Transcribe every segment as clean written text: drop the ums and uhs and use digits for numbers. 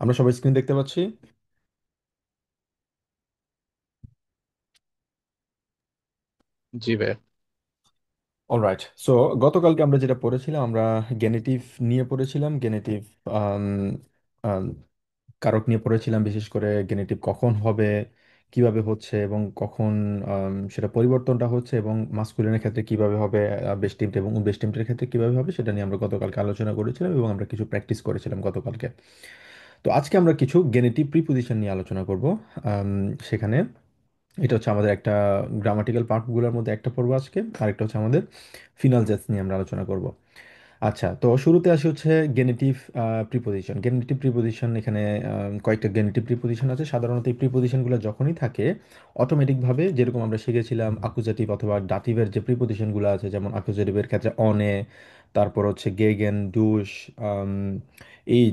আমরা সবাই স্ক্রিন দেখতে পাচ্ছি। জি ভাই। অলরাইট, সো গতকালকে আমরা যেটা পড়েছিলাম, আমরা গেনেটিভ নিয়ে পড়েছিলাম। গেনেটিভ কারক নিয়ে পড়েছিলাম, বিশেষ করে গেনেটিভ কখন হবে, কিভাবে হচ্ছে এবং কখন সেটা পরিবর্তনটা হচ্ছে, এবং মাস্কুলিনের ক্ষেত্রে কিভাবে হবে, বেস্টিমটা এবং বেস্টিমটার ক্ষেত্রে কিভাবে হবে, সেটা নিয়ে আমরা গতকালকে আলোচনা করেছিলাম এবং আমরা কিছু প্র্যাকটিস করেছিলাম গতকালকে। তো আজকে আমরা কিছু গেনেটিভ প্রিপোজিশন নিয়ে আলোচনা করব। সেখানে এটা হচ্ছে আমাদের একটা গ্রামাটিক্যাল পার্টগুলোর মধ্যে একটা পড়বো আজকে, আরেকটা হচ্ছে আমাদের ফিনাল জেস নিয়ে আমরা আলোচনা করব। আচ্ছা, তো শুরুতে আসি হচ্ছে গেনেটিভ প্রিপোজিশন। গেনেটিভ প্রিপোজিশন এখানে কয়েকটা গেনেটিভ প্রিপোজিশন আছে। সাধারণত এই প্রিপোজিশনগুলো যখনই থাকে, অটোমেটিকভাবে যেরকম আমরা শিখেছিলাম আকুজেটিভ অথবা ডাটিভের যে প্রিপোজিশনগুলো আছে, যেমন আকুজেটিভের ক্ষেত্রে অনে, তারপর হচ্ছে গেগেন, ডুশ,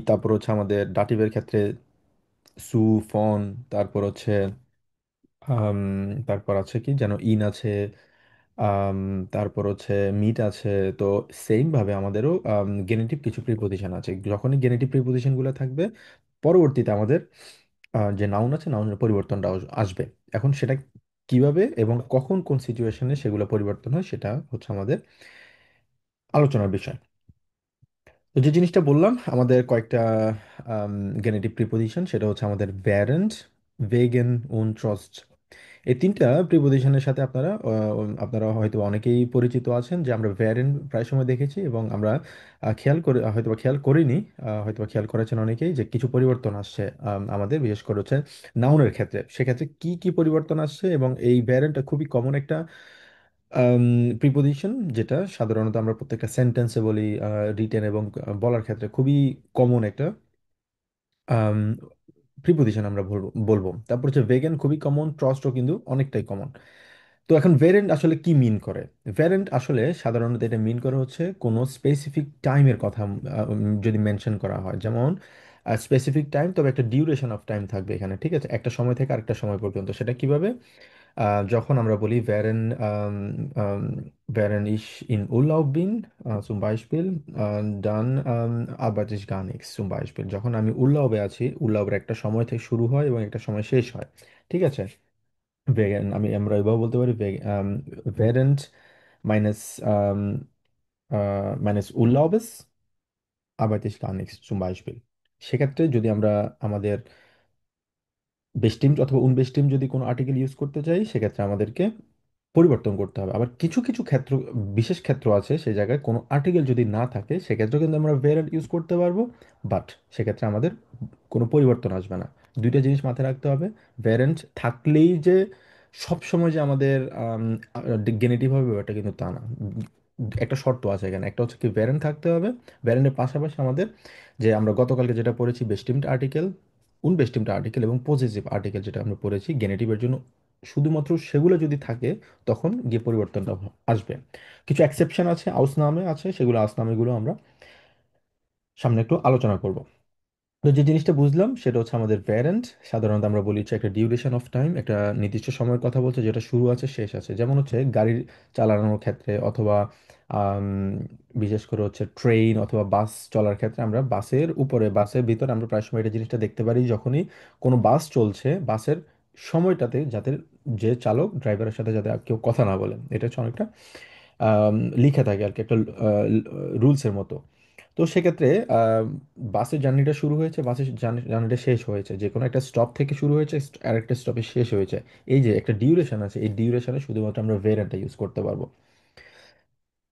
তারপর হচ্ছে আমাদের ডাটিভের ক্ষেত্রে সু, ফন, তারপর হচ্ছে আম, তারপর আছে কি যেন ইন আছে, আম, তারপর হচ্ছে মিট আছে। তো সেম ভাবে আমাদেরও গেনেটিভ কিছু প্রিপোজিশন আছে। যখনই গেনেটিভ প্রিপোজিশনগুলো থাকবে, পরবর্তীতে আমাদের যে নাউন আছে, নাউনের পরিবর্তনটা আসবে। এখন সেটা কিভাবে এবং কখন কোন সিচুয়েশনে সেগুলো পরিবর্তন হয়, সেটা হচ্ছে আমাদের আলোচনার বিষয়। তো যে জিনিসটা বললাম, আমাদের কয়েকটা গেনেটিভ প্রিপোজিশন, সেটা হচ্ছে আমাদের ভ্যারেন্ট, ভেগেন, উন, ট্রস্ট। এই তিনটা প্রিপোজিশনের সাথে আপনারা হয়তো অনেকেই পরিচিত আছেন, যে আমরা ভ্যারেন্ট প্রায় সময় দেখেছি এবং আমরা খেয়াল করে হয়তোবা খেয়াল করিনি, হয়তোবা খেয়াল করেছেন অনেকেই, যে কিছু পরিবর্তন আসছে আমাদের, বিশেষ করে হচ্ছে নাউনের ক্ষেত্রে। সেক্ষেত্রে কি কি পরিবর্তন আসছে, এবং এই ভ্যারেন্টটা খুবই কমন একটা প্রিপোজিশন, যেটা সাধারণত আমরা প্রত্যেকটা সেন্টেন্সে বলি, রিটেন এবং বলার ক্ষেত্রে খুবই কমন একটা প্রিপোজিশন আমরা বলবো বলবো তারপর হচ্ছে ভেগান খুবই কমন, ট্রাস্টও কিন্তু অনেকটাই কমন। তো এখন ভ্যারেন্ট আসলে কি মিন করে? ভ্যারেন্ট আসলে সাধারণত এটা মিন করে হচ্ছে কোনো স্পেসিফিক টাইমের কথা যদি মেনশন করা হয়, যেমন স্পেসিফিক টাইম, তবে একটা ডিউরেশন অফ টাইম থাকবে এখানে, ঠিক আছে, একটা সময় থেকে আরেকটা সময় পর্যন্ত। সেটা কিভাবে? যখন আমরা বলি ভ্যারেন, ভ্যারেন ইশ in উরলাub bin, zum Beispiel, dann arbeite ich gar nichts zum Beispiel। যখন আমি উরলাউবে আছি, উরলাউবের একটা সময় থেকে শুরু হয় এবং একটা সময় শেষ হয়, ঠিক আছে। আমরা এভাবে বলতে পারি, während meines meines Urlaubes arbeite ich gar nichts zum Beispiel। সেক্ষেত্রে যদি আমরা আমাদের বেস্টিম অথবা উনবেস্টিম যদি কোনো আর্টিকেল ইউজ করতে চাই, সেক্ষেত্রে আমাদেরকে পরিবর্তন করতে হবে। আবার কিছু কিছু ক্ষেত্র, বিশেষ ক্ষেত্র আছে, সেই জায়গায় কোনো আর্টিকেল যদি না থাকে, সেক্ষেত্রে কিন্তু আমরা ভেরিয়েন্ট ইউজ করতে পারবো, বাট সেক্ষেত্রে আমাদের কোনো পরিবর্তন আসবে না। দুইটা জিনিস মাথায় রাখতে হবে। ভ্যারেন্ট থাকলেই যে সব সময় যে আমাদের গেনেটিভ হবে, ব্যাপারটা কিন্তু তা না। একটা শর্ত আছে এখানে, একটা হচ্ছে কি ভ্যারেন্ট থাকতে হবে, ভ্যারেন্টের পাশাপাশি আমাদের যে আমরা গতকালকে যেটা পড়েছি, বেস্টিমড আর্টিকেল, উনবেস্টিমড আর্টিকেল এবং পজিটিভ আর্টিকেল যেটা আমরা পড়েছি গেনেটিভের জন্য, শুধুমাত্র সেগুলো যদি থাকে, তখন গিয়ে পরিবর্তনটা আসবে। কিছু এক্সেপশন আছে, আউসনামে আছে, সেগুলো আউসনামেগুলো আমরা সামনে একটু আলোচনা করব। তো যে জিনিসটা বুঝলাম সেটা হচ্ছে আমাদের প্যারেন্ট, সাধারণত আমরা বলি হচ্ছে একটা ডিউরেশন অফ টাইম, একটা নির্দিষ্ট সময়ের কথা বলছে, যেটা শুরু আছে শেষ আছে। যেমন হচ্ছে গাড়ি চালানোর ক্ষেত্রে, অথবা আম, বিশেষ করে হচ্ছে ট্রেন অথবা বাস চলার ক্ষেত্রে, আমরা বাসের উপরে, বাসের ভিতরে আমরা প্রায় সময় এটা জিনিসটা দেখতে পারি, যখনই কোনো বাস চলছে, বাসের সময়টাতে যাতে যে চালক ড্রাইভারের সাথে যাতে কেউ কথা না বলে, এটা হচ্ছে অনেকটা লিখে থাকে আর কি, একটা রুলসের মতো। তো সেক্ষেত্রে আহ, বাসের জার্নিটা শুরু হয়েছে, বাসের জার্নিটা শেষ হয়েছে, যে কোনো একটা স্টপ থেকে শুরু হয়েছে, আরেকটা স্টপে শেষ হয়েছে। এই যে একটা ডিউরেশন আছে, এই ডিউরেশনে শুধুমাত্র আমরা ভেরিয়েন্টটা ইউজ করতে পারবো।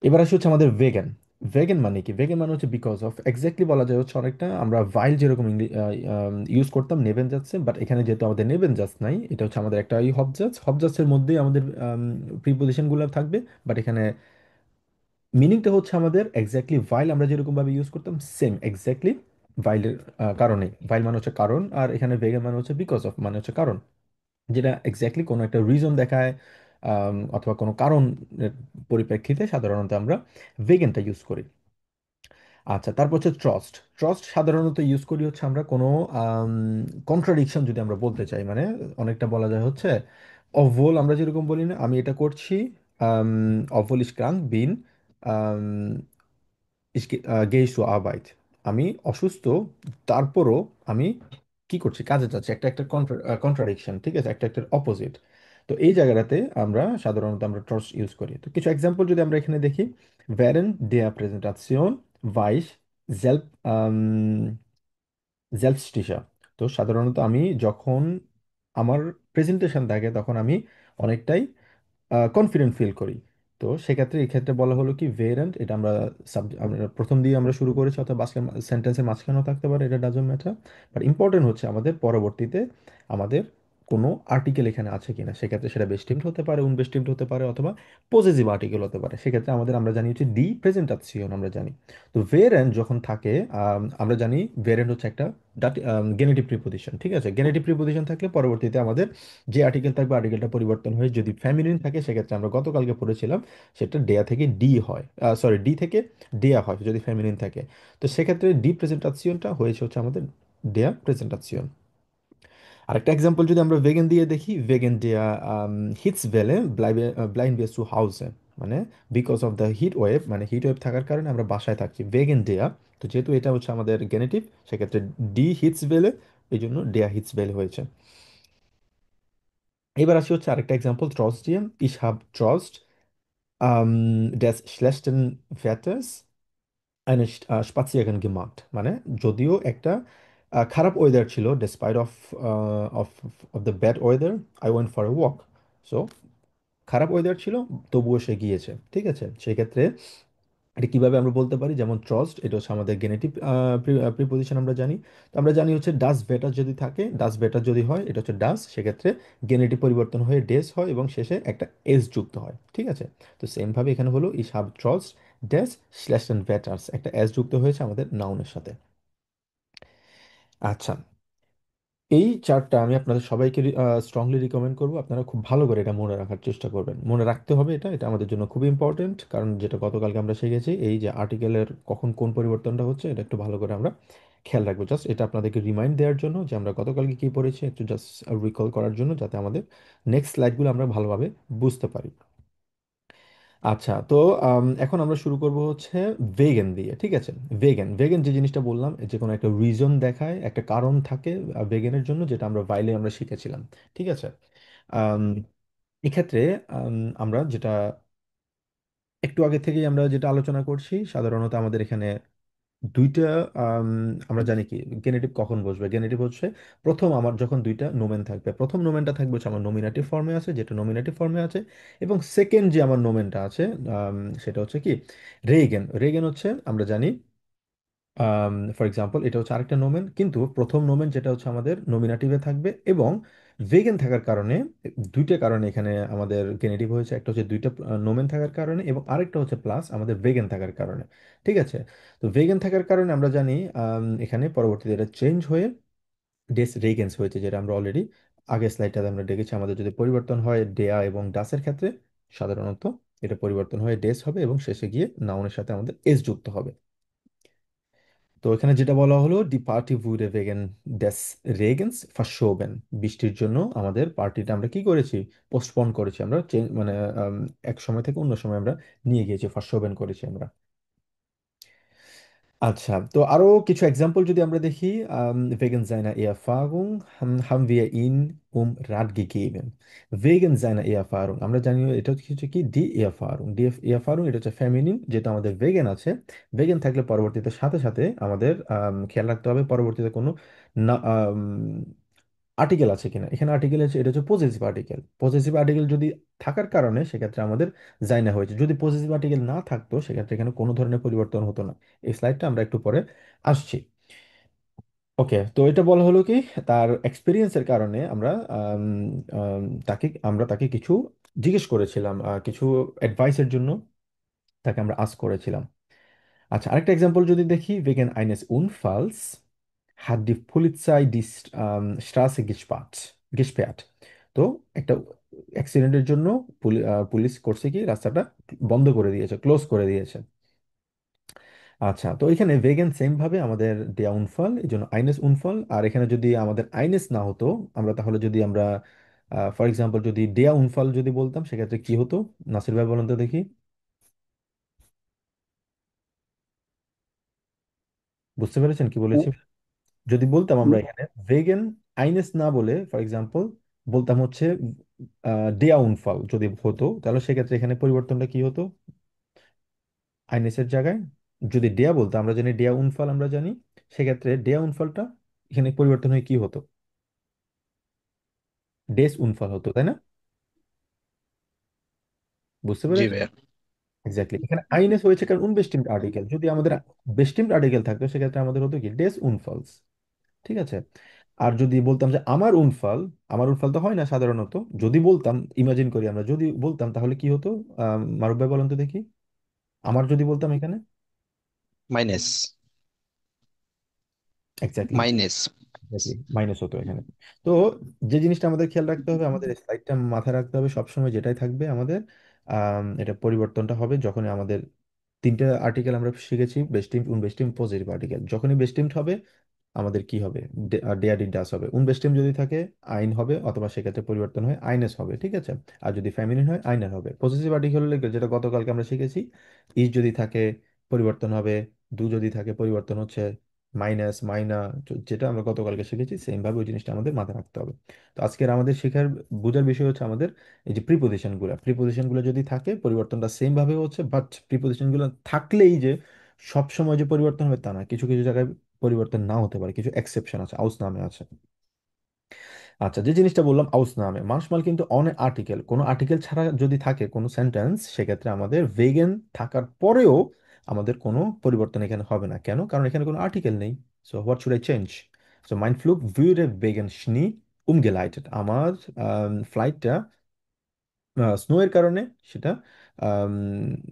এবার আসে হচ্ছে আমাদের ভেগান। ভেগান মানে কি? ভেগান মানে হচ্ছে বিকজ অফ, এক্স্যাক্টলি বলা যায় হচ্ছে অনেকটা আমরা ভাইল যেরকম ইউজ করতাম নেভেন জাস্টে, বাট এখানে যেহেতু আমাদের নেভেন জাস্ট নাই, এটা হচ্ছে আমাদের একটা হবজাস্ট, হবজাস্টের মধ্যেই আমাদের প্রিপোজিশনগুলো থাকবে। বাট এখানে মিনিংটা হচ্ছে আমাদের এক্স্যাক্টলি ভাইল আমরা যেরকম ভাবে ইউজ করতাম, সেম এক্স্যাক্টলি ভাইলের কারণে। ভাইল মানে হচ্ছে কারণ, আর এখানে ভেগান মানে হচ্ছে বিকজ অফ, মানে হচ্ছে কারণ, যেটা এক্স্যাক্টলি কোনো একটা রিজন দেখায়, অথবা কোনো কারণের পরিপ্রেক্ষিতে সাধারণত আমরা ভেগানটা ইউজ করি। আচ্ছা, তারপর হচ্ছে ট্রাস্ট। ট্রাস্ট সাধারণত ইউজ করি হচ্ছে আমরা কোনো কন্ট্রাডিকশন যদি আমরা বলতে চাই, মানে অনেকটা বলা যায় হচ্ছে অভ্যল আমরা যেরকম বলি না, আমি এটা করছি, অভ্যল ইস ক্রাঙ্ক বিন, গেইস টু আরবাইট, আমি অসুস্থ, তারপরও আমি কি করছি, কাজে যাচ্ছি, একটা একটা কন্ট্রাডিকশন, ঠিক আছে, একটা একটা অপোজিট। তো এই জায়গাটাতে আমরা সাধারণত আমরা ট্রস ইউজ করি। তো কিছু এক্সাম্পল যদি আমরা এখানে দেখি, während der Präsentation war ich selbst selbstsicher। তো সাধারণত আমি যখন আমার প্রেজেন্টেশন থাকে তখন আমি অনেকটাই কনফিডেন্ট ফিল করি। তো সেক্ষেত্রে এই ক্ষেত্রে বলা হলো কি ভেরিয়েন্ট, এটা আমরা প্রথম দিয়ে আমরা শুরু করেছি, অথবা সেন্টেন্সের মাঝখানেও থাকতে পারে, এটা ডাজন্ট ম্যাটার। বাট ইম্পর্টেন্ট হচ্ছে আমাদের পরবর্তীতে আমাদের কোনো আর্টিকেল এখানে আছে কিনা। সেক্ষেত্রে সেটা বেস্টিমড হতে পারে, উনবেস্টিমড হতে পারে, অথবা পজেসিভ আর্টিকেল হতে পারে। সেক্ষেত্রে আমরা জানি হচ্ছে ডি প্রেজেন্টাসিয়ন আমরা জানি। তো ভেরিয়েন্ট যখন থাকে, আমরা জানি ভেরিয়েন্ট হচ্ছে একটা গেনেটিভ প্রিপোজিশন, ঠিক আছে। গেনেটিভ প্রিপোজিশন থাকলে পরবর্তীতে আমাদের যে আর্টিকেল থাকবে আর্টিকেলটা পরিবর্তন হয়ে যদি ফ্যামিলিন থাকে, সেক্ষেত্রে আমরা গতকালকে পড়েছিলাম সেটা ডেয়া থেকে ডি হয়, সরি ডি থেকে ডেয়া হয় যদি ফ্যামিলিন থাকে। তো সেক্ষেত্রে ডি প্রেজেন্টাসিয়নটা হয়েছে হচ্ছে আমাদের ডেয়া প্রেজেন্টাসিয়ন। আরেকটা এক্সাম্পল যদি আমরা ভেগেন দিয়ে দেখি, ভেগেন ডেয়া হিটসভেলে ব্লাইন্ড বিয়াস টু হাউসে, মানে because of the heat wave, মানে হিট ওয়েভ থাকার কারণে আমরা বাসায় থাকছি, ভেগেন ডেয়া। তো যেহেতু এটা হচ্ছে আমাদের গেনেটিভ, সেক্ষেত্রে ডি হিটসভেলে, এই জন্য ডেয়া হিটসভেলে হয়েছে। এবার আসি হচ্ছে আরেকটা এক্সাম্পল, ট্রস্ট দিয়ে, ich habe Trost des schlechten Wetters eine Spaziergang gemacht, মানে যদিও একটা খারাপ ওয়েদার ছিল, despite of of the bad weather I went for a walk. So খারাপ ওয়েদার ছিল, তবুও সে গিয়েছে, ঠিক আছে। সেক্ষেত্রে এটা কিভাবে আমরা বলতে পারি, যেমন ট্রাস্ট, এটা হচ্ছে আমাদের গেনেটিভ প্রিপোজিশন আমরা জানি। তো আমরা জানি হচ্ছে ডাস বেটার যদি থাকে, ডাস বেটার যদি হয়, এটা হচ্ছে ডাস, সেক্ষেত্রে গেনেটিভ পরিবর্তন হয়ে ডেস হয় এবং শেষে একটা এস যুক্ত হয়, ঠিক আছে। তো সেম ভাবে এখানে হলো ইস হাব ট্রাস্ট ডেস স্ল্যাশ এন্ড বেটার্স, একটা এস যুক্ত হয়েছে আমাদের নাউনের সাথে। আচ্ছা, এই চার্টটা আমি আপনাদের সবাইকে স্ট্রংলি রিকমেন্ড করবো, আপনারা খুব ভালো করে এটা মনে রাখার চেষ্টা করবেন, মনে রাখতে হবে, এটা এটা আমাদের জন্য খুব ইম্পর্টেন্ট। কারণ যেটা গতকালকে আমরা শিখেছি, এই যে আর্টিকেলের কখন কোন পরিবর্তনটা হচ্ছে, এটা একটু ভালো করে আমরা খেয়াল রাখবো। জাস্ট এটা আপনাদেরকে রিমাইন্ড দেওয়ার জন্য যে আমরা গতকালকে কি পড়েছি, একটু জাস্ট রিকল করার জন্য, যাতে আমাদের নেক্সট স্লাইডগুলো আমরা ভালোভাবে বুঝতে পারি। আচ্ছা, তো এখন আমরা শুরু করব হচ্ছে ভেগান দিয়ে, ঠিক আছে। ভেগান ভেগান যে জিনিসটা বললাম, যে কোনো একটা রিজন দেখায়, একটা কারণ থাকে ভেগানের জন্য, যেটা আমরা বাইলে আমরা শিখেছিলাম, ঠিক আছে। আম, এক্ষেত্রে আমরা যেটা একটু আগে থেকেই আমরা যেটা আলোচনা করছি, সাধারণত আমাদের এখানে দুইটা, আম, আমরা জানি কি গেনেটিভ কখন বসবে, গেনেটিভ হচ্ছে প্রথম আমার যখন দুইটা নোমেন থাকবে, প্রথম নোমেনটা থাকবে হচ্ছে আমার নমিনেটিভ ফর্মে আছে, যেটা নমিনেটিভ ফর্মে আছে, এবং সেকেন্ড যে আমার নোমেনটা আছে, সেটা হচ্ছে কি রেগেন। রেগেন হচ্ছে আমরা জানি, ফর এক্সাম্পল এটা হচ্ছে আরেকটা নোমেন, কিন্তু প্রথম নোমেন যেটা হচ্ছে আমাদের নমিনাটিভে থাকবে, এবং ভেগান থাকার কারণে, দুইটা কারণে এখানে আমাদের গেনেটিভ হয়েছে, একটা হচ্ছে দুইটা নোমেন থাকার কারণে, এবং আরেকটা হচ্ছে প্লাস আমাদের ভেগান থাকার কারণে, ঠিক আছে। তো ভেগান থাকার কারণে আমরা জানি এখানে পরবর্তীতে এটা চেঞ্জ হয়ে ডেস রেগেন্স হয়েছে, যেটা আমরা অলরেডি আগের স্লাইডটাতে আমরা দেখেছি। আমাদের যদি পরিবর্তন হয় ডেয়া এবং ডাসের ক্ষেত্রে, সাধারণত এটা পরিবর্তন হয়ে ডেস হবে এবং শেষে গিয়ে নাউনের সাথে আমাদের এস যুক্ত হবে। তো এখানে যেটা বলা হলো, D party wurde wegen des Regens verschoben, বৃষ্টির জন্য আমাদের পার্টিটা আমরা কি করেছি, পোস্টপোন করেছি আমরা, মানে এক সময় থেকে অন্য সময় আমরা নিয়ে গিয়েছি, verschoben করেছি আমরা। আচ্ছা, তো আরো কিছু এক্সাম্পল যদি আমরা দেখি, wegen seiner Erfahrung haben wir ihn Rat gegeben। wegen seiner Erfahrung আমরা জানি এটা হচ্ছে কি ডি Erfahrung, ডি Erfahrung এটা হচ্ছে ফেমিনিন, যেটা আমাদের ভেগান আছে। ভেগান থাকলে পরবর্তীতে সাথে সাথে আমাদের খেয়াল রাখতে হবে পরবর্তীতে কোনো না আর্টিকেল আছে কিনা। এখানে আর্টিকেল আছে, এটা হচ্ছে পজেসিভ আর্টিকেল। পজেসিভ আর্টিকেল যদি থাকার কারণে সেক্ষেত্রে আমাদের জাইনা হয়েছে, যদি পজেসিভ আর্টিকেল না থাকতো সেক্ষেত্রে এখানে কোনো ধরনের পরিবর্তন হতো না। এই স্লাইডটা আমরা একটু পরে আসছি। ওকে, তো এটা বলা হলো কি, তার এক্সপিরিয়েন্সের কারণে আমরা আম, আম, তাকে কিছু জিজ্ঞেস করেছিলাম, কিছু অ্যাডভাইসের জন্য তাকে আমরা আস্ক করেছিলাম। আচ্ছা, আরেকটা এক্সাম্পল যদি দেখি, wegen eines Unfalls hat die Polizei die Straße gesperrt। তো একটা অ্যাক্সিডেন্টের জন্য পুলিশ করছে কি, রাস্তাটা বন্ধ করে দিয়েছে, ক্লোজ করে দিয়েছে। আচ্ছা, তো এখানে ভেগান সেম ভাবে আমাদের দেয়া উনফল, এই জন্য আইনেস উনফল। আর এখানে যদি আমাদের আইনেস না হতো, আমরা তাহলে যদি আমরা ফর এক্সাম্পল যদি ডেয়া উনফাল যদি বলতাম সেক্ষেত্রে কি হতো? নাসির ভাই বলেন তো দেখি। বুঝতে পেরেছেন কি বলেছি? যদি বলতাম আমরা এখানে ভেগান আইনেস না বলে ফর এক্সাম্পল বলতাম হচ্ছে ডেয়া উনফাল যদি হতো, তাহলে সেক্ষেত্রে এখানে পরিবর্তনটা কি হতো? আইনেসের জায়গায় যদি ডেয়া বলতাম, আমরা জানি ডেয়া উনফাল আমরা জানি, সেক্ষেত্রে ডেয়া উনফালটা এখানে পরিবর্তন হয়ে কি হতো? ডেস উনফাল হতো, তাই না? বুঝতে জি পেরেছেন? ভাইয়া। এক্স্যাক্টলি, এখানে আইনেস হয়েছে কারণ উনবেস্টিমড আর্টিকেল। যদি আমাদের বেস্টিমড আর্টিকেল থাকতো সেক্ষেত্রে আমাদের হতো কি ডেস উনফালস। ঠিক আছে। আর যদি বলতাম যে আমার উনফাল, আমার উনফাল তো হয় না সাধারণত, যদি বলতাম, ইমাজিন করি আমরা যদি বলতাম তাহলে কি হতো? মারুফ ভাই বলেন তো দেখি। আমার যদি বলতাম এখানে, minus. Exactly, minus. Exactly minus হতো এখানে। তো যে জিনিসটা আমাদের খেয়াল রাখতে হবে, আমাদের স্লাইডটা মাথায় রাখতে হবে সবসময়, যেটাই থাকবে আমাদের এটা পরিবর্তনটা হবে যখনই আমাদের তিনটা আর্টিকেল আমরা শিখেছি, বেস্টিমড, উনবেস্টিমড, পজিটিভ আর্টিকেল, যখনই বেস্টিমড হবে আমাদের কি হবে? ডেয়ারি ডাস হবে। উনবেস্টিম যদি থাকে আইন হবে, অথবা সেক্ষেত্রে পরিবর্তন হয় আইনেস হবে। ঠিক আছে। আর যদি ফ্যামিলিন হয় আইনার হবে। পজিটিভ আর্টিকেল হলে যেটা গতকালকে আমরা শিখেছি, ইজ যদি থাকে পরিবর্তন হবে, ডু যদি থাকে পরিবর্তন হচ্ছে মাইনাস, মাইনা, যেটা আমরা গতকালকে শিখেছি সেম ভাবে ওই জিনিসটা আমাদের মাথায় রাখতে হবে। তো আজকের আমাদের শেখার বোঝার বিষয় হচ্ছে আমাদের এই যে প্রিপোজিশন গুলো যদি থাকে পরিবর্তনটা সেম ভাবে হচ্ছে, বাট প্রিপোজিশন গুলো থাকলেই যে সব সময় যে পরিবর্তন হবে তা না, কিছু কিছু জায়গায় পরিবর্তন না হতে পারে, কিছু এক্সেপশন আছে, আউস নামে আছে। আচ্ছা, যে জিনিসটা বললাম আউস নামে, মানসমাল কিন্তু অনেক আর্টিকেল, কোনো আর্টিকেল ছাড়া যদি থাকে কোনো সেন্টেন্স, সেক্ষেত্রে আমাদের ভেগেন থাকার পরেও আমাদের কোনো পরিবর্তন এখানে হবে না। কেন? কারণ এখানে কোনো আর্টিকেল নেই। So what should I change? So মাইন ফ্লুগ würde wegen Schnee umgeleitet, আমার ফ্লাইটটা স্নো এর কারণে সেটা আম,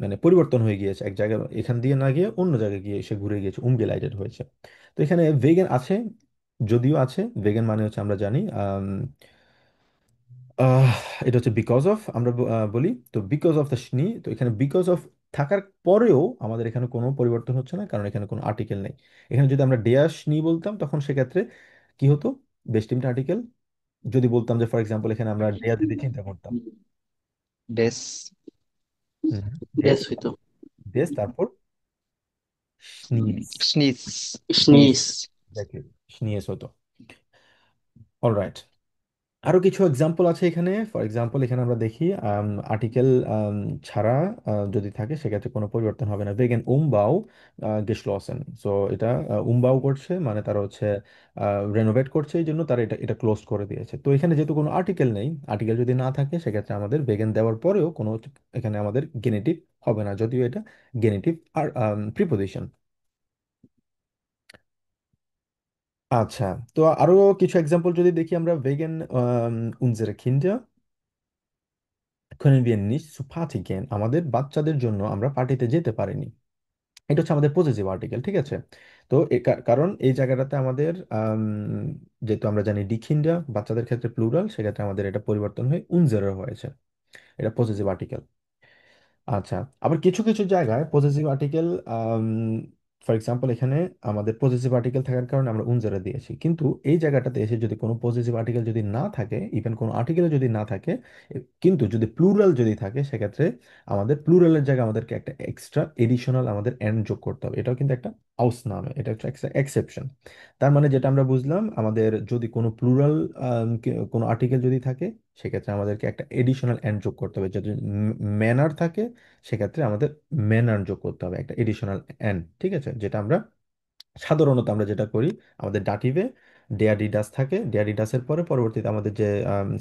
মানে পরিবর্তন হয়ে গিয়েছে, এক জায়গায় এখান দিয়ে না গিয়ে অন্য জায়গায় গিয়ে এসে ঘুরে গিয়েছে, উমগেলাইটেড হয়েছে। তো এখানে ভেগান আছে, যদিও আছে, ভেগান মানে হচ্ছে আমরা জানি আহ, এটা হচ্ছে বিকজ অফ, আমরা বলি তো বিকজ অফ দ্য স্নি। তো এখানে বিকজ অফ থাকার পরেও আমাদের এখানে কোনো পরিবর্তন হচ্ছে না, কারণ এখানে কোনো আর্টিকেল নেই। এখানে যদি আমরা ডেয়া স্নি বলতাম তখন সেক্ষেত্রে কি হতো? বেস্টিমড আর্টিকেল। যদি বলতাম যে ফর এক্সাম্পল এখানে আমরা ডেয়া যদি চিন্তা করতাম, ডেস। হুম, ড্যাশ ডেস, হইতো। ডেস তারপর স্নিজ, স্নিজ। স্নিজ, স্নিস। এক্স্যাক্টলি, স্নিয়েস হতো। অলরাইট। আরো কিছু এক্সাম্পল আছে এখানে। ফর এক্সাম্পল এখানে আমরা দেখি আর্টিকেল ছাড়া যদি থাকে সেক্ষেত্রে কোনো পরিবর্তন হবে না। ভেগেন উমবাউ geschlossen, সো এটা উমবাউ করছে মানে তারা হচ্ছে রেনোভেট করছে, এই জন্য তারা এটা এটা ক্লোজ করে দিয়েছে। তো এখানে যেহেতু কোনো আর্টিকেল নেই, আর্টিকেল যদি না থাকে সেক্ষেত্রে আমাদের ভেগেন দেওয়ার পরেও কোনো এখানে আমাদের গেনেটিভ হবে না, যদিও এটা গেনেটিভ আর প্রিপোজিশন। আচ্ছা, তো আরো কিছু এক্সাম্পল যদি দেখি আমরা, vegan unsere Kinder können wir nicht zu Party gehen, আমাদের বাচ্চাদের জন্য আমরা পার্টিতে যেতে পারিনি। এটা হচ্ছে আমাদের পজিটিভ আর্টিকেল। ঠিক আছে। তো কারণ এই জায়গাটাতে আমাদের যেহেতু আমরা জানি ডিখিন্ডা বাচ্চাদের ক্ষেত্রে প্লুরাল, সেক্ষেত্রে আমাদের এটা পরিবর্তন হয়ে উনজেরো হয়েছে। এটা পজিটিভ আর্টিকেল। আচ্ছা, আবার কিছু কিছু জায়গায় পজেসিভ আর্টিকেল, ফর এক্সাম্পল এখানে আমাদের পজেসিভ আর্টিকেল থাকার কারণে আমরা উনজারা দিয়েছি, কিন্তু এই জায়গাটাতে এসে যদি কোনো পজেসিভ আর্টিকেল যদি না থাকে, ইভেন কোনো আর্টিকেল যদি না থাকে, কিন্তু যদি প্লুরাল যদি থাকে, সেক্ষেত্রে আমাদের প্লুরালের জায়গায় আমাদেরকে একটা এক্সট্রা এডিশনাল আমাদের এন্ড যোগ করতে হবে। এটাও কিন্তু একটা আউস নামে, এটা হচ্ছে এক্সেপশন। তার মানে যেটা আমরা বুঝলাম, আমাদের যদি কোনো প্লুরাল কোনো আর্টিকেল যদি থাকে, সেক্ষেত্রে আমাদেরকে একটা এডিশনাল এন্ড যোগ করতে হবে। যদি ম্যানার থাকে সেক্ষেত্রে আমাদের ম্যানার যোগ করতে হবে, একটা এডিশনাল এন্ড। ঠিক আছে। যেটা আমরা সাধারণত আমরা যেটা করি, আমাদের ডাটিভে ডেয়াডিডাস থাকে, ডেয়াডিডাসের পরে পরবর্তীতে আমাদের যে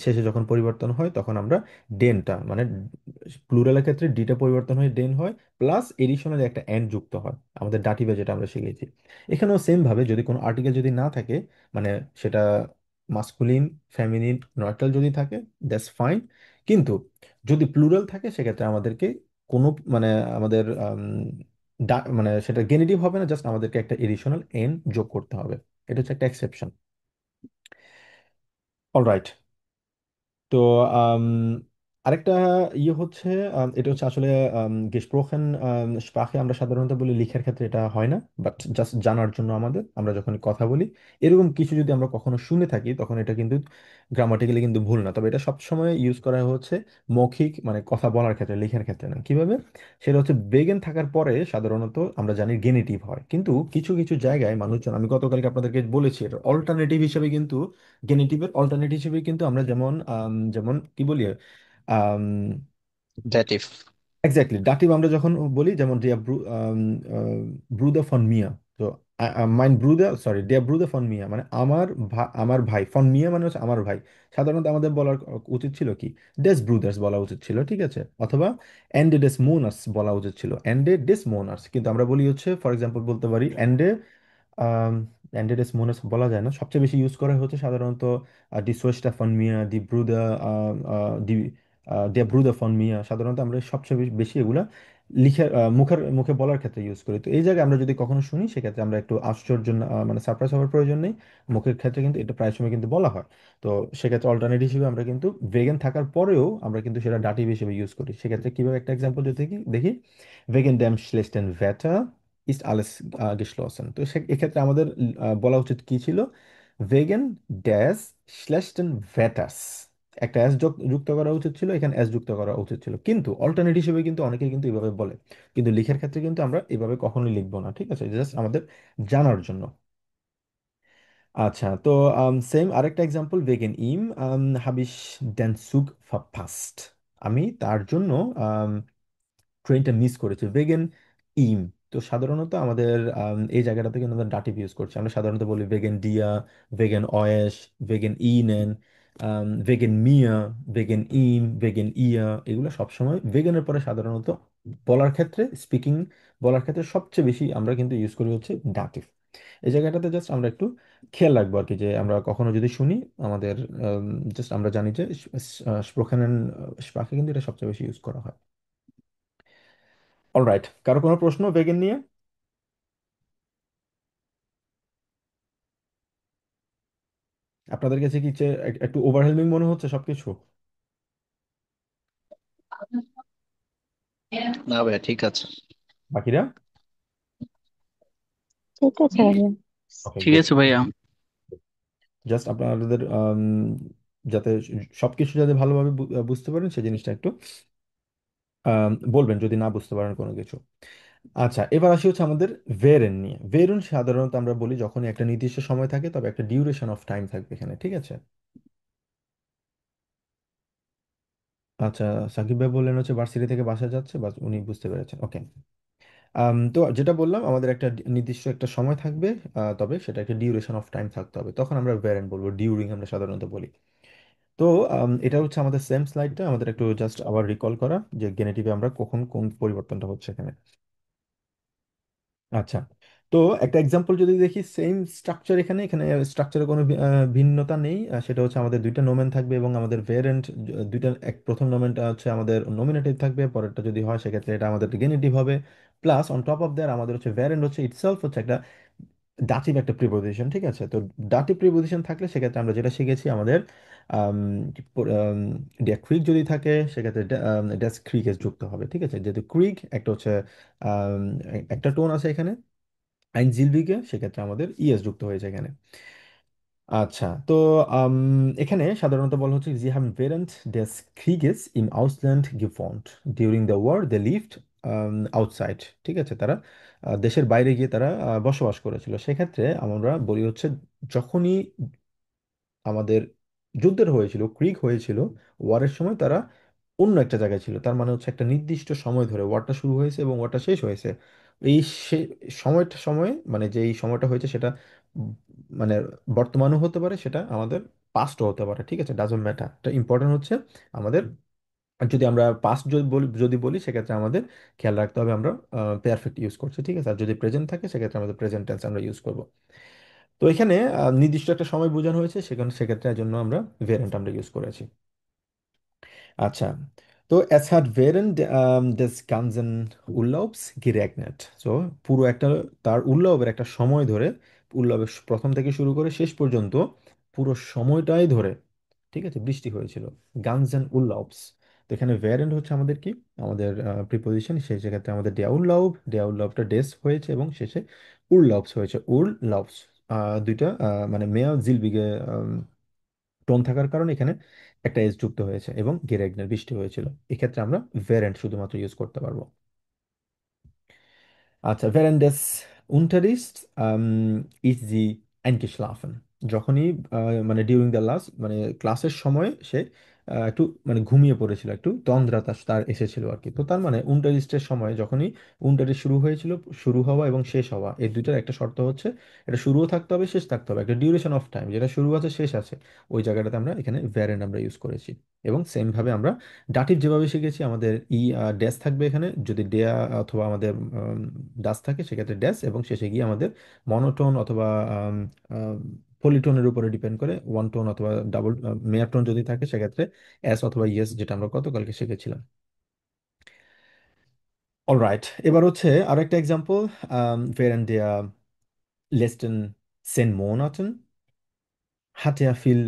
শেষে যখন পরিবর্তন হয় তখন আমরা ডেনটা মানে প্লুরালের ক্ষেত্রে ডিটা পরিবর্তন হয়ে ডেন হয়, প্লাস এডিশনাল একটা এন্ড যুক্ত হয় আমাদের ডাটিভে, যেটা আমরা শিখেছি। এখানেও সেম ভাবে যদি কোনো আর্টিকেল যদি না থাকে, মানে সেটা মাস্কুলিন, ফেমিনিন, নয়ট্রাল যদি থাকে, দ্যাটস ফাইন। কিন্তু যদি প্লুরাল থাকে সেক্ষেত্রে আমাদেরকে কোনো মানে আমাদের মানে সেটা গেনিটিভ হবে না, জাস্ট আমাদেরকে একটা এডিশনাল এন যোগ করতে হবে। এটা হচ্ছে একটা এক্সেপশন। অলরাইট। তো আরেকটা ইয়ে হচ্ছে, এটা হচ্ছে আসলে gesprochen Sprache আমরা সাধারণত বলি, লিখার ক্ষেত্রে এটা হয় না, বাট জাস্ট জানার জন্য আমাদের, আমরা যখন কথা বলি এরকম কিছু যদি আমরা কখনো শুনে থাকি তখন এটা কিন্তু গ্রামাটিক্যালি কিন্তু ভুল না, তবে এটা সবসময় ইউজ করা হচ্ছে মৌখিক মানে কথা বলার ক্ষেত্রে, লেখার ক্ষেত্রে না। কিভাবে? সেটা হচ্ছে বেগেন থাকার পরে সাধারণত আমরা জানি গেনিটিভ হয়, কিন্তু কিছু কিছু জায়গায় মানুষজন, আমি গতকালকে আপনাদেরকে বলেছি এটা অল্টারনেটিভ হিসেবে কিন্তু, গেনিটিভের অল্টারনেটিভ হিসেবে কিন্তু আমরা যেমন যেমন কি বলি, আম, ডেটিভ। এক্স্যাক্টলি দাটিভ আমরা যখন বলি, যেমন ডিয়ার ব্রুদার ফন মিয়া, তো মাইন ব্রুদার, সরি ডিয়ার ব্রুদার ফন মিয়া মানে আমার ভাই, ফন মিয়া মানে হচ্ছে আমার ভাই। সাধারণত আমাদের বলার উচিত ছিল কি, ডেস ব্রুদার্স বলা উচিত ছিল, ঠিক আছে, অথবা এন্ডে ডেস মোনার্স বলা উচিত ছিল, এন্ডে ডেস মোনার্স, কিন্তু আমরা বলি হচ্ছে ফর এক্সাম্পল বলতে পারি এন্ডে, অ্যান্ড্রয়েড মোনেস বলা যায় না, সবচেয়ে বেশি ইউজ করা হচ্ছে সাধারণত ডি সোয়েস্টা ফন মিয়া, ডি ব্রুদা, ডি ডে ব্রুদা ফন মিয়া, সাধারণত আমরা সবচেয়ে বেশি এগুলা লিখে মুখের মুখে বলার ক্ষেত্রে ইউজ করি। তো এই জায়গায় আমরা যদি কখনো শুনি সেক্ষেত্রে আমরা একটু আশ্চর্য মানে সারপ্রাইজ হওয়ার প্রয়োজন নেই, মুখের ক্ষেত্রে কিন্তু এটা প্রায় সময় কিন্তু বলা হয়। তো সেক্ষেত্রে অল্টারনেটিভ হিসেবে আমরা কিন্তু ভেগান থাকার পরেও আমরা কিন্তু সেটা ডাটিভ হিসেবে ইউজ করি। সেক্ষেত্রে কিভাবে, একটা এক্সাম্পল যদি দেখি দেখি, ভেগেন ড্যাম schlechten Wetter ist alles geschlossen। তো এক্ষেত্রে আমাদের বলা উচিত কি ছিল, ভেগেন ড্যাশ schlechten Wetters, একটা এস যুক্ত করা উচিত ছিল, এখানে এস যুক্ত করা উচিত ছিল, কিন্তু অল্টারনেট হিসেবে কিন্তু অনেকেই কিন্তু এভাবে বলে, কিন্তু লিখার ক্ষেত্রে কিন্তু আমরা এভাবে কখনোই লিখবো না, ঠিক আছে, জাস্ট আমাদের জানার জন্য। আচ্ছা, তো সেম আরেকটা example, wegen ihm habe ich den Zug verpasst, আমি তার জন্য ট্রেনটা মিস করেছে, ভেগেন ইম। তো সাধারণত আমাদের এই জায়গাটাতে কিন্তু আমরা ডাটিভ ইউজ করছি, আমরা সাধারণত বলি ভেগেন ডিয়া, ভেগেন অয়েশ, ভেগেন ইনেন, ভেগেন মিয়া, ভেগেন ইম, ভেগেন ইয়া, এগুলো সবসময় ভেগেনের পরে সাধারণত বলার ক্ষেত্রে, স্পিকিং বলার ক্ষেত্রে সবচেয়ে বেশি আমরা কিন্তু ইউজ করি হচ্ছে ডাটিভ। এই জায়গাটাতে জাস্ট আমরা একটু খেয়াল রাখবো আর কি, যে আমরা কখনো যদি শুনি আমাদের জাস্ট আমরা জানি যে স্প্রোকেন স্প্রাকে কিন্তু এটা সবচেয়ে বেশি ইউজ করা হয়। অলরাইট, কারো কোনো প্রশ্ন ভেগান নিয়ে? আপনাদের কাছে কি একটু ওভারহেলমিং মনে হচ্ছে সবকিছু? না ভাই, ঠিক আছে। বাকিরা? ঠিক আছে ভাইয়া। ওকে, ঠিক গুড। আছে ভাইয়া। জাস্ট আপনাদের যাতে সবকিছু যাতে ভালোভাবে বুঝতে পারেন সেই জিনিসটা একটু বলবেন যদি না বুঝতে পারেন কোনো কিছু। আচ্ছা, এবার আসি হচ্ছে আমাদের ভেরেন নিয়ে। ভেরুন সাধারণত আমরা বলি যখনই একটা নির্দিষ্ট সময় থাকে তবে একটা ডিউরেশন অফ টাইম থাকবে এখানে, ঠিক আছে। আচ্ছা, সাকিব ভাই বললেন হচ্ছে ভার্সিটি থেকে বাসা যাচ্ছে, বাস উনি বুঝতে পেরেছেন, ওকে। তো যেটা বললাম, আমাদের একটা নির্দিষ্ট একটা সময় থাকবে, তবে সেটা একটা ডিউরেশন অফ টাইম থাকতে হবে, তখন আমরা ভ্যারেন্ট বলবো, ডিউরিং আমরা সাধারণত বলি। তো এটা হচ্ছে আমাদের সেম স্লাইডটা, আমাদের একটু জাস্ট আবার রিকল করা যে গেনেটিভে আমরা কখন কোন পরিবর্তনটা হচ্ছে এখানে। আচ্ছা, তো একটা এক্সাম্পল যদি দেখি, সেম স্ট্রাকচার এখানে, এখানে স্ট্রাকচারে কোনো ভিন্নতা নেই, সেটা হচ্ছে আমাদের দুইটা নোমেন থাকবে এবং আমাদের ভেরেন্ট দুইটা, প্রথম নোমেনটা হচ্ছে আমাদের নমিনেটিভ থাকবে, পরেরটা যদি হয় সেক্ষেত্রে এটা আমাদের গেনেটিভ হবে, plus on top of that আমাদের হচ্ছে ভ্যারেন্ট হচ্ছে ইটসেলফ হচ্ছে একটা দাটিভ একটা প্রিপোজিশন, ঠিক আছে। তো দাটিভ প্রিপোজিশন থাকলে সেক্ষেত্রে আমরা যেটা শিখেছি আমাদের ক্রিক যদি থাকে সেক্ষেত্রে ড্যাশ ক্রিক এস যুক্ত হবে, ঠিক আছে, যেহেতু ক্রিক একটা হচ্ছে আম, একটা টোন আছে এখানে, আইন জিলবিকে, সেক্ষেত্রে আমাদের ইএস যুক্ত হয়েছে এখানে। আচ্ছা, তো আম, এখানে সাধারণত বলা হচ্ছে sie haben während des Krieges im Ausland gewohnt, during the war they lived outside, ঠিক আছে, তারা দেশের বাইরে গিয়ে তারা বসবাস করেছিল। সেক্ষেত্রে আমরা বলি হচ্ছে যখনই আমাদের যুদ্ধের হয়েছিল, ক্রিক হয়েছিল, ওয়ারের সময় তারা অন্য একটা জায়গায় ছিল, তার মানে হচ্ছে একটা নির্দিষ্ট সময় ধরে ওয়ারটা শুরু হয়েছে এবং ওয়ারটা শেষ হয়েছে। এই সময়টা সময় মানে যে এই সময়টা হয়েছে সেটা উম, মানে বর্তমানও হতে পারে, সেটা আমাদের পাস্টও হতে পারে, ঠিক আছে, ডাজন্ট ম্যাটার। এটা ইম্পর্টেন্ট হচ্ছে আমাদের, যদি আমরা পাস্ট যদি বলি সেক্ষেত্রে আমাদের খেয়াল রাখতে হবে আমরা পারফেক্ট ইউজ করছি, ঠিক আছে, আর যদি প্রেজেন্ট থাকে সেক্ষেত্রে আমাদের প্রেজেন্ট টেন্স আমরা ইউজ করব। তো এখানে নির্দিষ্ট একটা সময় বোঝানো হয়েছে, সেখানে সেক্ষেত্রে এর জন্য আমরা ভেরিয়েন্ট আমরা ইউজ করেছি। আচ্ছা, তো es hat während des ganzen Urlaubs geregnet, so পুরো একটা, তার উল্লবের একটা সময় ধরে, উল্লবের প্রথম থেকে শুরু করে শেষ পর্যন্ত পুরো সময়টাই ধরে, ঠিক আছে, বৃষ্টি হয়েছিল। গানজেন উল্লাবস, তো এখানে ভ্যারেন্ট হচ্ছে আমাদের কি, আমাদের প্রিপোজিশন, সেই ক্ষেত্রে আমাদের ডেউনলাউব, ডেউনলাউবটা ডেস হয়েছে এবং শেষে উরলাউবস হয়েছে, উরলাউবস। দুইটা মানে মেয়া জিলবিগে টোন থাকার কারণে এখানে একটা এস যুক্ত হয়েছে এবং গেরেগনের বৃষ্টি হয়েছিল। এক্ষেত্রে আমরা ভ্যারেন্ট শুধুমাত্র ইউজ করতে পারবো। আচ্ছা, während des Unterrichts ist sie eingeschlafen। যখনই মানে ডিউরিং দ্য লাস্ট মানে ক্লাসের সময় সে একটু মানে ঘুমিয়ে পড়েছিল, একটু তন্দ্রা তার তার এসেছিল আর কি। তো তার মানে উনটারিস্টের সময় যখনই উনটারিস্ট শুরু হয়েছিল, শুরু হওয়া এবং শেষ হওয়া এই দুইটার একটা শর্ত হচ্ছে এটা শুরুও থাকতে হবে, শেষ থাকতে হবে, একটা ডিউরেশন অফ টাইম, যেটা শুরু আছে শেষ আছে, ওই জায়গাটাতে আমরা এখানে ভ্যারেন্ট আমরা ইউজ করেছি। এবং সেম ভাবে আমরা ডাটিভ যেভাবে শিখেছি, আমাদের ড্যাশ থাকবে এখানে, যদি ডেয়া অথবা আমাদের ডাস থাকে সেক্ষেত্রে ড্যাশ, এবং শেষে গিয়ে আমাদের মনোটোন অথবা পলিটোনের উপরে ডিপেন্ড করে ওয়ান টোন অথবা ডাবল মেয়ার টোন যদি থাকে সেক্ষেত্রে এস অথবা ইয়েস, যেটা আমরা গতকালকে শিখেছিলাম। অলরাইট, এবার হচ্ছে আরো একটা example, während der letzten 10 Monaten hat er viel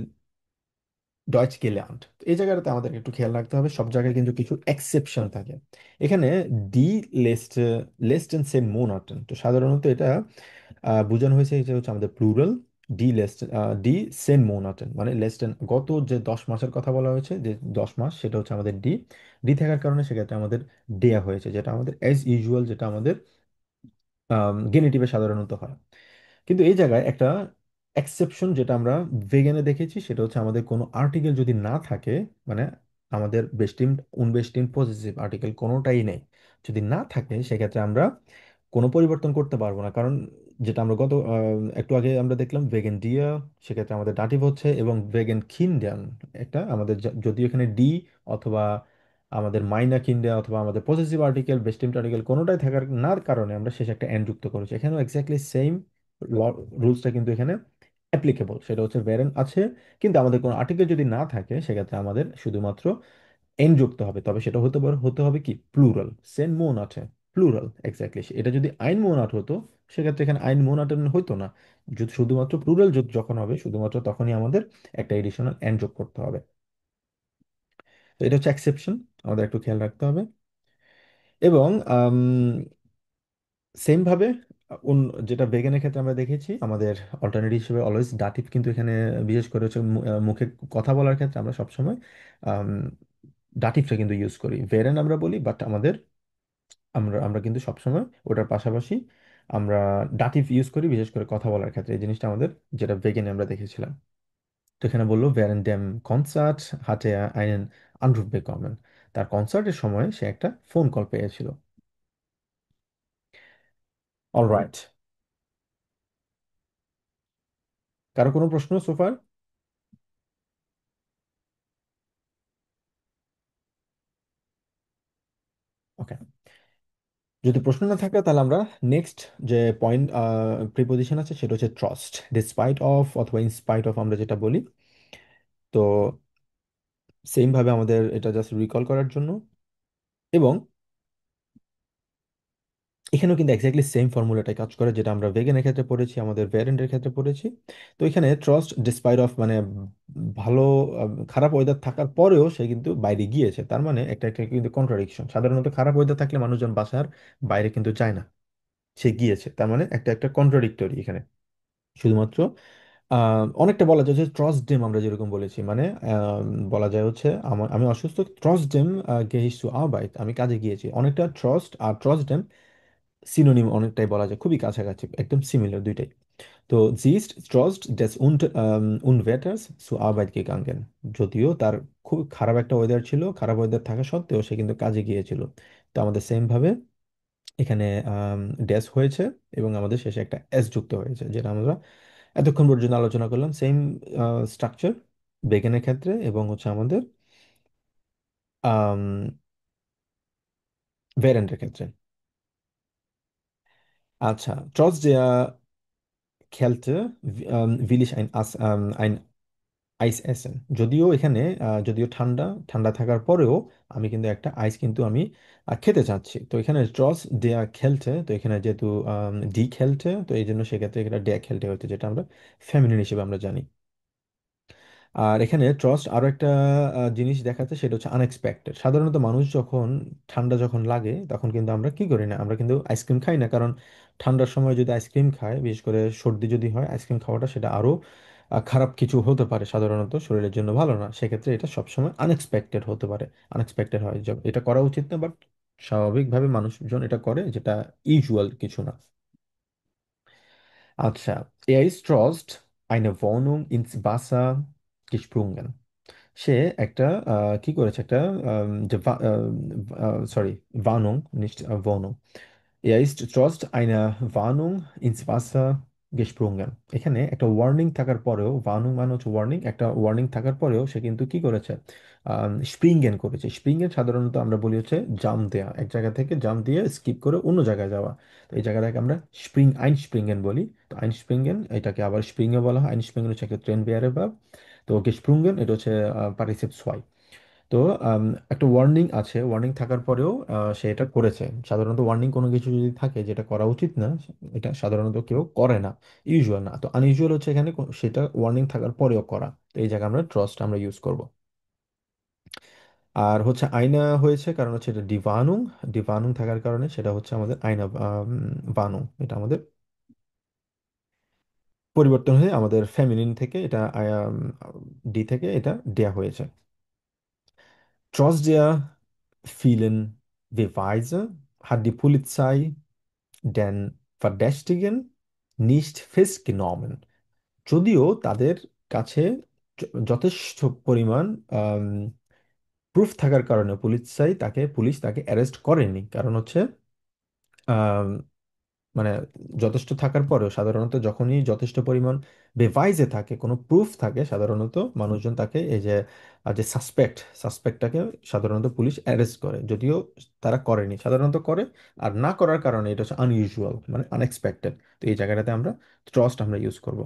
Deutsch gelernt। তো এই জায়গাটাতে আমাদের একটু খেয়াল রাখতে হবে, সব জায়গায় কিন্তু কিছু এক্সেপশন থাকে। এখানে ডি লেস্ট লেস্টেন সেন মোনাটন, তো সাধারণত এটা বোঝানো হয়েছে, এটা হচ্ছে আমাদের প্লুরাল। ডি লেস্ট ডি সেন মোনাটন মানে লেস্টেন, গত যে 10 মাসের কথা বলা হয়েছে, যে 10 মাস, সেটা হচ্ছে আমাদের ডি। ডি থাকার কারণে সেক্ষেত্রে আমাদের দেয়া হয়েছে, যেটা আমাদের অ্যাজ ইউজুয়াল, যেটা আমাদের গেনিটিভে সাধারণত হয়। কিন্তু এই জায়গায় একটা এক্সেপশন যেটা আমরা ভেগানে দেখেছি, সেটা হচ্ছে আমাদের কোনো আর্টিকেল যদি না থাকে, মানে আমাদের বেস্টিম উনবেস্টিম পজিটিভ আর্টিকেল কোনোটাই নেই, যদি না থাকে সেক্ষেত্রে আমরা কোনো পরিবর্তন করতে পারবো না। কারণ যেটা আমরা গত একটু আগে আমরা দেখলাম ভেগেন ডিয়া, সেক্ষেত্রে আমাদের দাটিভ হচ্ছে, এবং ভেগেন খিনডান একটা আমাদের যদিও এখানে ডি অথবা আমাদের মাইনা কিনডা অথবা আমাদের পজিটিভ আর্টিকেল বেস্টিম আর্টিকেল কোনোটাই থাকার না কারণে আমরা শেষে একটা এন যুক্ত করেছি। এখানেও এক্স্যাক্টলি সেম রুলসটা কিন্তু এখানে অ্যাপ্লিকেবল, সেটা হচ্ছে ভ্যারেন্ট আছে কিন্তু আমাদের কোনো আর্টিকেল যদি না থাকে সেক্ষেত্রে আমাদের শুধুমাত্র এন যুক্ত হবে, তবে সেটা হতে হবে কি প্লুরাল। সেন মন আছে, প্লুরাল এক্স্যাক্টলি। এটা যদি আইন মোনাট হতো সেক্ষেত্রে এখানে আইন মোনাট হইতো না। যদি শুধুমাত্র প্লুরাল যখন হবে শুধুমাত্র তখনই আমাদের একটা এডিশনাল এন যোগ করতে হবে। তো এটা হচ্ছে এক্সেপশন, আমাদের একটু খেয়াল রাখতে হবে। এবং সেম ভাবে যেটা বেগেনের ক্ষেত্রে আমরা দেখেছি, আমাদের অল্টারনেটিভ হিসেবে অলওয়েজ ডাটিভ কিন্তু এখানে, বিশেষ করে হচ্ছে মুখে কথা বলার ক্ষেত্রে আমরা সবসময় ডাটিভটা কিন্তু ইউজ করি। ভেরেন আমরা বলি, বাট আমাদের আমরা আমরা কিন্তু সবসময় ওটার পাশাপাশি আমরা ডাটিভ ইউজ করি, বিশেষ করে কথা বলার ক্ষেত্রে। এই জিনিসটা আমাদের যেটা বেগেনে আমরা দেখেছিলাম। তো এখানে বললো während dem Konzert hatte er einen Anruf bekommen। তার কনসার্টের সময় সে একটা ফোন কল পেয়েছিল। অলরাইট, কারো কোনো প্রশ্ন সোফার? ওকে, যদি প্রশ্ন না থাকে তাহলে আমরা নেক্সট যে পয়েন্ট প্রিপোজিশন আছে সেটা হচ্ছে ট্রাস্ট। ডিসপাইট অফ অথবা ইনস্পাইট অফ আমরা যেটা বলি, তো সেম ভাবে আমাদের এটা জাস্ট রিকল করার জন্য। এবং এখানেও কিন্তু এক্স্যাক্টলি সেম ফর্মুলাটাই কাজ করে, যেটা আমরা ভেগানের ক্ষেত্রে পড়েছি, আমাদের ভ্যারেন্টের ক্ষেত্রে পড়েছি। তো এখানে ট্রাস্ট ডিসপাইট অফ মানে ভালো খারাপ ওয়েদার থাকার পরেও সে কিন্তু বাইরে গিয়েছে, তার মানে একটা একটা কিন্তু কন্ট্রাডিকশন। সাধারণত খারাপ ওয়েদার থাকলে মানুষজন বাসার বাইরে কিন্তু যায় না, সে গিয়েছে, তার মানে একটা একটা কন্ট্রাডিক্টরি এখানে। শুধুমাত্র অনেকটা বলা যায় যে ট্রসডেম আমরা যেরকম বলেছি, মানে বলা যায় হচ্ছে আমি অসুস্থ, ট্রসডেম গেহিস টু আরবাইট, আমি কাজে গিয়েছি। অনেকটা ট্রস্ট আর ট্রসডেম সিনোনিম, অনেকটাই বলা যায়, খুবই কাছাকাছি, একদম সিমিলার দুইটাই। তো sie ist trotz des Unwetters zur Arbeit gegangen। যদিও তার খুব খারাপ একটা ওয়েদার ছিল, খারাপ ওয়েদার থাকা সত্ত্বেও সে কিন্তু কাজে গিয়েছিল। তো আমাদের সেম ভাবে এখানে ড্যাশ হয়েছে এবং আমাদের শেষে একটা এস যুক্ত হয়েছে, যেটা আমরা এতক্ষণ পর্যন্ত আলোচনা করলাম। সেম স্ট্রাকচার বেগেনের ক্ষেত্রে এবং হচ্ছে আমাদের ভেরেন্টের ক্ষেত্রে। আচ্ছা, ট্রটস der Kälte will ich ein আইস এসেন। যদিও এখানে যদিও ঠান্ডা ঠান্ডা থাকার পরেও আমি কিন্তু একটা আইস কিন্তু আমি খেতে চাচ্ছি। তো এখানে ট্রস দেয়া খেলতে, তো এখানে যেহেতু ডি খেলতে, তো এই জন্য সেক্ষেত্রে এটা ডেয়া খেলতে হচ্ছে, যেটা আমরা ফেমিনিন হিসেবে আমরা জানি। আর এখানে ট্রাস্ট আরো একটা জিনিস দেখাচ্ছে, সেটা হচ্ছে আনএক্সপেক্টেড। সাধারণত মানুষ যখন ঠান্ডা যখন লাগে তখন কিন্তু আমরা কি করি না, আমরা কিন্তু আইসক্রিম খাই না, কারণ ঠান্ডার সময় যদি আইসক্রিম খায়, বিশেষ করে সর্দি যদি হয়, আইসক্রিম খাওয়াটা সেটা আরো খারাপ কিছু হতে পারে, সাধারণত শরীরের জন্য ভালো না। সেক্ষেত্রে এটা সবসময় আনএক্সপেক্টেড হতে পারে, আনএক্সপেক্টেড হয় এটা করা উচিত না, বাট স্বাভাবিকভাবে মানুষজন এটা করে, যেটা ইউজুয়াল কিছু না। আচ্ছা, er ist Trost eine Wohnung ins Wasser gesprungen. সে একটা কি করেছে, একটা যে sorry, Warnung, nicht Wohnung. Er ist trotz einer Warnung ins Wasser gesprungen. এখানে একটা ওয়ার্নিং থাকার পরেও, ওয়ার্নিং মানে হচ্ছে ওয়ার্নিং, একটা ওয়ার্নিং থাকার পরেও সে কিন্তু কি করেছে, স্প্রিঙ্গেন করেছে। স্প্রিঙ্গেন সাধারণত আমরা বলি হচ্ছে জাম্প দেওয়া, এক জায়গা থেকে জাম্প দিয়ে স্কিপ করে অন্য জায়গায় যাওয়া। তো এই জায়গাটাকে আমরা আইন স্প্রিঙ্গেন বলি। তো আইন স্প্রিঙ্গেন এটাকে আবার স্প্রিংও বলা হয়। আইন স্প্রিঙ্গেন হচ্ছে একটা ট্রেন বেয়ারে ভার্ব। তো গেস্প্রুঙ্গেন এটা হচ্ছে পার্টিসিপ সোয়াই। তো আম, একটা ওয়ার্নিং আছে, ওয়ার্নিং থাকার পরেও সে এটা করেছে। সাধারণত ওয়ার্নিং কোনো কিছু যদি থাকে যেটা করা উচিত না, এটা সাধারণত কেউ করে না, ইউজুয়াল না। তো আনইউজুয়াল হচ্ছে এখানে সেটা ওয়ার্নিং থাকার পরেও করা। তো এই জায়গায় আমরা ট্রাস্ট আমরা ইউজ করব। আর হচ্ছে আয়না হয়েছে কারণ হচ্ছে এটা ডিভানুং, ডিভানুং থাকার কারণে সেটা হচ্ছে আমাদের আয়না বানুং, এটা আমাদের পরিবর্তন হয়ে আমাদের ফেমিনিন থেকে এটা ডি থেকে এটা দেয়া হয়েছে। Trotz der vielen Beweise hat die Polizei den Verdächtigen nicht festgenommen. যদিও তাদের কাছে যথেষ্ট পরিমাণ প্রুফ থাকার কারণে পুলিশ তাকে অ্যারেস্ট করেনি। কারণ হচ্ছে মানে যথেষ্ট থাকার পরেও, সাধারণত যখনই যথেষ্ট পরিমাণ বেভাইজে থাকে, কোনো প্রুফ থাকে, সাধারণত মানুষজন তাকে এই যে যে সাসপেক্টটাকে সাধারণত পুলিশ অ্যারেস্ট করে। যদিও তারা করেনি, সাধারণত করে। আর না করার কারণে এটা হচ্ছে আনইউজুয়াল, মানে আনএক্সপেক্টেড। তো এই জায়গাটাতে আমরা ট্রাস্ট আমরা ইউজ করব।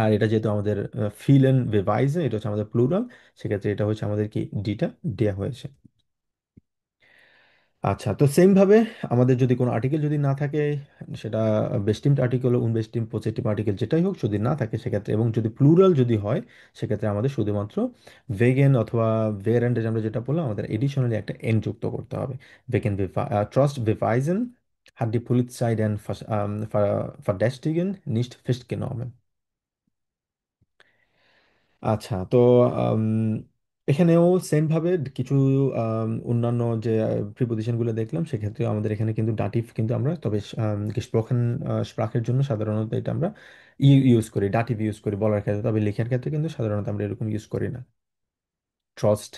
আর এটা যেহেতু আমাদের ফিল এন্ড বেভাইজে, এটা হচ্ছে আমাদের প্লুরাল, সেক্ষেত্রে এটা হচ্ছে আমাদের কি ডিটা দেয়া হয়েছে। আচ্ছা, তো সেম ভাবে আমাদের যদি কোনো আর্টিকেল যদি না থাকে, সেটা বেস্টিমড আর্টিকেল, উনবেস্টিমড, পজিটিভ আর্টিকেল যেটাই হোক, যদি না থাকে সেক্ষেত্রে, এবং যদি প্লুরাল যদি হয়, সেক্ষেত্রে আমাদের শুধুমাত্র ভেগেন অথবা ভেরেন্ট, আমরা যেটা বললাম, আমাদের এডিশনালি একটা এন যুক্ত করতে হবে। Vegan trust beweisen hat die Polizei den Verdächtigen nicht festgenommen. আচ্ছা, তো আম, এখানেও সেম ভাবে কিছু অন্যান্য যে প্রিপোজিশন গুলো দেখলাম, সেক্ষেত্রে আমাদের এখানে কিন্তু ডাটিভ কিন্তু আমরা, তবে gesprochen স্প্রাখের জন্য সাধারণত এটা আমরা ইউজ করি, ডাটিভ ইউজ করি বলার ক্ষেত্রে, তবে লেখার ক্ষেত্রে কিন্তু সাধারণত আমরা এরকম ইউজ করি না। ট্রস্ট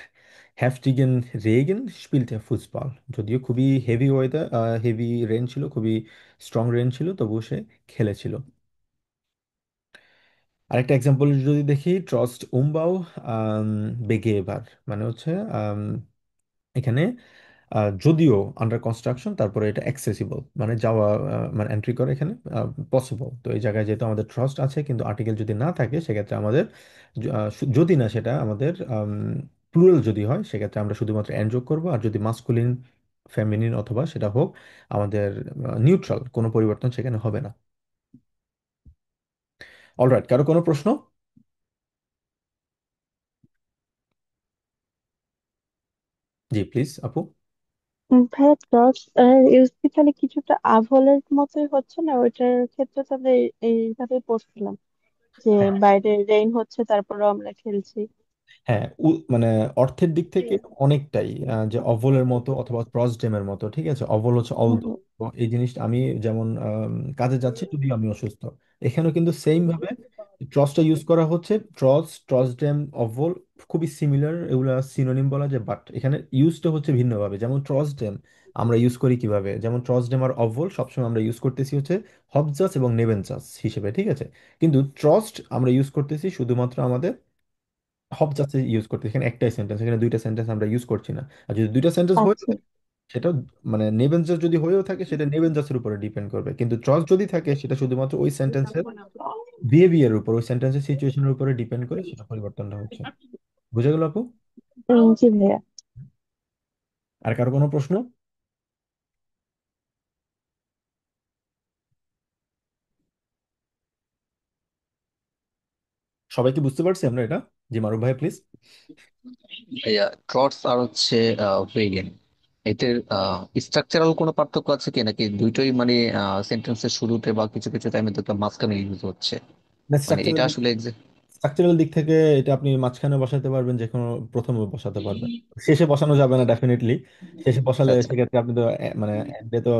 হ্যাফটিগেন রেগেন স্পিলতে ফুটবল। যদিও খুবই হেভি ওয়েদার, হেভি রেন ছিল, খুবই স্ট্রং রেন ছিল, তবুও সে খেলেছিল। আরেকটা এক্সাম্পল যদি দেখি, ট্রস্ট উমবাউ বেগেভার, মানে হচ্ছে এখানে যদিও আন্ডার কনস্ট্রাকশন, তারপরে এটা অ্যাক্সেসিবল, মানে যাওয়া মানে এন্ট্রি করা এখানে পসিবল। তো এই জায়গায় যেহেতু আমাদের ট্রাস্ট আছে কিন্তু আর্টিকেল যদি না থাকে, সেক্ষেত্রে আমাদের যদি না সেটা আমাদের প্লুরাল যদি হয়, সেক্ষেত্রে আমরা শুধুমাত্র এন যোগ করবো। আর যদি মাস্কুলিন, ফেমিনিন অথবা সেটা হোক আমাদের নিউট্রাল, কোনো পরিবর্তন সেখানে হবে না। অলরাইট, কারো কোনো প্রশ্ন? জি প্লিজ আপু। ভাইয়া টস ইউজ কি তাহলে কিছুটা আভলের মতোই হচ্ছে না? ওইটার ক্ষেত্রে তাহলে এইভাবে পড়ছিলাম যে বাইরে রেইন হচ্ছে তারপরেও আমরা খেলছি। হ্যাঁ, মানে অর্থের দিক থেকে অনেকটাই যে অভলের মতো অথবা ক্রসডেমের মতো, ঠিক আছে। অভল হচ্ছে হুম অলদো। হুম। তো এই জিনিসটা আমি যেমন কাজে যাচ্ছি যদিও আমি অসুস্থ, এখানেও কিন্তু সেম ভাবে ট্রসটা ইউজ করা হচ্ছে। ট্রসডেম, অভল খুবই সিমিলার, এগুলা সিনোনিম বলা যায়, বাট এখানে ইউজটা হচ্ছে ভিন্নভাবে। যেমন ট্রসডেম আমরা ইউজ করি কিভাবে, যেমন ট্রসডেম আর অভল সবসময় আমরা ইউজ করতেছি হচ্ছে হবজাস এবং নেবেনজাস হিসেবে, ঠিক আছে। কিন্তু ট্রস্ট আমরা ইউজ করতেছি শুধুমাত্র আমাদের হব জাস্ট ইউজ করতে, এখানে একটাই সেন্টেন্স, এখানে দুইটা সেন্টেন্স আমরা ইউজ করছি না। আর যদি দুইটা সেন্টেন্স হয়ে আচ্ছা। থাকে, সেটা মানে নেবেনজাস যদি হয়েও থাকে, সেটা নেবেনজাসের উপরে ডিপেন্ড করবে। কিন্তু ট্রাস্ট যদি থাকে, সেটা শুধুমাত্র ওই সেন্টেন্সের বিহেভিয়ারের উপর, ওই সেন্টেন্সের সিচুয়েশনের উপরে ডিপেন্ড করে সেটা পরিবর্তনটা হচ্ছে। বুঝে গেল আপু? জি ভাইয়া। আর কারো কোনো প্রশ্ন? সবাইকে বুঝতে পারছি আমরা এটা? জি মারুফ ভাই প্লিজ। ভাইয়া ট্রটস আর হচ্ছে ভেগান, এদের স্ট্রাকচারাল কোনো পার্থক্য আছে কি, নাকি দুইটোই মানে সেন্টেন্সের শুরুতে বা কিছু কিছু টাইমে তো মাঝখানে ইউজ হচ্ছে? না, মানে এটা আসলে স্ট্রাকচারাল দিক থেকে এটা আপনি মাঝখানে বসাতে পারবেন, যে কোনো প্রথমে বসাতে পারবেন। শেষে বসানো যাবে না ডেফিনেটলি। শেষে আচ্ছা বসালে আচ্ছা। সেক্ষেত্রে আপনি তো মানে এন্ডে তো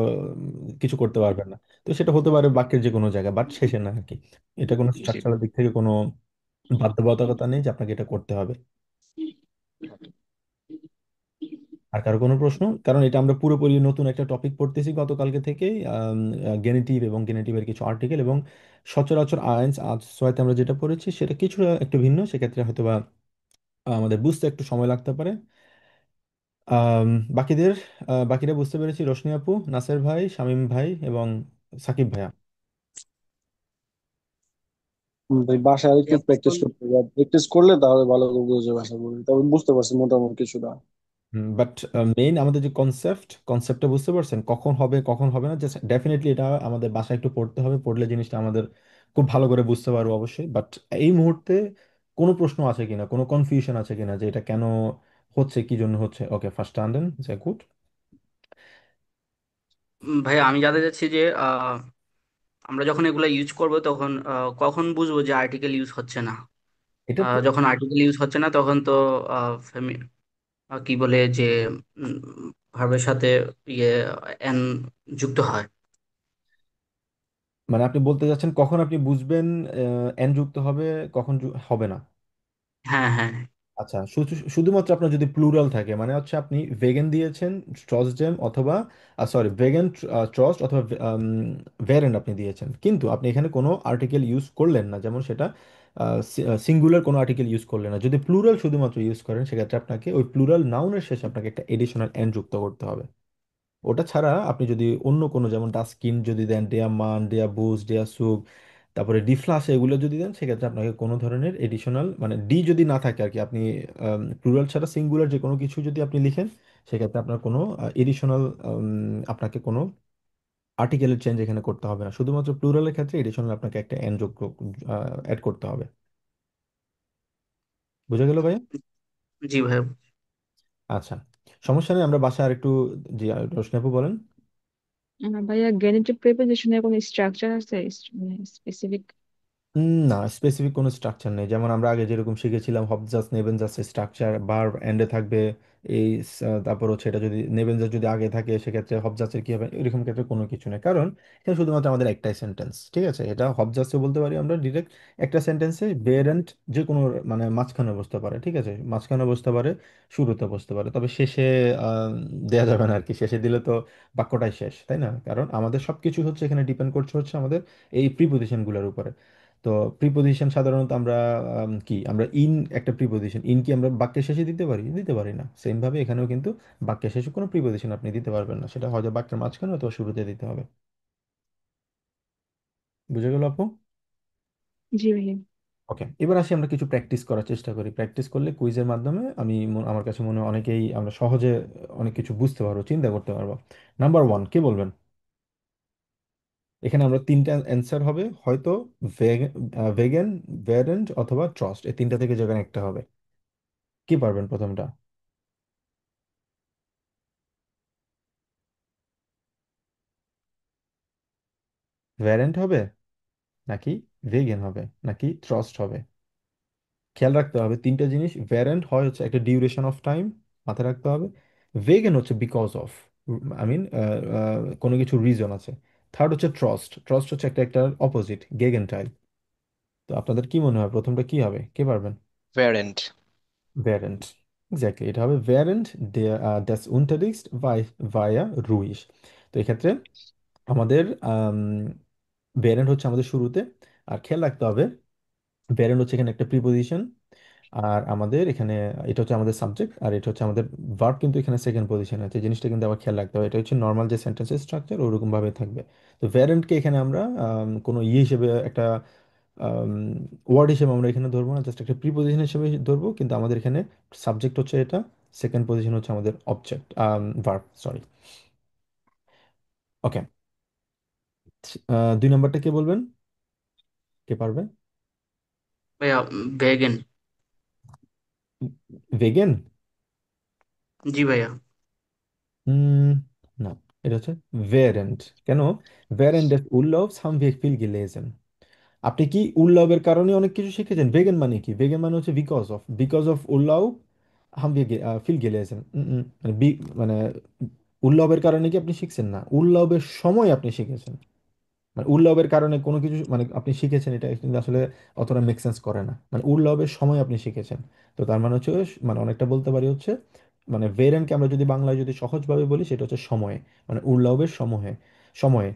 কিছু করতে পারবেন না। তো সেটা হতে পারে বাক্যের যে কোনো জায়গায়, বাট শেষে না আর কি। এটা কোনো জি। স্ট্রাকচারাল দিক থেকে কোনো বাধ্যবাধকতা নেই যে আপনাকে এটা করতে হবে। আর কারো কোনো প্রশ্ন? কারণ এটা আমরা পুরোপুরি নতুন একটা টপিক পড়তেছি গতকালকে থেকেই, গেনিটিভ এবং গেনিটিভের কিছু আর্টিকেল এবং সচরাচর আইনস আজ সোয়াইতে আমরা যেটা পড়েছি সেটা কিছুটা একটু ভিন্ন, সেক্ষেত্রে হয়তোবা আমাদের বুঝতে একটু সময় লাগতে পারে। আম, বাকিদের বাকিরা বুঝতে পেরেছি, রোশনি আপু, নাসের ভাই, শামীম ভাই এবং সাকিব ভাইয়া। ভাই বাসায় আর একটু ইয়া প্র্যাকটিস বুঝলাম। করতে হবে, প্র্যাকটিস করলে তাহলে ভালো করে বোঝা যাবে আশা করি, তবে বুঝতে পারছি মোটামুটি কিছুটা। বাট মেইন আমাদের যে কনসেপ্টটা বুঝতে পারছেন, কখন হবে কখন হবে না, জাস্ট ডেফিনেটলি এটা আমাদের বাসায় একটু পড়তে হবে, পড়লে জিনিসটা আমাদের খুব ভালো করে বুঝতে পারবো অবশ্যই। বাট এই মুহূর্তে কোনো প্রশ্ন আছে কিনা, কোনো কনফিউশন আছে কিনা যে এটা কেন হচ্ছে, কি জন্য হচ্ছে? ওকে, ফার্স্ট আনদেন যে গুড। ভাইয়া আমি জানতে চাচ্ছি যে আমরা যখন এগুলা ইউজ করব তখন কখন বুঝবো যে আর্টিকেল ইউজ হচ্ছে না? এটা যখন আর্টিকেল ইউজ হচ্ছে না তখন তো কি বলে যে ভার্বের সাথে ইয়ে এন যুক্ত হয়। মানে আপনি বলতে যাচ্ছেন কখন আপনি বুঝবেন এন যুক্ত হবে, কখন হবে না? হ্যাঁ হ্যাঁ। আচ্ছা, শুধুমাত্র আপনার যদি প্লুরাল থাকে, মানে হচ্ছে আপনি ভেগান দিয়েছেন ট্রসডেম অথবা সরি ভেগান ট্রস্ট অথবা ভেরেন্ট আপনি দিয়েছেন, কিন্তু আপনি এখানে কোনো আর্টিকেল ইউজ করলেন না, যেমন সেটা সিঙ্গুলার কোনো আর্টিকেল ইউজ করলেন না। যদি প্লুরাল শুধুমাত্র ইউজ করেন সেক্ষেত্রে আপনাকে ওই প্লুরাল নাউনের শেষে আপনাকে একটা এডিশনাল এন যুক্ত করতে হবে। ওটা ছাড়া আপনি যদি অন্য কোনো, যেমন ডাস্টকিন যদি দেন, ডেয়া মান, ডেয়া বুস, ডেয়া সুগ, তারপরে ডি ফ্লাশ, এগুলো যদি দেন সেক্ষেত্রে আপনাকে কোনো ধরনের এডিশনাল মানে ডি যদি না থাকে আর কি, আপনি প্লুরাল ছাড়া সিঙ্গুলার যে কোনো কিছু যদি আপনি লিখেন সেক্ষেত্রে আপনার কোনো এডিশনাল আপনাকে কোনো আর্টিকেলের চেঞ্জ এখানে করতে হবে না। শুধুমাত্র প্লুরালের ক্ষেত্রে এডিশনাল আপনাকে একটা এন যোগ অ্যাড করতে হবে। বুঝা গেল ভাই? জি ভাইয়া। আচ্ছা, সমস্যা নেই, আমরা বাসায় আর একটু। জি, রোশনি আপু বলেন। ভাইয়া গেনেটিভ প্রিপোজিশনের কোনো স্ট্রাকচার আছে, মানে স্পেসিফিক? না, স্পেসিফিক কোনো স্ট্রাকচার নেই। যেমন আমরা আগে যেরকম শিখেছিলাম হবজাস নেবেনজাস স্ট্রাকচার, ভার্ব এন্ডে থাকবে এই তারপর হচ্ছে এটা যদি নেবেনজাস যদি আগে থাকে সেক্ষেত্রে হবজাসের কি হবে, এরকম ক্ষেত্রে কোনো কিছু নেই, কারণ এটা শুধুমাত্র আমাদের একটাই সেন্টেন্স। ঠিক আছে, এটা হবজাসও বলতে পারি আমরা ডিরেক্ট একটা সেন্টেন্সে, বেরেন্ট যে কোনো মানে মাঝখানে বসতে পারে, ঠিক আছে, মাঝখানে বসতে পারে, শুরুতে বসতে পারে, তবে শেষে আহ, দেয়া যাবে না আর কি। শেষে দিলে তো বাক্যটাই শেষ, তাই না? কারণ আমাদের সবকিছু হচ্ছে এখানে ডিপেন্ড করছে হচ্ছে আমাদের এই প্রিপোজিশনগুলোর উপরে। তো প্রিপোজিশন সাধারণত আমরা কি আমরা একটা প্রিপোজিশন ইন কি আমরা বাক্যের শেষে দিতে পারি? দিতে পারি না। সেম ভাবে এখানেও কিন্তু বাক্যের শেষে কোনো প্রিপোজিশন আপনি দিতে পারবেন না, সেটা হয়তো বাক্যের মাঝখানে অথবা শুরুতে দিতে হবে। বুঝে গেল আপু? জি ভাইয়া। ওকে, এবার আসি আমরা কিছু প্র্যাকটিস করার চেষ্টা করি। প্র্যাকটিস করলে কুইজের মাধ্যমে আমার কাছে মনে হয় অনেকেই আমরা সহজে অনেক কিছু বুঝতে পারবো, চিন্তা করতে পারবো। নাম্বার ওয়ান, কি বলবেন? এখানে আমরা তিনটা অ্যান্সার হবে, হয়তো ভেগান, ভ্যারেন্ট অথবা ট্রাস্ট, এই তিনটা থেকে যে কোনো একটা হবে। কি পারবেন প্রথমটা? ভ্যারেন্ট হবে নাকি ভেগান হবে নাকি ট্রাস্ট হবে? খেয়াল রাখতে হবে তিনটা জিনিস। ভ্যারেন্ট হয় হচ্ছে একটা ডিউরেশন অফ টাইম, মাথায় রাখতে হবে। ভেগান হচ্ছে বিকজ অফ, আই মিন কোনো কিছু রিজন আছে। থার্ড হচ্ছে ট্রাস্ট, ট্রাস্ট হচ্ছে একটা একটা অপোজিট, গেগেন টাইপ। তো আপনাদের কি মনে হয় প্রথমটা কি হবে, কে পারবেন? প্যারেন্ট। ভ্যারেন্ট, এক্স্যাক্টলি এটা হবে ভ্যারেন্ট ড্যাস unterricht via ruhig। তো এক্ষেত্রে আমাদের ভ্যারেন্ট হচ্ছে আমাদের শুরুতে। আর খেয়াল রাখতে হবে প্যারেন্ট হচ্ছে এখানে একটা প্রিপোজিশন, আর আমাদের এখানে এটা হচ্ছে আমাদের সাবজেক্ট, আর এটা হচ্ছে আমাদের ভার্ব, কিন্তু এখানে সেকেন্ড পজিশন আছে। এই জিনিসটা কিন্তু আবার খেয়াল রাখতে হবে, এটা হচ্ছে নর্মাল যে সেন্টেন্সের স্ট্রাকচার ওরকম ভাবে থাকবে। তো ভ্যারেন্টকে এখানে আমরা কোনো হিসেবে একটা ওয়ার্ড হিসেবে আমরা এখানে ধরবো না, জাস্ট একটা প্রিপোজিশন হিসেবে ধরবো, কিন্তু আমাদের এখানে সাবজেক্ট হচ্ছে এটা, সেকেন্ড পজিশন হচ্ছে আমাদের অবজেক্ট, ভার্ব, সরি। ওকে, দুই নাম্বারটা কে বলবেন, কে পারবে? ভাইয়া ভেগান। ভেগান? জি ভাইয়া। হুম, না, এটা হচ্ছে während। কেন? während des Urlaubs haben wir viel gelesen। আপনি কি উল্লাবের কারণে অনেক কিছু শিখেছেন? ভেগান মানে কি? ভেগান মানে হচ্ছে বিকজ অফ উল্লাব haben wir viel gelesen। মানে মানে উল্লবের কারণে কি আপনি শিখছেন? না, উল্লবের সময় আপনি শিখেছেন। মানে উল্লবের কারণে কোনো কিছু মানে আপনি শিখেছেন, এটা কিন্তু আসলে অতটা মেক সেন্স করে না। মানে উল্লবের সময় আপনি শিখেছেন। তো তার মানে হচ্ছে মানে অনেকটা বলতে পারি হচ্ছে মানে ভেরেনকে আমরা যদি বাংলায় যদি সহজভাবে বলি সেটা হচ্ছে সময়ে। মানে উল্লবের সময়ে, সময়ে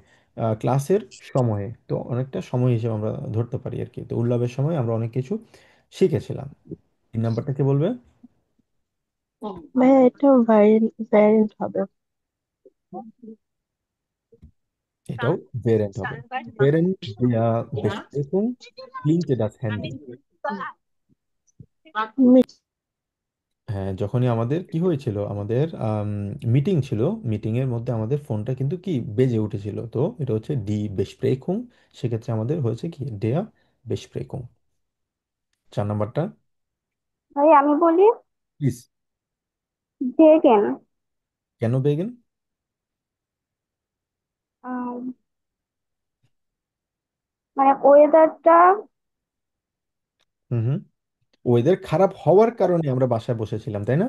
ক্লাসের সময়ে, তো অনেকটা সময় হিসেবে আমরা ধরতে পারি আর কি। তো উল্লবের সময় আমরা অনেক কিছু শিখেছিলাম। 3 নাম্বারটা কে বলবে? ভাইয়া এটাও ভ্যারিয়েন্ট হবে। এটাও ভেরেন্ট হবে। Während der Besprechung klingt das Handy। হ্যাঁ, যখনই আমাদের কি হয়েছিল, আমাদের মিটিং ছিল, মিটিং এর মধ্যে আমাদের ফোনটা কিন্তু কি বেজে উঠেছিল, তো এটা হচ্ছে ডি বেসপ্রেকুং। সেক্ষেত্রে আমাদের হয়েছে কি ডেয়া বেসপ্রেকুং। 4 নাম্বারটা ভাই আমি বলি প্লিজ। ভেগান। কেন বেগেন? মানে ওয়েদারটা। হুম হুম। ওয়েদার খারাপ হওয়ার কারণে আমরা বাসায় বসেছিলাম, তাই না?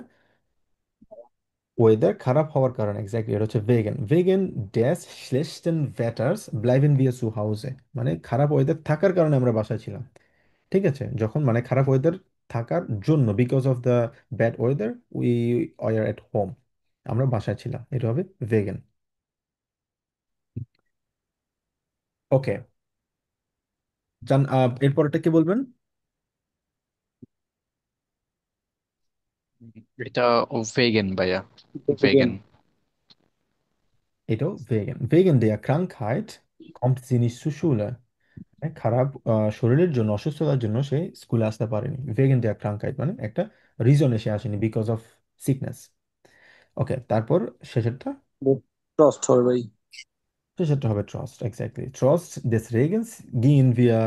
ওয়েদার খারাপ হওয়ার কারণে, এক্স্যাক্টলি, এটা হচ্ছে vegan. Vegan dash schlechten Wetters bleiben wir zu Hause। মানে খারাপ ওয়েদার থাকার কারণে আমরা বাসায় ছিলাম। ঠিক আছে, যখন মানে খারাপ ওয়েদার থাকার জন্য, because of the bad weather we are at home, আমরা বাসায় ছিলাম, এটা হবে ভেগান। ওকে, জান এরপরটা কি বলবেন? এটা ভেগান ভাইয়া, Vegan। ভেগান। এটাও vegan. Vegan der Krankheit kommt sie nicht zur Schule। মানে খারাপ শরীরের জন্য, অসুস্থতার জন্য সে স্কুলে আসতে পারেনি। ভেগান der Krankheit মানে একটা রিজনে সে আসেনি, বিকজ অফ সিকনেস। ওকে, তারপর শেষেরটা? ট্রাস্ট হবে ভাই। সেটা হবে trust, exactly. Trust des Regens gehen wir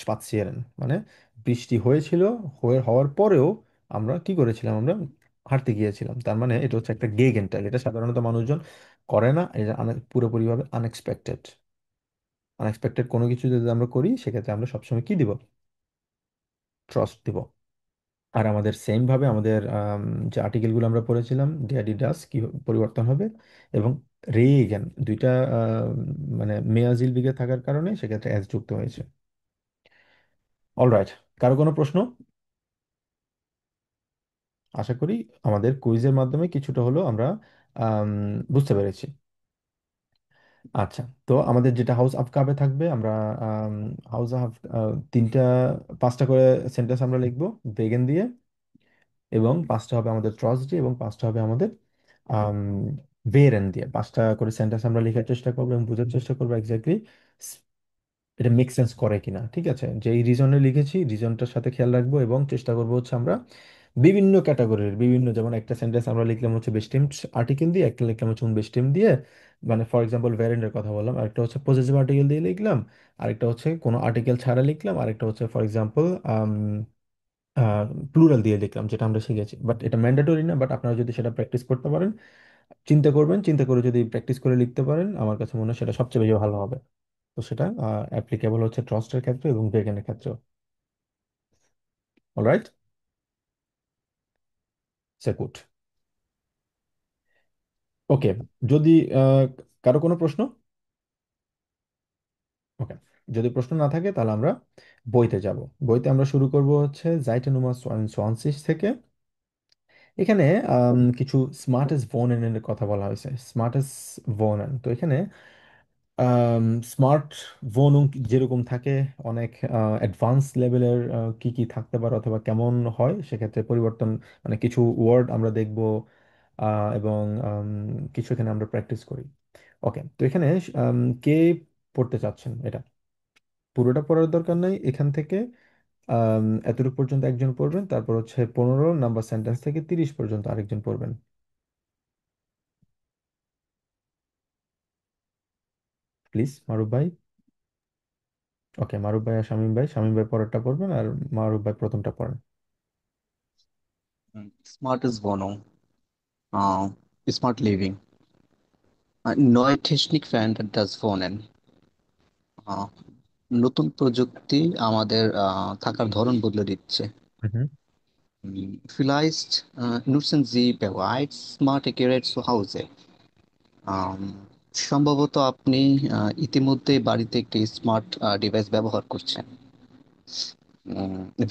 spazieren। মানে বৃষ্টি হয়েছিল, হওয়ার পরেও আমরা কি করেছিলাম? আমরা হাঁটতে গিয়েছিলাম। তার মানে এটা হচ্ছে একটা গেগেনটাইল। এটা সাধারণত মানুষজন করে না, এটা পুরোপুরিভাবে আনএক্সপেক্টেড। আনএক্সপেক্টেড কোনো কিছু যদি আমরা করি সেক্ষেত্রে আমরা সবসময় কি দিব? ট্রাস্ট দিব। আর আমাদের সেম ভাবে আমাদের যে আর্টিকেলগুলো আমরা পড়েছিলাম, ড্যাডি ডাস কি পরিবর্তন হবে, এবং রেগেন দুইটা মানে মেয়াজিল বিগে থাকার কারণে সেক্ষেত্রে অ্যাজ যুক্ত হয়েছে। অলরাইট, কারো কোনো প্রশ্ন? আশা করি আমাদের কুইজের মাধ্যমে কিছুটা হলো আমরা আম, বুঝতে পেরেছি। আচ্ছা, তো আমাদের যেটা হাউস আপ কাবে থাকবে, আমরা হাউস আপ 5টা করে সেন্টেন্স আমরা লিখবো বেগেন দিয়ে, এবং 5টা হবে আমাদের ট্রাস্ট দিয়ে, এবং 5টা হবে আমাদের ভেরেন দিয়ে। 5টা করে সেন্টেন্স আমরা লেখার চেষ্টা করবো এবং বোঝার চেষ্টা করবো এক্স্যাক্টলি এটা মেক সেন্স করে কিনা। ঠিক আছে, যে এই রিজনে লিখেছি রিজনটার সাথে খেয়াল রাখবো, এবং চেষ্টা করবো হচ্ছে আমরা বিভিন্ন ক্যাটাগরির বিভিন্ন, যেমন একটা সেন্টেন্স আমরা লিখলাম হচ্ছে বেস্টিম আর্টিকেল দিয়ে, একটা লিখলাম হচ্ছে বেস্টিম দিয়ে, মানে ফর এক্সাম্পল ভ্যারেন্টের কথা বললাম, আরেকটা হচ্ছে পজেসিভ আর্টিকেল দিয়ে লিখলাম, আরেকটা হচ্ছে কোনো আর্টিকেল ছাড়া লিখলাম, আরেকটা হচ্ছে ফর এক্সাম্পল প্লুরাল দিয়ে লিখলাম, যেটা আমরা শিখেছি। বাট এটা ম্যান্ডেটরি না, বাট আপনারা যদি সেটা প্র্যাকটিস করতে পারেন, চিন্তা করবেন, চিন্তা করে যদি প্র্যাকটিস করে লিখতে পারেন, আমার কাছে মনে হয় সেটা সবচেয়ে বেশি ভালো হবে। তো সেটা অ্যাপ্লিকেবল হচ্ছে ট্রাস্টের ক্ষেত্রে এবং বেগেনের ক্ষেত্রেও। অলরাইট, সে গুড। ওকে, যদি আহ, কারো কোনো প্রশ্ন? ওকে, যদি প্রশ্ন না থাকে তাহলে আমরা বইতে যাব। বইতে আমরা শুরু করব হচ্ছে জাইটে নুমার 22 থেকে। এখানে কিছু স্মার্টেস্ট ভোনেনের কথা বলা হয়েছে। স্মার্টেস্ট ভোনেন, তো এখানে স্মার্ট ভোনুং যেরকম থাকে, অনেক অ্যাডভান্স লেভেলের কি কি থাকতে পারে অথবা কেমন হয়, সেক্ষেত্রে পরিবর্তন মানে কিছু ওয়ার্ড আমরা দেখব, এবং কিছু এখানে আমরা প্র্যাকটিস করি। ওকে, তো এখানে কে পড়তে চাচ্ছেন? এটা পুরোটা পড়ার দরকার নাই, এখান থেকে এতটুকু পর্যন্ত একজন পড়বেন, তারপর হচ্ছে 15 নাম্বার সেন্টেন্স থেকে 30 পর্যন্ত আরেকজন পড়বেন। প্লিজ মারুফ ভাই। ওকে, মারুফ ভাই আর শামীম ভাই, শামীম ভাই পরেরটা পড়বেন আর মারুফ ভাই প্রথমটা পড়েন। Smart is Wohnung, smart living, neue Technik verändert das Wohnen. আহ, নতুন প্রযুক্তি আমাদের থাকার ধরন বদলে দিচ্ছে। হুম। Vielleicht nutzen Sie bereits smarte Geräte zu Hause. আম, সম্ভবত আপনি ইতিমধ্যে বাড়িতে একটি স্মার্ট ডিভাইস ব্যবহার করছেন।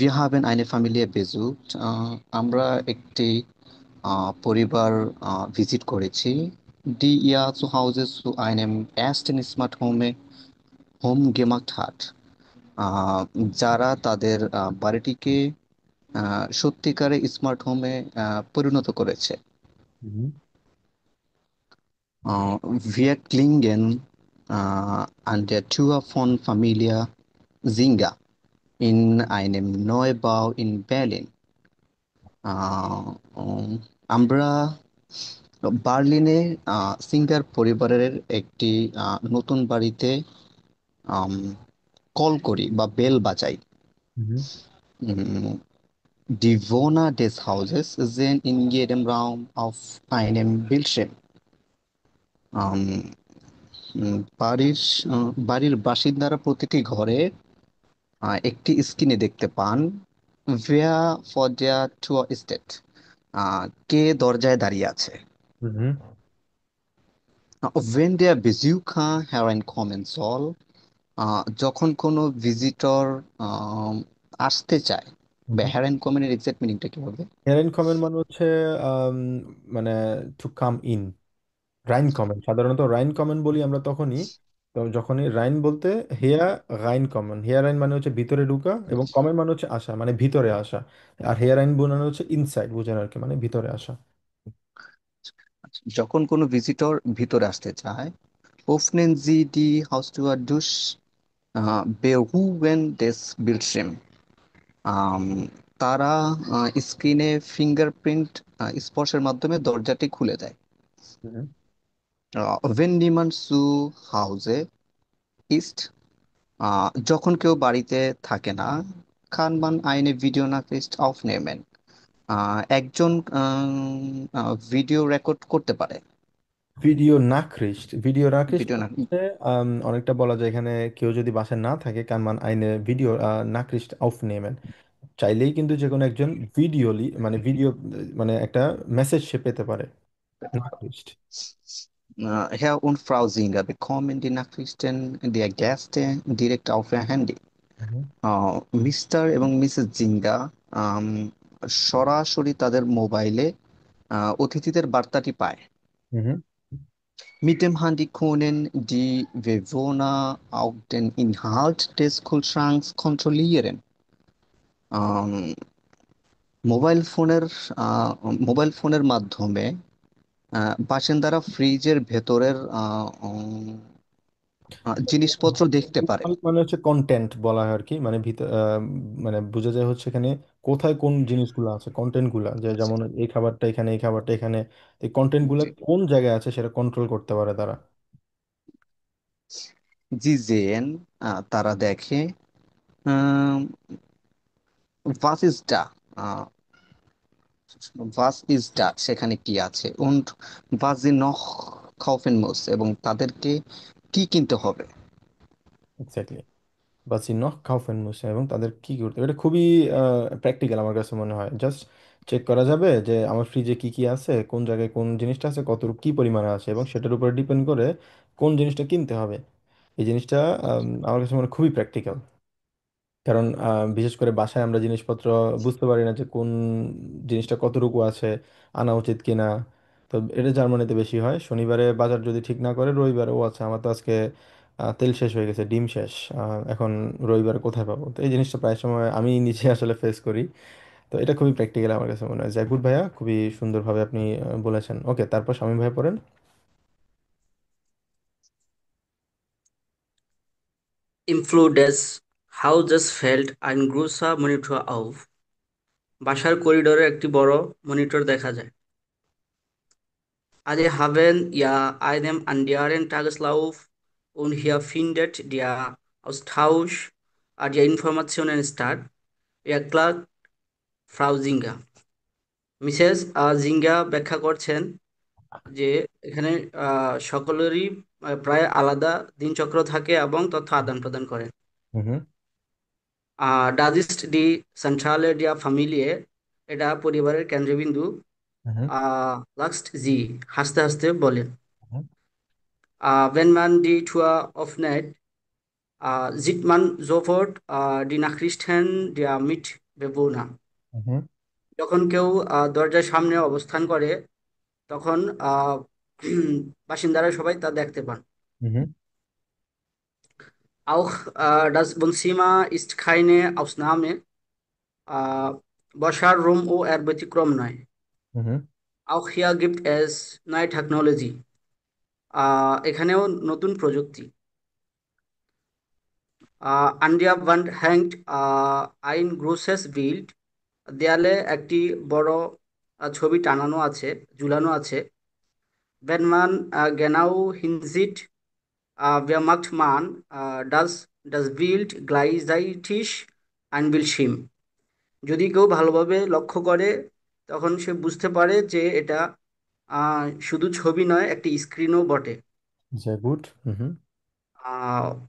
Wir haben eine Familie besucht. আমরা একটি পরিবার ভিজিট করেছি। Die ihr zu Hause zu einem ersten Smart Home gemacht hat. আহ, যারা তাদের বাড়িটিকে সত্যিকারে স্মার্ট হোমে পরিণত করেছে। হুম। Wir klingen an der Tür von Familie Singer in einem Neubau in Berlin. আহ, উম, আমরা বার্লিনে সিঙ্গার পরিবারের একটি নতুন বাড়িতে কল করি বা বেল বাজাই। হুম। উম, Die Bewohner des Hauses sehen in jedem Raum auf einem Bildschirm. আম, বাড়ির বাড়ির বাসিন্দারা প্রতিটি ঘরে একটি স্ক্রিনে দেখতে পান Wer vor der Tür steht. কে দরজায় দাঁড়িয়ে আছে। হুম। Wenn der Besucher hereinkommen soll, যখন কোনো ভিজিটর আসতে চায়, বা হুম। hereinkommen এর এক্সাক্ট মিনিংটা কি হবে? হেরেন কমেন মানে হচ্ছে আম, মানে টু কাম ইন। রাইন কমেন, সাধারণত রাইন কমেন বলি আমরা তখনই, তো যখনই রাইন বলতে হেয়া রাইন কমেন, হেয়ার রাইন মানে হচ্ছে ভিতরে ঢুকা, এবং কমেন মানে হচ্ছে আসা, মানে ভিতরে আসা। আর হেয়ার রাইন বোঝানো হচ্ছে ইনসাইড, বোঝানো আর কি, মানে ভিতরে আসা। যখন কোনো ভিজিটর ভিতরে আসতে চায়, öffnen Sie die Haustür durch Berühren des Bildschirms. আম, তারা স্ক্রিনে ফিঙ্গারপ্রিন্ট স্পর্শের মাধ্যমে দরজাটি খুলে দেয়। হুম। Wenn niemand zu Hause ist, যখন কেউ বাড়িতে থাকে না, kann man eine Videonachricht aufnehmen. একজন ভিডিও রেকর্ড করতে পারে। ভিডিও নাকরিস্ট, ভিডিও নাকরিস্ট ভিডিও না, হচ্ছে অনেকটা বলা যায় এখানে, কেউ যদি বাসায় না থাকে কানমান আইনে ভিডিও নাকরিস্ট aufnehmen, চাইলেই কিন্তু যে কোনো একজন ভিডিওলি মানে ভিডিও মানে একটা মেসেজ সে পেতে পারে, নাকরিস্ট। Herr und Frau Singer bekommen die Nachrichten der Gäste direkt auf ihr Handy. হুম। মিস্টার এবং মিসেস জিঙ্গা আম, সরাসরি তাদের মোবাইলে অতিথিদের বার্তাটি পায়। হুম। Mit dem Handy können die Bewohner auch den Inhalt des Kühlschranks kontrollieren. আম, মোবাইল ফোনের আহ, মোবাইল ফোনের মাধ্যমে বাসিন্দারা ফ্রিজের ভেতরের জিনিসপত্র দেখতে পারে। মানে হচ্ছে কন্টেন্ট বলা হয় আর কি, মানে ভিতর মানে বোঝা যায় হচ্ছে এখানে কোথায় কোন জিনিসগুলো আছে, কন্টেন্ট গুলা, যে যেমন এই খাবারটা এখানে, এই খাবারটা এখানে, এই কন্টেন্ট গুলা জি। কোন জায়গায় আছে সেটা কন্ট্রোল করতে পারে তারা। জি জেন, তারা দেখে আহ, was ist da? was ist da? সেখানে কি আছে? und was sie noch kaufen muss, এবং তাদেরকে কি কিনতে হবে। এক্স্যাক্টলি, বা সি নখ কাউফেন মুসে, এবং তাদের কি করতে হবে। এটা খুবই প্র্যাকটিক্যাল আমার কাছে মনে হয়। জাস্ট চেক করা যাবে যে আমার ফ্রিজে কি কি আছে, কোন জায়গায় কোন জিনিসটা আছে, কত কি পরিমাণে আছে, এবং সেটার উপর ডিপেন্ড করে কোন জিনিসটা কিনতে হবে। এই জিনিসটা আমার কাছে মনে হয় খুবই প্র্যাকটিক্যাল। কারণ বিশেষ করে বাসায় আমরা জিনিসপত্র বুঝতে পারি না যে কোন জিনিসটা কতটুকু আছে, আনা উচিত কিনা। তো এটা জার্মানিতে বেশি হয়, শনিবারে বাজার যদি ঠিক না করে রবিবারে, ও আচ্ছা আমার তো আজকে তেল শেষ হয়ে গেছে, ডিম শেষ, এখন রবিবারে কোথায় পাবো। তো এই জিনিসটা প্রায় সময় আমি নিজে আসলে ফেস করি। তো এটা খুবই প্র্যাকটিক্যাল আমার কাছে মনে হয়। জাকুর ভাইয়া খুবই সুন্দরভাবে আপনি বলেছেন। ওকে, তারপর শামীম ভাই পড়েন। Im Flur des Hauses fällt ein großer Monitor auf. বাসার করিডোরে একটি বড় মনিটর দেখা যায়। Alle haben ja einen anderen Tageslauf und hier findet der Austausch der Informationen statt. Erklärt Frau Singer। Mrs Singer ব্যাখ্যা করছেন যে এখানে সকলেরই প্রায় আলাদা দিনচক্র থাকে এবং তথ্য আদান প্রদান করেন। হুম ডাজ ইস্ট ডি সেন্ট্রালে ডিয়া ফ্যামিলিয়ে, এটা পরিবারের কেন্দ্রবিন্দু। হুম লাক্সট জি হাসতে হাসতে বলেন। হুম wenn man die Tür öffnet, sieht man sofort die Nachrichten der Mitbewohner। হুম যখন কেউ দরজার সামনে অবস্থান করে তখন বাসিন্দারা সবাই তা দেখতে পান। হুম Auch das Wohnzimmer ist keine Ausnahme, äh, বসার রুমও এর ব্যতিক্রম নয়। হুম Auch hier gibt es neue Technology, এখানেও নতুন প্রযুক্তি। An der Wand hängt ein großes Bild, দেয়ালে একটি বড় ছবি টানানো আছে, ঝুলানো আছে। Wenn man genau hinsieht, bemerkt man, dass das Bild gleichzeitig ein Bildschirm। যদি কেউ ভালোভাবে লক্ষ্য করে তখন সে বুঝতে পারে যে এটা শুধু ছবি নয়, একটি স্ক্রিনও বটে। Sehr gut.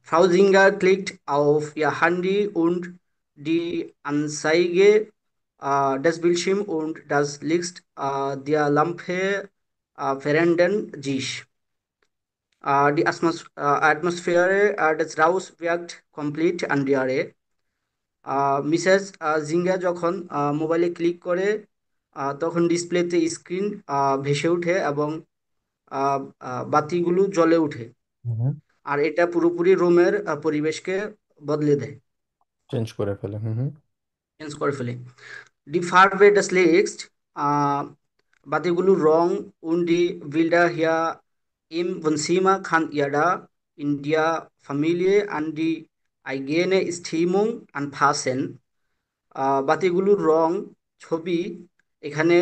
Frau Singer klickt auf ihr Handy und die Anzeige des Bildschirms und das Licht der Lampe verändern sich। Die Atmosphäre des Raums wirkt komplett andere। Mrs Singer যখন মোবাইলে ক্লিক করে তখন ডিসপ্লেতে স্ক্রিন ভেসে ওঠে এবং আহ, বাতিগুলো জ্বলে ওঠে, হুম আর এটা পুরোপুরি রুমের পরিবেশকে বদলে দেয়, চেঞ্জ করে ফেলে। হুম চেঞ্জ করে ফেলে। Die Farbe des Lichts, ah, বাতিগুলোর wrong und die Bilder hier im Wohnzimmer kann jeder in der Familie an die eigene Stimmung anpassen। বাতিগুলোর রং, ছবি এখানে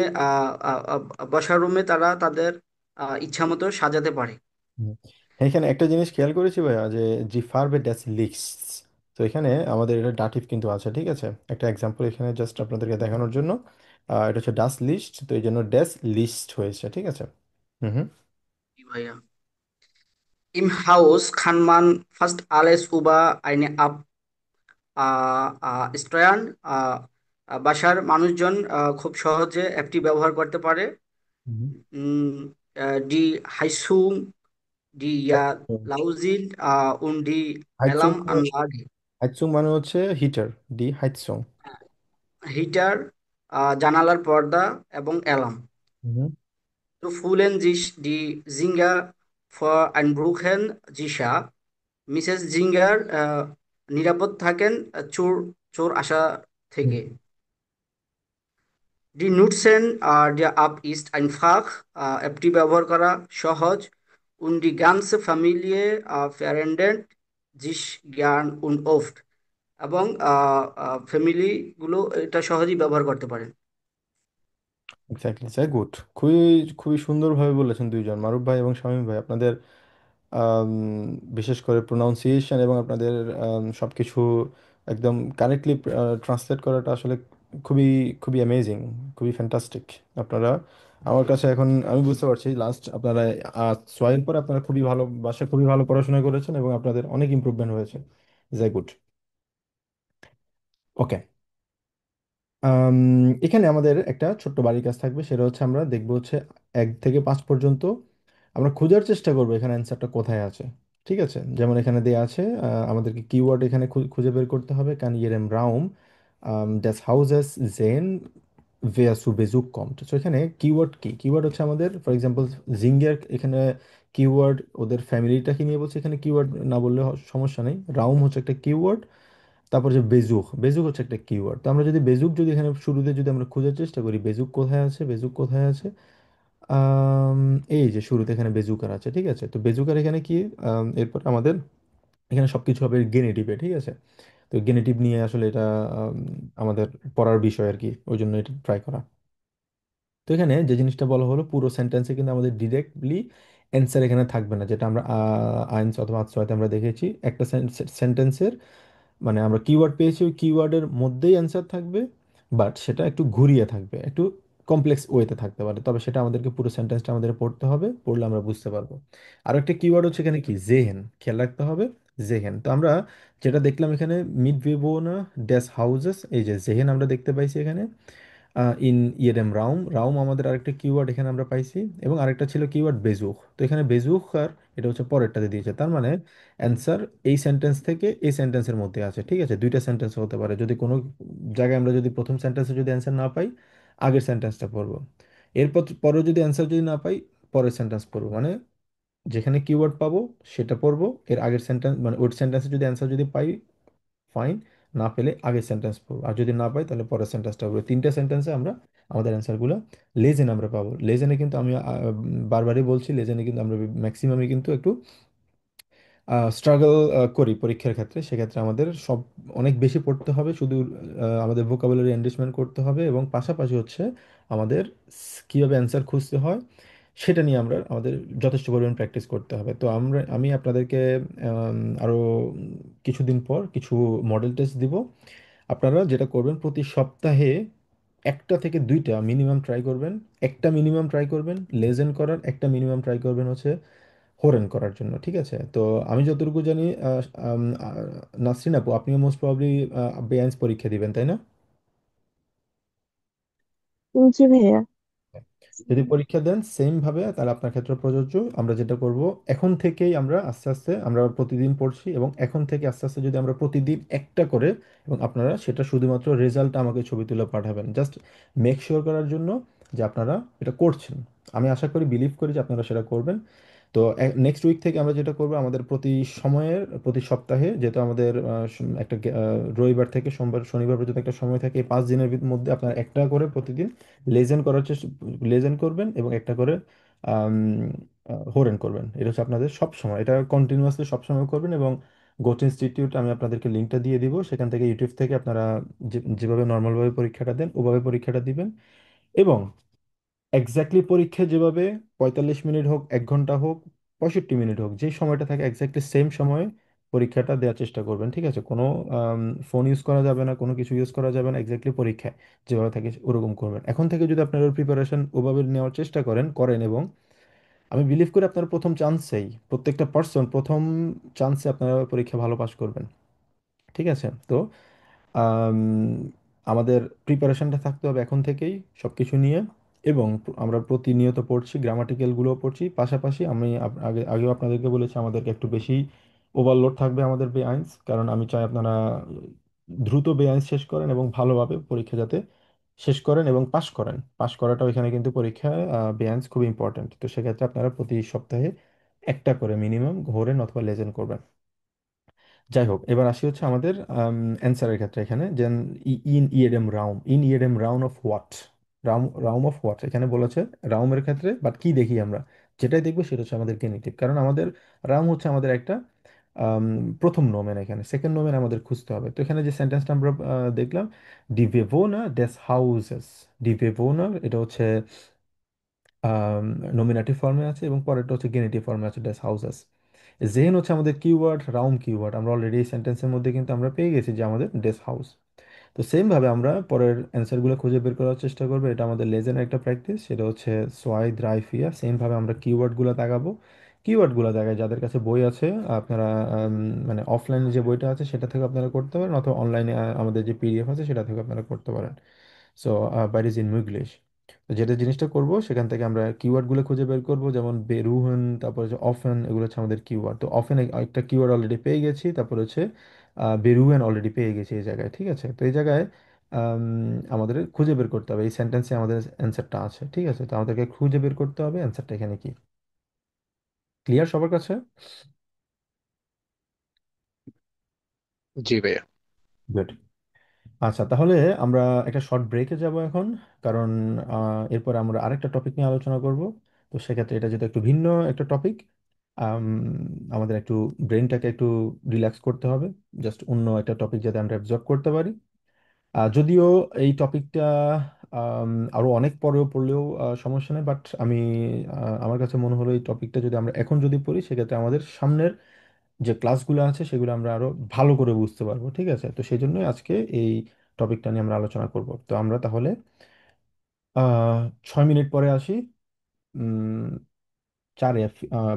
বসার রুমে তারা তাদের ইচ্ছা মতো সাজাতে পারে। হুম। এখানে একটা জিনিস খেয়াল করেছি ভাইয়া, যে জি ফারবে ড্যাশ লিস্ট, তো এখানে আমাদের এটা ডাটিভ কিন্তু আছে, ঠিক আছে? একটা এক্সাম্পল এখানে জাস্ট আপনাদেরকে দেখানোর জন্য, এটা হচ্ছে ডাস লিস্ট, তো এই জন্য ড্যাশ লিস্ট হয়েছে, ঠিক আছে? হুম হুম জি ভাইয়া। Im Haus kann man fast alles über eine App steuern। বাসার মানুষজন খুব সহজে অ্যাপটি ব্যবহার করতে পারে। হুম। Die Heizung, die ja Lausinn und die হাইটসুং Alarmanlage, হাইটসুং মানে হচ্ছে হিটার, ডি হাইটসুং। হিটার, জানালার পর্দা এবং অ্যালার্ম। হুম So fühlen sich die Singer vor Einbrüchen sicher। Mrs Zinger নিরাপদ থাকেন চোর চোর আসা হুম। থেকে। Die Nutzen der App ist einfach, অ্যাপটি ব্যবহার করা সহজ und die ganze Familie verwendet sich gern und oft। এবং ফ্যামিলি গুলো এটা সহজেই ব্যবহার করতে পারেন। Exactly, sir, good. খুবই খুবই সুন্দরভাবে বলেছেন দুইজন, মারুফ ভাই এবং শামীম ভাই। আপনাদের আম, বিশেষ করে প্রোনাউন্সিয়েশন এবং আপনাদের সব কিছু একদম কারেক্টলি ট্রান্সলেট করাটা আসলে খুবই খুবই অ্যামেজিং, খুবই ফ্যান্টাস্টিক। আপনারা, আমার কাছে এখন আমি বুঝতে পারছি লাস্ট আপনারা সোয়াইল পরে আপনারা খুবই ভালো বাসায় খুবই ভালো পড়াশোনা করেছেন এবং আপনাদের অনেক ইমপ্রুভমেন্ট হয়েছে। যাই গুড। ওকে। আম, এখানে আমাদের একটা ছোট্ট বাড়ির কাজ থাকবে, সেটা হচ্ছে আমরা দেখবো হচ্ছে 1 থেকে 5 পর্যন্ত আমরা খোঁজার চেষ্টা করবো এখানে অ্যান্সারটা কোথায় আছে। ঠিক আছে? যেমন এখানে দেয়া আছে, আমাদেরকে কিওয়ার্ড এখানে খুঁজে বের করতে হবে। কান ইয়েরেম রাউম ড্যাস হাউজেস জেন ভেয়া সু বেজুক কম্ট। সো এখানে কিওয়ার্ড কি? কিওয়ার্ড হচ্ছে আমাদের, ফর এক্সাম্পল, জিঙ্গের এখানে কিওয়ার্ড, ওদের ফ্যামিলিটাকে নিয়ে বলছে, এখানে কিওয়ার্ড না বললে সমস্যা নেই। রাউম হচ্ছে একটা কিওয়ার্ড। তারপর যে বেজুক, বেজুক হচ্ছে একটা কিওয়ার্ড। তো আমরা যদি বেজুক, যদি এখানে শুরুতে যদি আমরা খোঁজার চেষ্টা করি, বেজুক কোথায় আছে, বেজুক কোথায় আছে, আম, এই যে শুরুতে এখানে বেজুকার আছে, ঠিক আছে? তো বেজুকার এখানে কি, এরপর আমাদের এখানে সবকিছু হবে গেনেটিভে, ঠিক আছে? তো গেনেটিভ নিয়ে আসলে এটা আম, আমাদের পড়ার বিষয় আর কি, ওই জন্য এটা ট্রাই করা। তো এখানে যে জিনিসটা বলা হলো, পুরো সেন্টেন্সে কিন্তু আমাদের ডিরেক্টলি অ্যান্সার এখানে থাকবে না, যেটা আমরা আইনস অথবা আর্টস আমরা দেখেছি একটা সেন্টেন্সের মানে আমরা কিওয়ার্ড পেয়েছি, ওই কিওয়ার্ডের মধ্যেই অ্যান্সার থাকবে, বাট সেটা একটু ঘুরিয়ে থাকবে, একটু কমপ্লেক্স ওয়েতে থাকতে পারে, তবে সেটা আমাদেরকে পুরো সেন্টেন্সটা আমাদের পড়তে হবে, পড়লে আমরা বুঝতে পারবো। আর একটা কিওয়ার্ড হচ্ছে এখানে কি, জেহেন, খেয়াল রাখতে হবে। জেহেন, তো আমরা যেটা দেখলাম এখানে মিড ভেবোনা ড্যাশ হাউসেস, এই যে জেহেন আমরা দেখতে পাইছি এখানে। ইন ইয়েডেম রাউম, রাউম আমাদের আরেকটা কিওয়ার্ড এখানে আমরা পাইছি, এবং আরেকটা ছিল কিওয়ার্ড বেজুক, তো এখানে বেজুক আর এটা হচ্ছে পরেরটাতে দিয়েছে, তার মানে অ্যান্সার এই সেন্টেন্স থেকে এই সেন্টেন্সের মধ্যে আছে। ঠিক আছে, দুইটা সেন্টেন্স হতে পারে, যদি কোনো জায়গায় আমরা যদি প্রথম সেন্টেন্সে যদি অ্যান্সার না পাই, আগের সেন্টেন্সটা পড়বো, এরপর পরে যদি অ্যান্সার যদি না পাই, পরের সেন্টেন্স পড়বো, মানে যেখানে কিওয়ার্ড পাবো সেটা পড়বো, এর আগের সেন্টেন্স মানে ওই সেন্টেন্সে যদি অ্যান্সার যদি পাই, ফাইন, না পেলে আগের সেন্টেন্স পড়বো, আর যদি না পাই তাহলে পরের সেন্টেন্সটা পড়বো। তিনটা সেন্টেন্সে আমরা আমাদের অ্যান্সারগুলো লেজেন আমরা পাবো। লেজেনে কিন্তু আমি বারবারই বলছি, লেজেনে কিন্তু আমরা ম্যাক্সিমামই কিন্তু একটু স্ট্রাগল করি পরীক্ষার ক্ষেত্রে, সেক্ষেত্রে আমাদের সব অনেক বেশি পড়তে হবে, শুধু আমাদের ভোকাবুলারি এনরিচমেন্ট করতে হবে, এবং পাশাপাশি হচ্ছে আমাদের কীভাবে অ্যান্সার খুঁজতে হয় সেটা নিয়ে আমরা আমাদের যথেষ্ট পরিমাণ প্র্যাকটিস করতে হবে। তো আমি আপনাদেরকে আরও কিছুদিন পর কিছু মডেল টেস্ট দিব। আপনারা যেটা করবেন, প্রতি সপ্তাহে একটা থেকে দুইটা মিনিমাম ট্রাই করবেন, একটা মিনিমাম ট্রাই করবেন লেজেন করার, একটা মিনিমাম ট্রাই করবেন হচ্ছে হোরেন করার জন্য। ঠিক আছে, তো আমি যতটুকু জানি নাসরিন আপু, আপনিও মোস্ট প্রবাবলি বেআইনস পরীক্ষা দিবেন, তাই না? জি ভাইয়া। যদি পরীক্ষা দেন সেম ভাবে, তাহলে আপনার ক্ষেত্রে প্রযোজ্য। আমরা যেটা করব, এখন থেকেই আমরা আস্তে আস্তে আমরা প্রতিদিন পড়ছি, এবং এখন থেকে আস্তে আস্তে যদি আমরা প্রতিদিন একটা করে, এবং আপনারা সেটা শুধুমাত্র রেজাল্ট আমাকে ছবি তুলে পাঠাবেন, জাস্ট মেক শিওর করার জন্য যে আপনারা এটা করছেন। আমি আশা করি, বিলিভ করি যে আপনারা সেটা করবেন। তো নেক্সট উইক থেকে আমরা যেটা করবো, আমাদের প্রতি সপ্তাহে, যেহেতু আমাদের একটা রবিবার থেকে সোমবার শনিবার পর্যন্ত একটা সময় থাকে, এই 5 দিনের মধ্যে আপনারা একটা করে প্রতিদিন লেজেন করার চেষ্টা লেজেন করবেন, এবং একটা করে হোরেন করবেন। এটা হচ্ছে আপনাদের সব সময়, এটা কন্টিনিউয়াসলি সব সময় করবেন। এবং গোট ইনস্টিটিউট আমি আপনাদেরকে লিঙ্কটা দিয়ে দিব, সেখান থেকে ইউটিউব থেকে আপনারা যেভাবে নর্মালভাবে পরীক্ষাটা দেন ওভাবে পরীক্ষাটা দিবেন। এবং এক্স্যাক্টলি পরীক্ষা যেভাবে 45 মিনিট হোক, 1 ঘন্টা হোক, 65 মিনিট হোক, যে সময়টা থাকে এক্স্যাক্টলি সেম সময়ে পরীক্ষাটা দেওয়ার চেষ্টা করবেন। ঠিক আছে, কোনো ফোন ইউজ করা যাবে না, কোনো কিছু ইউজ করা যাবে না, এক্স্যাক্টলি পরীক্ষায় যেভাবে থাকে ওরকম করবেন। এখন থেকে যদি আপনারা প্রিপারেশন ওভাবে নেওয়ার চেষ্টা করেন, এবং আমি বিলিভ করি আপনারা প্রথম চান্সেই, প্রত্যেকটা পার্সন প্রথম চান্সে আপনারা পরীক্ষা ভালো পাস করবেন। ঠিক আছে, তো আম, আমাদের প্রিপারেশনটা থাকতে হবে এখন থেকেই সব কিছু নিয়ে। এবং আমরা প্রতিনিয়ত পড়ছি, গ্রামাটিক্যালগুলোও পড়ছি, পাশাপাশি আমি আগেও আপনাদেরকে বলেছি আমাদেরকে একটু বেশি ওভারলোড থাকবে আমাদের বেআইনস, কারণ আমি চাই আপনারা দ্রুত বেআইনস শেষ করেন এবং ভালোভাবে পরীক্ষা যাতে শেষ করেন এবং পাশ করেন। পাশ করাটাও এখানে কিন্তু পরীক্ষায় বেআইনস খুব ইম্পর্ট্যান্ট। তো সেক্ষেত্রে আপনারা প্রতি সপ্তাহে একটা করে মিনিমাম ঘোরেন অথবা লেজেন করবেন। যাই হোক, এবার আসি হচ্ছে আমাদের অ্যান্সারের ক্ষেত্রে, এখানে যে ইন ইয়েডেম রাউন্ড অফ হোয়াট, রাউম অফ হোয়াট এখানে বলেছে রাউমের ক্ষেত্রে, বাট কি দেখি আমরা, যেটাই দেখবো সেটা হচ্ছে আমাদের গেনিটিভ, কারণ আমাদের রাউম হচ্ছে আমাদের একটা আম, প্রথম নোমেন, এখানে সেকেন্ড নোমেন আমাদের খুঁজতে হবে। তো এখানে যে সেন্টেন্সটা আমরা দেখলাম, ডি ভেভোনা ডেস হাউসেস, ডি ভেভোনা এটা হচ্ছে নমিনেটিভ ফর্মে আছে, এবং পরেরটা হচ্ছে গেনিটিভ ফর্মে আছে, ড্যাশ হাউসেস। জেন হচ্ছে আমাদের কিওয়ার্ড, রাউন্ড কিওয়ার্ড আমরা অলরেডি এই সেন্টেন্সের মধ্যে কিন্তু আমরা পেয়ে গেছি যে আমাদের ডেস হাউস। তো সেম ভাবে আমরা পরের অ্যান্সারগুলো খুঁজে বের করার চেষ্টা করবো, এটা আমাদের লেজেন্ড একটা প্র্যাকটিস, সেটা হচ্ছে সোয়াই দ্রাইফিয়া। সেম ভাবে আমরা কিওয়ার্ডগুলো দাগাবো, কিওয়ার্ডগুলো দাগায় যাদের কাছে বই আছে, আপনারা মানে অফলাইনে যে বইটা আছে সেটা থেকে আপনারা করতে পারেন, অথবা অনলাইনে আমাদের যে পিডিএফ আছে সেটা থেকে আপনারা করতে পারেন। So bite is in English. তো যেটা জিনিসটা করব, সেখান থেকে আমরা কিওয়ার্ডগুলো খুঁজে বের করব, যেমন বেরুহন, তারপর হচ্ছে অফেন, এগুলো হচ্ছে আমাদের কিওয়ার্ড। তো অফেন একটা কিওয়ার্ড অলরেডি পেয়ে গেছি, তারপর হচ্ছে বেরুহেন অলরেডি পেয়ে গেছি এই জায়গায়। ঠিক আছে, তো এই জায়গায় আম, আমাদের খুঁজে বের করতে হবে এই সেন্টেন্সে আমাদের অ্যান্সারটা আছে। ঠিক আছে, তো আমাদেরকে খুঁজে বের করতে হবে অ্যান্সারটা এখানে কি। ক্লিয়ার সবার কাছে? জি ভাইয়া। গুড। আচ্ছা, তাহলে আমরা একটা শর্ট ব্রেকে যাব এখন, কারণ এরপর আমরা আরেকটা টপিক নিয়ে আলোচনা করব। তো সেক্ষেত্রে এটা যেহেতু একটু ভিন্ন একটা টপিক, আমাদের একটু ব্রেনটাকে একটু রিল্যাক্স করতে হবে, জাস্ট অন্য একটা টপিক যাতে আমরা অ্যাবজর্ব করতে পারি। যদিও এই টপিকটা আরো অনেক পরেও পড়লেও সমস্যা নেই, বাট আমার কাছে মনে হলো এই টপিকটা যদি আমরা এখন যদি পড়ি সেক্ষেত্রে আমাদের সামনের যে ক্লাসগুলো আছে সেগুলো আমরা আরো ভালো করে বুঝতে পারবো। ঠিক আছে, তো সেই জন্যই আজকে এই টপিকটা নিয়ে আমরা আলোচনা করব। তো আমরা তাহলে 6 মিনিট পরে আসি, উম,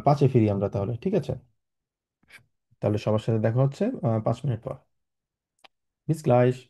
5-এ ফিরি আমরা তাহলে। ঠিক আছে, তাহলে সবার সাথে দেখা হচ্ছে 5 মিনিট পর। Bis gleich.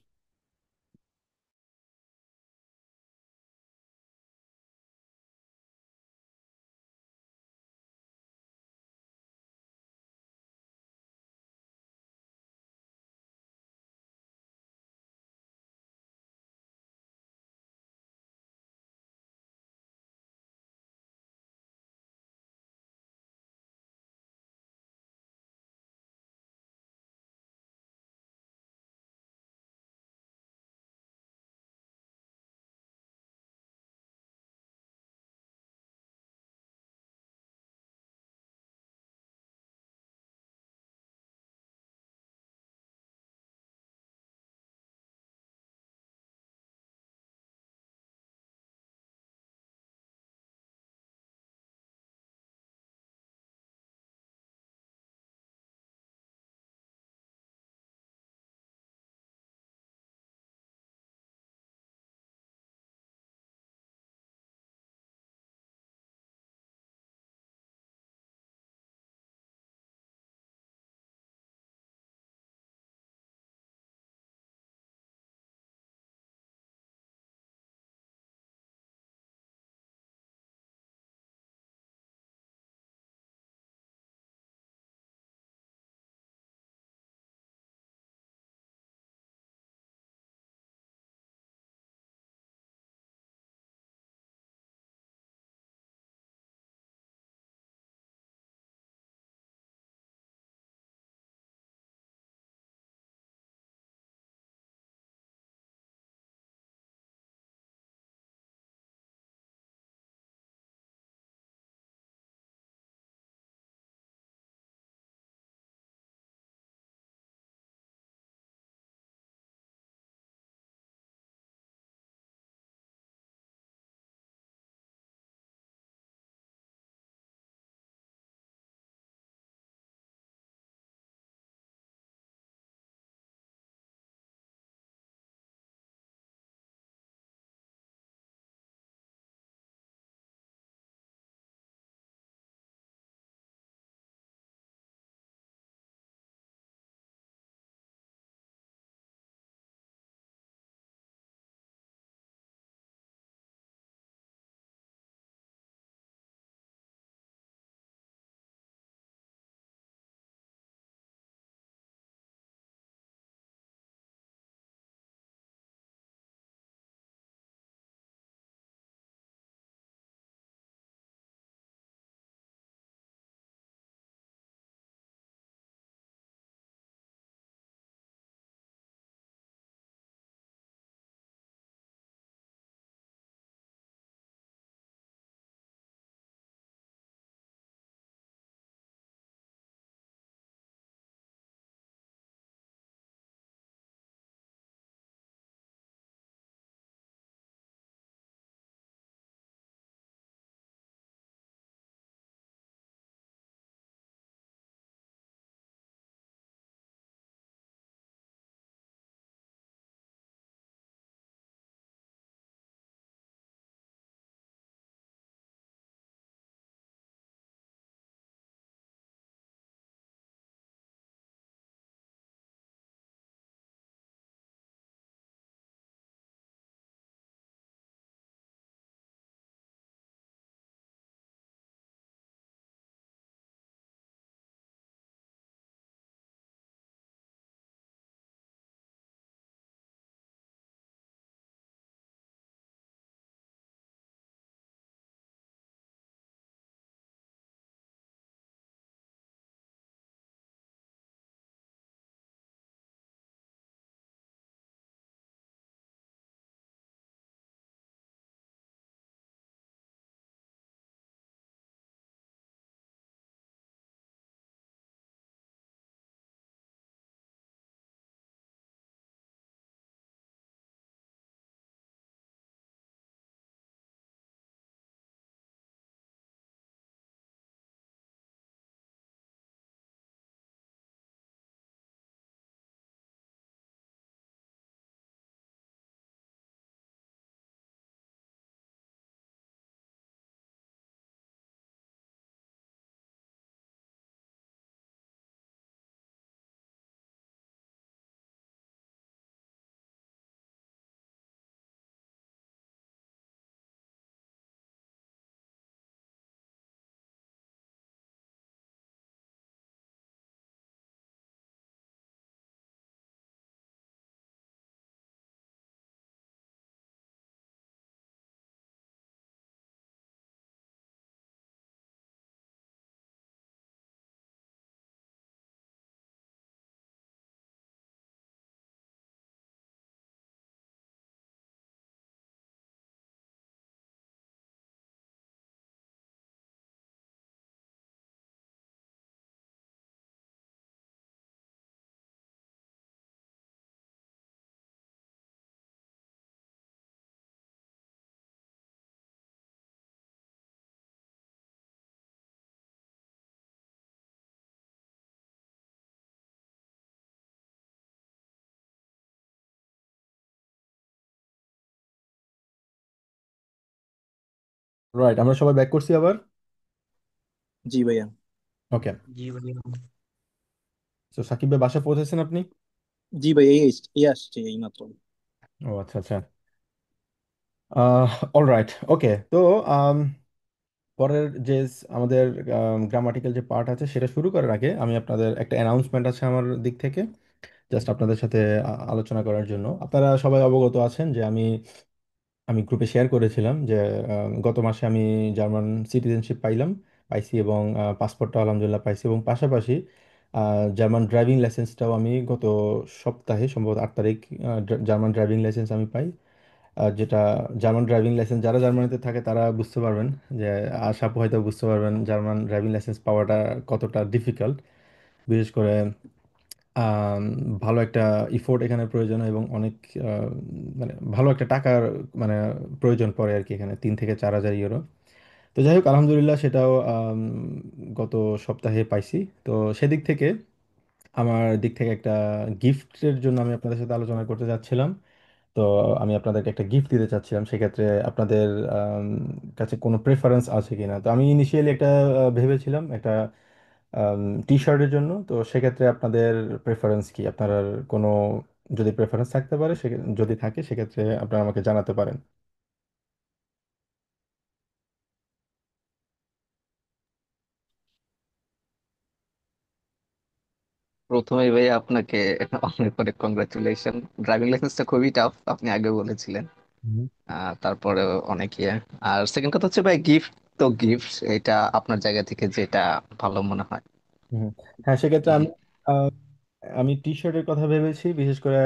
রাইট, আমরা সবাই ব্যাক করছি আবার। জি ভাইয়া। ওকে। জি ভাইয়া। তো সাকিব ভাই বাসা পৌঁছেছেন আপনি? জি ভাইয়া, এই আসছে এই মাত্র। ও আচ্ছা আচ্ছা। অল রাইট, ওকে। তো আম, পরের যে আমাদের গ্রামাটিক্যাল যে পার্ট আছে সেটা শুরু করার আগে আমি আপনাদের একটা অ্যানাউন্সমেন্ট আছে আমার দিক থেকে, জাস্ট আপনাদের সাথে আলোচনা করার জন্য। আপনারা সবাই অবগত আছেন যে আমি আমি গ্রুপে শেয়ার করেছিলাম যে গত মাসে আমি জার্মান সিটিজেনশিপ পাইছি, এবং পাসপোর্টটা আলহামদুলিল্লাহ পাইছি, এবং পাশাপাশি জার্মান ড্রাইভিং লাইসেন্সটাও আমি গত সপ্তাহে সম্ভবত 8 তারিখ জার্মান ড্রাইভিং লাইসেন্স আমি পাই। যেটা জার্মান ড্রাইভিং লাইসেন্স, যারা জার্মানিতে থাকে তারা বুঝতে পারবেন যে, আশা হয়তো বুঝতে পারবেন জার্মান ড্রাইভিং লাইসেন্স পাওয়াটা কতটা ডিফিকাল্ট। বিশেষ করে আম, ভালো একটা ইফোর্ট এখানে প্রয়োজন, এবং অনেক মানে ভালো একটা টাকার মানে প্রয়োজন পড়ে আর কি, এখানে 3 থেকে 4 হাজার ইউরো। তো যাই হোক, আলহামদুলিল্লাহ সেটাও গত সপ্তাহে পাইছি। তো সেদিক থেকে আমার দিক থেকে একটা গিফটের জন্য আমি আপনাদের সাথে আলোচনা করতে যাচ্ছিলাম। তো আমি আপনাদেরকে একটা গিফট দিতে চাচ্ছিলাম, সেক্ষেত্রে আপনাদের আম, কাছে কোনো প্রেফারেন্স আছে কিনা। তো আমি ইনিশিয়ালি একটা ভেবেছিলাম একটা টি শার্টের জন্য। তো সেক্ষেত্রে আপনাদের প্রেফারেন্স কি? আপনার কোনো যদি প্রেফারেন্স থাকতে পারে যদি থাকে সেক্ষেত্রে আপনারা আমাকে জানাতে পারেন। প্রথমে ভাই আপনাকে অনেক অনেক কংগ্রাচুলেশন। ড্রাইভিং লাইসেন্সটা খুবই টাফ, আপনি আগে বলেছিলেন। হুম। তারপরে অনেক ইয়ে। আর সেকেন্ড কথা হচ্ছে ভাই, গিফট তো গিফট, এটা আপনার জায়গা থেকে যেটা ভালো মনে হয়। হুম। হ্যাঁ, সেক্ষেত্রে হুম। আমি টি শার্টের কথা ভেবেছি, বিশেষ করে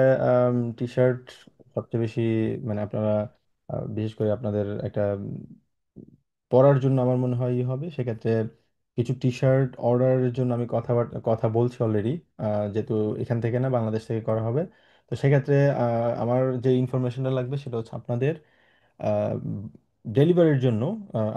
টি শার্ট সবচেয়ে বেশি মানে আপনারা বিশেষ করে আপনাদের একটা পরার জন্য আমার মনে হয় হবে। সেক্ষেত্রে কিছু টি শার্ট অর্ডারের জন্য আমি কথা বলছি অলরেডি, যেহেতু এখান থেকে না বাংলাদেশ থেকে করা হবে। তো সেক্ষেত্রে আমার যে ইনফরমেশনটা লাগবে সেটা হচ্ছে আপনাদের ডেলিভারির জন্য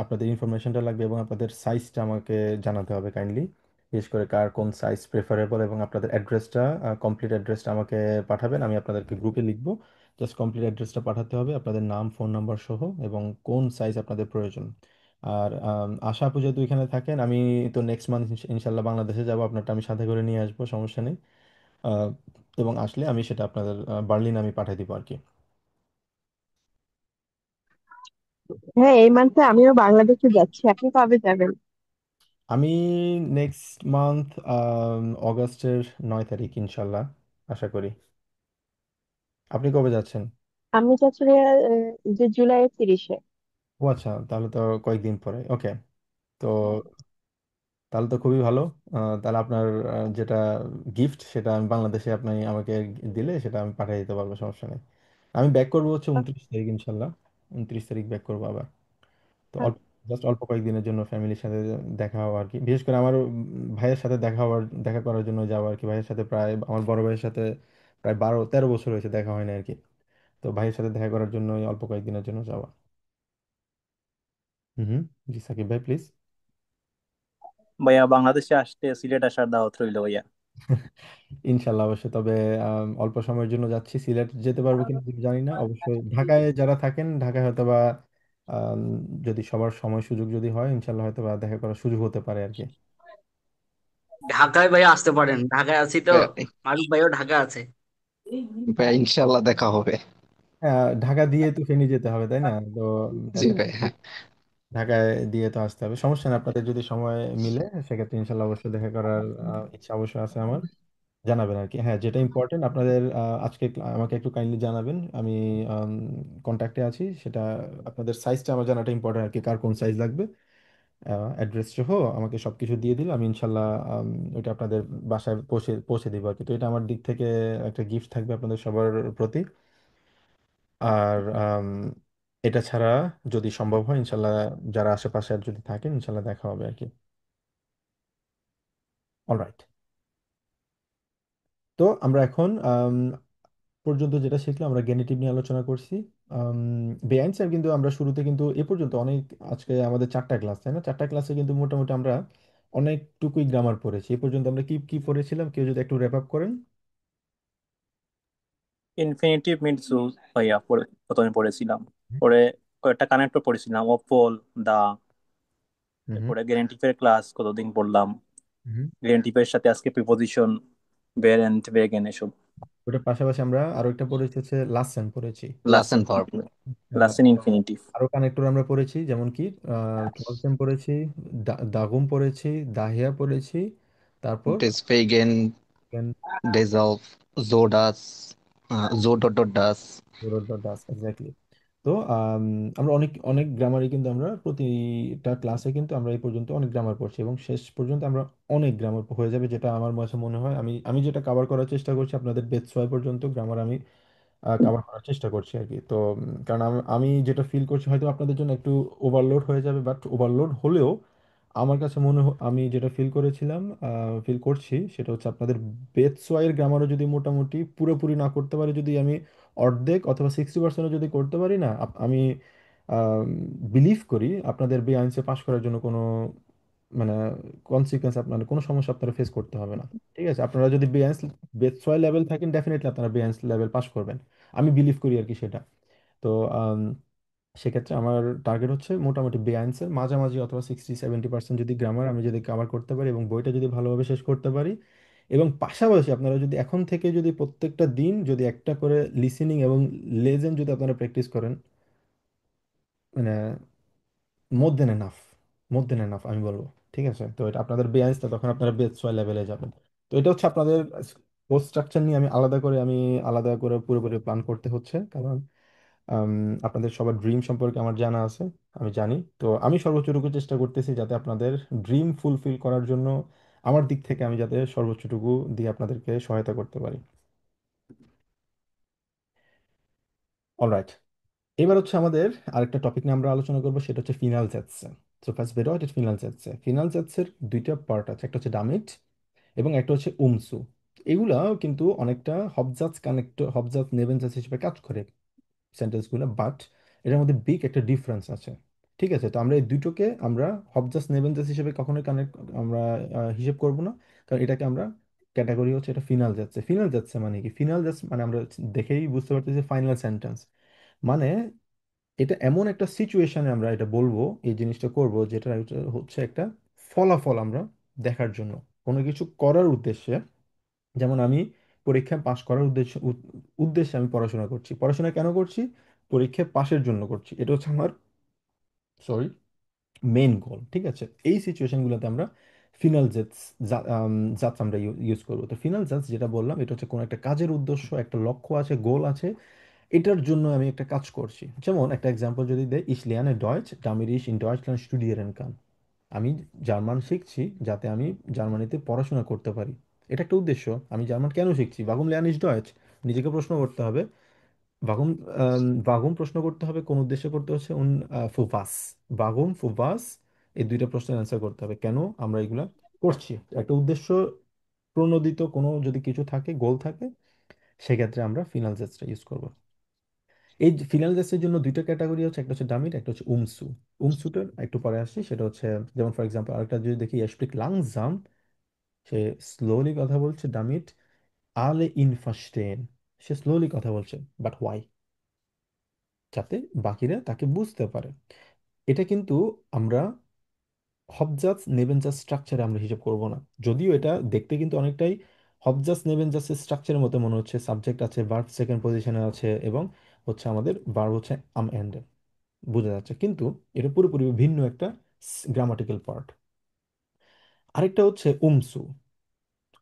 আপনাদের ইনফরমেশনটা লাগবে, এবং আপনাদের সাইজটা আমাকে জানাতে হবে কাইন্ডলি। বিশেষ করে কার কোন সাইজ প্রেফারেবল, এবং আপনাদের অ্যাড্রেসটা, কমপ্লিট অ্যাড্রেসটা আমাকে পাঠাবেন, আমি আপনাদেরকে গ্রুপে লিখবো। জাস্ট কমপ্লিট অ্যাড্রেসটা পাঠাতে হবে, আপনাদের নাম ফোন নাম্বার সহ, এবং কোন সাইজ আপনাদের প্রয়োজন। আর আশা আপু যেহেতু এখানে থাকেন, আমি তো নেক্সট মান্থ ইনশাল্লাহ বাংলাদেশে যাব, আপনারটা আমি সাথে করে নিয়ে আসবো, সমস্যা নেই। আহ, এবং আসলে আমি সেটা আপনাদের বার্লিন আমি পাঠিয়ে দিব আর কি। হ্যাঁ, এই মাসে আমিও বাংলাদেশে যাচ্ছি। আপনি কবে যাবেন? আমি নেক্সট মান্থ অগস্টের 9 তারিখ ইনশাল্লাহ, আশা করি। আপনি কবে যাচ্ছেন? আমি যাচ্ছি যে জুলাইয়ের 30-এ। ও আচ্ছা, তাহলে তো কয়েকদিন পরে। ওকে। তো তাহলে তো খুবই ভালো। তাহলে আপনার যেটা গিফট সেটা আমি বাংলাদেশে আপনি আমাকে দিলে সেটা আমি পাঠিয়ে দিতে পারবো, সমস্যা নেই। আমি ব্যাক করবো হচ্ছে 29 তারিখ ইনশাল্লাহ। 29 তারিখ ব্যাক করবো আবার। তো অল্প, জাস্ট অল্প কয়েকদিনের জন্য ফ্যামিলির সাথে দেখা হওয়া আর কি। বিশেষ করে আমার ভাইয়ের সাথে দেখা করার জন্য যাওয়া আর কি। ভাইয়ের সাথে প্রায়, আমার বড় ভাইয়ের সাথে প্রায় 12-13 বছর হয়েছে দেখা হয় না আর কি। তো ভাইয়ের সাথে দেখা করার জন্য অল্প কয়েকদিনের জন্য যাওয়া। হুম হুম। জি সাকিব ভাই প্লিজ। ভাইয়া বাংলাদেশে আসতে সিলেট আসার দাওয়াত রইল ভাইয়া। ইনশাল্লাহ অবশ্যই। তবে অল্প সময়ের জন্য যাচ্ছি, সিলেট যেতে পারবো কিনা জানি না। অবশ্যই ঢাকায় যারা থাকেন, ঢাকায় হয়তো বা আম, যদি সবার সময় সুযোগ যদি হয়, ইনশাল্লাহ হয়তো বা দেখা করার সুযোগ হতে পারে আর কি। ঢাকায় ভাইয়া আসতে পারেন, ঢাকায় আছি তো। ভাইয়া, মারুফ ভাইও ঢাকা আছে। ভাইয়া, ইনশাল্লাহ দেখা হবে। হ্যাঁ, ঢাকা দিয়ে তো ফেনী যেতে হবে তাই না? তো জি ভাই, হ্যাঁ। ঢাকায় দিয়ে তো আসতে হবে, সমস্যা নেই। আপনাদের যদি সময় মিলে সেক্ষেত্রে ইনশাল্লাহ অবশ্যই দেখা করার ইচ্ছা অবশ্যই আছে আমার। জানাবেন আর কি। হ্যাঁ, যেটা ইম্পর্টেন্ট আপনাদের আজকে আমাকে একটু কাইন্ডলি জানাবেন। আমি কন্ট্যাক্টে আছি, সেটা আপনাদের সাইজটা আমার জানাটা ইম্পর্টেন্ট আর কি, কার কোন সাইজ লাগবে। অ্যাড্রেস সহ আমাকে সবকিছু দিয়ে দিলে আমি ইনশাল্লাহ ওইটা আপনাদের বাসায় পৌঁছে পৌঁছে দিব আর কি। তো এটা আমার দিক থেকে একটা গিফট থাকবে আপনাদের সবার প্রতি। আর এটা ছাড়া যদি সম্ভব হয় ইনশাল্লাহ যারা আশেপাশে আর যদি থাকেন ইনশাল্লাহ দেখা হবে আর কি। অলরাইট। তো আমরা এখন পর্যন্ত যেটা শিখলাম, আমরা গেনিটিভ নিয়ে আলোচনা করছি। বেআইন স্যার কিন্তু আমরা শুরুতে কিন্তু এ পর্যন্ত অনেক, আজকে আমাদের 4টা ক্লাস তাই না? 4টা ক্লাসে কিন্তু মোটামুটি আমরা অনেকটুকুই গ্রামার পড়েছি। এ পর্যন্ত আমরা কি কি পড়েছিলাম, কেউ যদি একটু র্যাপ আপ করেন। ইনফিনিটিভ মিনস ভাইয়া প্রথমে পড়েছিলাম। পরে কয়েকটা কানেক্টর পড়েছিলাম, অপল, দা, হুম এরপরে গ্যারেন্টিফের ক্লাস কতদিন পড়লাম, হুম। গ্যারেন্টিফের সাথে আজকে প্রিপোজিশন, বের এন্ড বেগেন এসব। ওটার পাশাপাশি আমরা আরো একটা পড়েছি হচ্ছে লাসেন পড়েছি। লাস্ট লাসেন পাওয়ার আহ, লাস্ট এন্ড ইনফিনিটিভ। আরো কানেক্টর আমরা পড়েছি, যেমন কি টলসেম পড়েছি, দাগুম পড়েছি, দাহিয়া পড়েছি, তারপর ডেসপেগেন, ডেজলফ, জোডাস, জো ডট ডট ডাস। ডাস এক্স্যাক্টলি। তো আমরা অনেক অনেক গ্রামারই কিন্তু আমরা প্রতিটা ক্লাসে কিন্তু আমরা এই পর্যন্ত অনেক গ্রামার পড়ছি, এবং শেষ পর্যন্ত আমরা অনেক গ্রামার হয়ে যাবে, যেটা আমার মাঝে মনে হয় আমি আমি যেটা কভার করার চেষ্টা করছি আপনাদের বেদ 6 পর্যন্ত গ্রামার আমি কভার করার চেষ্টা করছি আর কি। তো কারণ আমি যেটা ফিল করছি হয়তো আপনাদের জন্য একটু ওভারলোড হয়ে যাবে, বাট ওভারলোড হলেও আমার কাছে আমি যেটা ফিল করেছিলাম, ফিল করছি, সেটা হচ্ছে আপনাদের বেদ সোয়াইয়ের গ্রামারও যদি মোটামুটি পুরোপুরি না করতে পারি, যদি আমি অর্ধেক অথবা 60% যদি করতে পারি না, আমি বিলিভ করি আপনাদের বেআইনসে পাশ করার জন্য কোনো মানে কনসিকুয়েন্স, আপনার কোনো সমস্যা আপনারা ফেস করতে হবে না। ঠিক আছে, আপনারা যদি বেআইনস বেদ সোয়াই লেভেল থাকেন, ডেফিনেটলি আপনারা বেআইনস লেভেল পাস করবেন, আমি বিলিভ করি আর কি সেটা। তো সেক্ষেত্রে আমার টার্গেট হচ্ছে মোটামুটি বেআইন্সের মাঝামাঝি অথবা 60-70% যদি গ্রামার আমি যদি কভার করতে পারি এবং বইটা যদি ভালোভাবে শেষ করতে পারি, এবং পাশাপাশি আপনারা যদি এখন থেকে যদি প্রত্যেকটা দিন যদি একটা করে লিসেনিং এবং লেজেন যদি আপনারা প্র্যাকটিস করেন, মানে মোর দেন এনাফ, মোর দেন এনাফ আমি বলবো। ঠিক আছে, তো এটা আপনাদের বেআইন্সটা তখন আপনারা বেস ছয় লেভেলে যাবেন। তো এটা হচ্ছে আপনাদের কোর্স স্ট্রাকচার নিয়ে আমি আলাদা করে পুরোপুরি প্ল্যান করতে হচ্ছে, কারণ আম, আপনাদের সবার ড্রিম সম্পর্কে আমার জানা আছে, আমি জানি। তো আমি সর্বোচ্চটুকু চেষ্টা করতেছি যাতে আপনাদের ড্রিম ফুলফিল করার জন্য আমার দিক থেকে আমি যাতে সর্বোচ্চটুকু দিয়ে আপনাদেরকে সহায়তা করতে পারি। অলরাইট, এবার হচ্ছে আমাদের আরেকটা টপিক নিয়ে আমরা আলোচনা করবো, সেটা হচ্ছে ফিনাল জাতসে। সো ফার্স্ট বের হয় ফিনাল জাতসে। ফিনাল জাতসের দুইটা পার্ট আছে, একটা হচ্ছে ডামিট এবং একটা হচ্ছে উমসু। এগুলা কিন্তু অনেকটা হবজাত কানেক্ট, হবজাত নেবেনজাত হিসেবে কাজ করে সেন্টেন্সগুলো, বাট এটার মধ্যে বিগ একটা ডিফারেন্স আছে। ঠিক আছে, তো আমরা এই দুটোকে আমরা হবজাস নেবেনজাস হিসেবে কখনোই কানেক্ট আমরা হিসেব করব না, কারণ এটাকে আমরা ক্যাটাগরি হচ্ছে এটা ফিনাল যাচ্ছে। ফিনাল যাচ্ছে মানে কি? ফিনাল যাচ্ছে মানে আমরা দেখেই বুঝতে পারতেছি ফাইনাল সেন্টেন্স মানে এটা এমন একটা সিচুয়েশনে আমরা এটা বলবো, এই জিনিসটা করব, যেটা হচ্ছে একটা ফলাফল আমরা দেখার জন্য, কোনো কিছু করার উদ্দেশ্যে। যেমন আমি পরীক্ষায় পাশ করার উদ্দেশ্যে আমি পড়াশোনা করছি। পড়াশোনা কেন করছি? পরীক্ষায় পাশের জন্য করছি, এটা হচ্ছে আমার সরি মেইন গোল। ঠিক আছে, এই সিচুয়েশনগুলোতে আমরা ফিনাল জেটস জাজ আমরা ইউজ করবো। তো ফিনাল জাজ যেটা বললাম, এটা হচ্ছে কোনো একটা কাজের উদ্দেশ্য, একটা লক্ষ্য আছে, গোল আছে, এটার জন্য আমি একটা কাজ করছি। যেমন একটা এক্সাম্পল যদি দেয়, ইশ লিয়ানে ডয়েচ ডামির ইশ ইন ডয়েচল্যান্ড স্টুডিয়ারেন কান। আমি জার্মান শিখছি যাতে আমি জার্মানিতে পড়াশোনা করতে পারি, এটা একটা উদ্দেশ্য। আমি জার্মান কেন শিখছি? বাগুম লেয়ানিশ ডয়েচ। নিজেকে প্রশ্ন করতে হবে, বাগুম বাগুম প্রশ্ন করতে হবে কোন উদ্দেশ্যে করতে হচ্ছে, ফুভাস, বাগুম ফুভাস, এই দুইটা প্রশ্নের অ্যান্সার করতে হবে, কেন আমরা এগুলা করছি। একটা উদ্দেশ্য প্রণোদিত কোনো যদি কিছু থাকে, গোল থাকে, সেক্ষেত্রে আমরা ফিনাল জেসটা ইউজ করব। এই ফিনাল জেসের জন্য দুইটা ক্যাটাগরি হচ্ছে, একটা হচ্ছে ডামিট, একটা হচ্ছে উমসু। উমসুটার একটু পরে আসছি, সেটা হচ্ছে যেমন ফর এক্সাম্পল আরেকটা যদি দেখি, স্পিক লাংজাম, সে স্লোলি কথা বলছে, ডামিট আলে ইনফাস্টেন, সে স্লোলি কথা বলছে, বাট হোয়াই? যাতে বাকিরা তাকে বুঝতে পারে। এটা কিন্তু আমরা হবজাস নেবেনজাস স্ট্রাকচারে আমরা হিসাব করব না, যদিও এটা দেখতে কিন্তু অনেকটাই হবজাস নেবেনজাসের স্ট্রাকচারের মতো মনে হচ্ছে। সাবজেক্ট আছে, ভার্ব সেকেন্ড পজিশনে আছে, এবং হচ্ছে আমাদের ভার্ব হচ্ছে আম এন্ড, বোঝা যাচ্ছে, কিন্তু এটা পুরোপুরি ভিন্ন একটা গ্রামাটিক্যাল পার্ট। আরেকটা হচ্ছে উমসু।